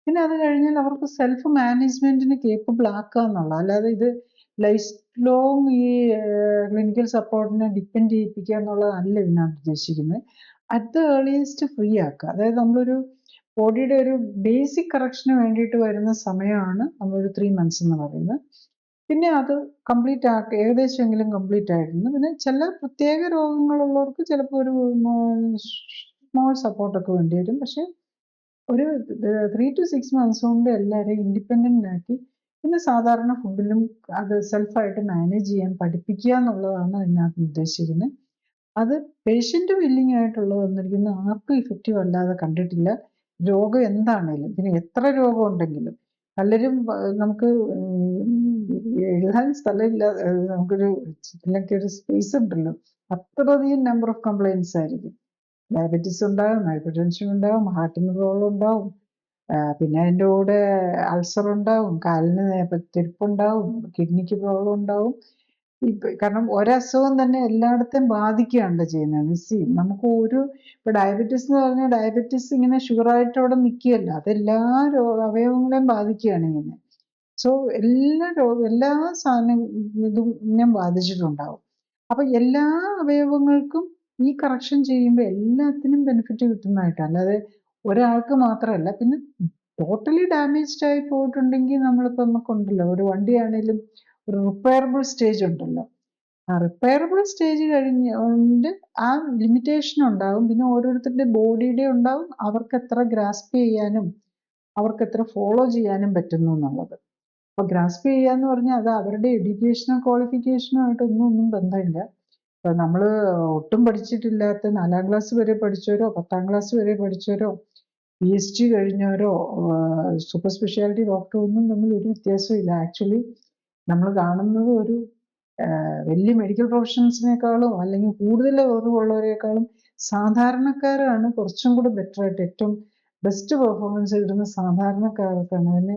പിന്നെ അത് കഴിഞ്ഞാൽ അവർക്ക് സെൽഫ് മാനേജ്മെന്റിന് കേപ്പബിൾ ആക്കുക എന്നുള്ളത്, അല്ലാതെ ഇത് ലൈഫ് ലോങ് ഈ ക്ലിനിക്കൽ സപ്പോർട്ടിനെ ഡിപ്പെൻഡ് ചെയ്യിപ്പിക്കുക എന്നുള്ളതല്ല ഇതിനകത്ത് ഉദ്ദേശിക്കുന്നത്. അറ്റ് ദ ഏർലിയസ്റ്റ് ഫ്രീ ആക്കുക. അതായത് നമ്മളൊരു ബോഡിയുടെ ഒരു ബേസിക് കറക്ഷന് വേണ്ടിയിട്ട് വരുന്ന സമയമാണ് നമ്മളൊരു 3 months എന്ന് പറയുന്നത്. പിന്നെ അത് കംപ്ലീറ്റ് ആക്കുക, ഏകദേശമെങ്കിലും കംപ്ലീറ്റ് ആയിരുന്നു. പിന്നെ ചില പ്രത്യേക രോഗങ്ങളുള്ളവർക്ക് ചിലപ്പോൾ ഒരു സ്മോൾ സപ്പോർട്ടൊക്കെ വേണ്ടി വരും. പക്ഷെ ഒരു 3 to 6 months കൊണ്ട് എല്ലാവരെയും ഇൻഡിപെൻഡൻ്റ് ആക്കി പിന്നെ സാധാരണ ഫുഡിലും അത് സെൽഫായിട്ട് മാനേജ് ചെയ്യാൻ പഠിപ്പിക്കുക എന്നുള്ളതാണ് അതിനകത്ത് ഉദ്ദേശിക്കുന്നത്. അത് പേഷ്യൻ്റ് വില്ലിങ് ആയിട്ടുള്ളത് വന്നിരിക്കുന്ന ആർക്കും ഇഫക്റ്റീവ് അല്ലാതെ കണ്ടിട്ടില്ല. രോഗം എന്താണേലും, പിന്നെ എത്ര രോഗം ഉണ്ടെങ്കിലും പലരും നമുക്ക് എഴുതാൻ സ്ഥലമില്ല, നമുക്കൊരു ഇതിലൊക്കെ ഒരു സ്പേസ് ഉണ്ടല്ലോ, അത്രയധികം നമ്പർ ഓഫ് കംപ്ലൈൻറ്റ്സ് ആയിരിക്കും. ഡയബറ്റീസ് ഉണ്ടാകും, ഹൈപ്പർ ടെൻഷൻ ഉണ്ടാകും, ഹാർട്ടിന് പ്രോബ്ലം ഉണ്ടാവും, പിന്നെ അതിൻ്റെ കൂടെ അൾസർ ഉണ്ടാവും, കാലിന് തെരിപ്പുണ്ടാവും, കിഡ്നിക്ക് പ്രോബ്ലം ഉണ്ടാവും. കാരണം ഒരസുഖം തന്നെ എല്ലായിടത്തെയും ബാധിക്കുകയാണ് ചെയ്യുന്നത്. നമുക്ക് ഇപ്പൊ ഡയബറ്റീസ് എന്ന് പറഞ്ഞാൽ ഡയബറ്റീസ് ഇങ്ങനെ ഷുഗറായിട്ട് അവിടെ നിൽക്കുകയല്ല, അതെല്ലാ അവയവങ്ങളെയും ബാധിക്കുകയാണ് ചെയ്യുന്നത്. സോ എല്ലാ ഇതും ഇങ്ങനെ ബാധിച്ചിട്ടുണ്ടാവും. അപ്പൊ എല്ലാ അവയവങ്ങൾക്കും ഈ കറക്ഷൻ ചെയ്യുമ്പോൾ എല്ലാത്തിനും ബെനിഫിറ്റ് കിട്ടുന്നതായിട്ടാണ്, അല്ലാതെ ഒരാൾക്ക് മാത്രമല്ല. പിന്നെ ടോട്ടലി ഡാമേജ്ഡ് ആയി പോയിട്ടുണ്ടെങ്കിൽ നമ്മളിപ്പോൾ നമുക്കുണ്ടല്ലോ, ഒരു വണ്ടിയാണേലും ഒരു റിപ്പയറബിൾ സ്റ്റേജ് ഉണ്ടല്ലോ, ആ റിപ്പയറബിൾ സ്റ്റേജ് കഴിഞ്ഞുകൊണ്ട് ആ ലിമിറ്റേഷൻ ഉണ്ടാകും. പിന്നെ ഓരോരുത്തരുടെ ബോഡിയുടെ ഉണ്ടാവും, അവർക്ക് എത്ര ഗ്രാസ്പ് ചെയ്യാനും അവർക്ക് എത്ര ഫോളോ ചെയ്യാനും പറ്റുന്നു എന്നുള്ളത്. അപ്പോൾ ഗ്രാസ്പ് ചെയ്യാന്ന് പറഞ്ഞാൽ അത് അവരുടെ എഡ്യൂക്കേഷനോ ക്വാളിഫിക്കേഷനോ ആയിട്ടൊന്നും ബന്ധമില്ല. ഇപ്പം നമ്മൾ ഒട്ടും പഠിച്ചിട്ടില്ലാത്ത 4ാം ക്ലാസ് വരെ പഠിച്ചവരോ 10ാം ക്ലാസ് വരെ പഠിച്ചവരോ PhD കഴിഞ്ഞവരോ സൂപ്പർ സ്പെഷ്യാലിറ്റി ഡോക്ടറോ ഒന്നും തമ്മിൽ ഒരു വ്യത്യാസവും ഇല്ല. ആക്ച്വലി നമ്മൾ കാണുന്നത് ഒരു വലിയ മെഡിക്കൽ പ്രൊഫഷണൽസിനേക്കാളും അല്ലെങ്കിൽ കൂടുതൽ അറിവുള്ളവരെക്കാളും സാധാരണക്കാരാണ് കുറച്ചും കൂടെ ബെറ്റർ ആയിട്ട് ഏറ്റവും ബെസ്റ്റ് പെർഫോമൻസ് കിട്ടുന്ന സാധാരണക്കാർക്കാണ്. അതിന്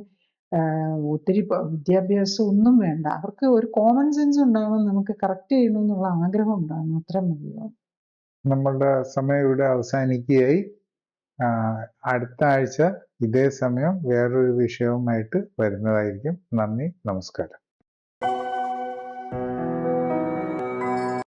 ഒത്തിരി വിദ്യാഭ്യാസം ഒന്നും വേണ്ട, അവർക്ക് ഒരു കോമൺ സെൻസ് ഉണ്ടാവണം, നമുക്ക് കറക്റ്റ് ചെയ്യണമെന്നുള്ള ആഗ്രഹം ഉണ്ടാവണം, അത്ര മതിയാവും. നമ്മളുടെ സമയം ഇവിടെ അവസാനിക്കുകയായി. അടുത്ത ആഴ്ച ഇതേ സമയം വേറൊരു വിഷയവുമായിട്ട് വരുന്നതായിരിക്കും. നന്ദി, നമസ്കാരം.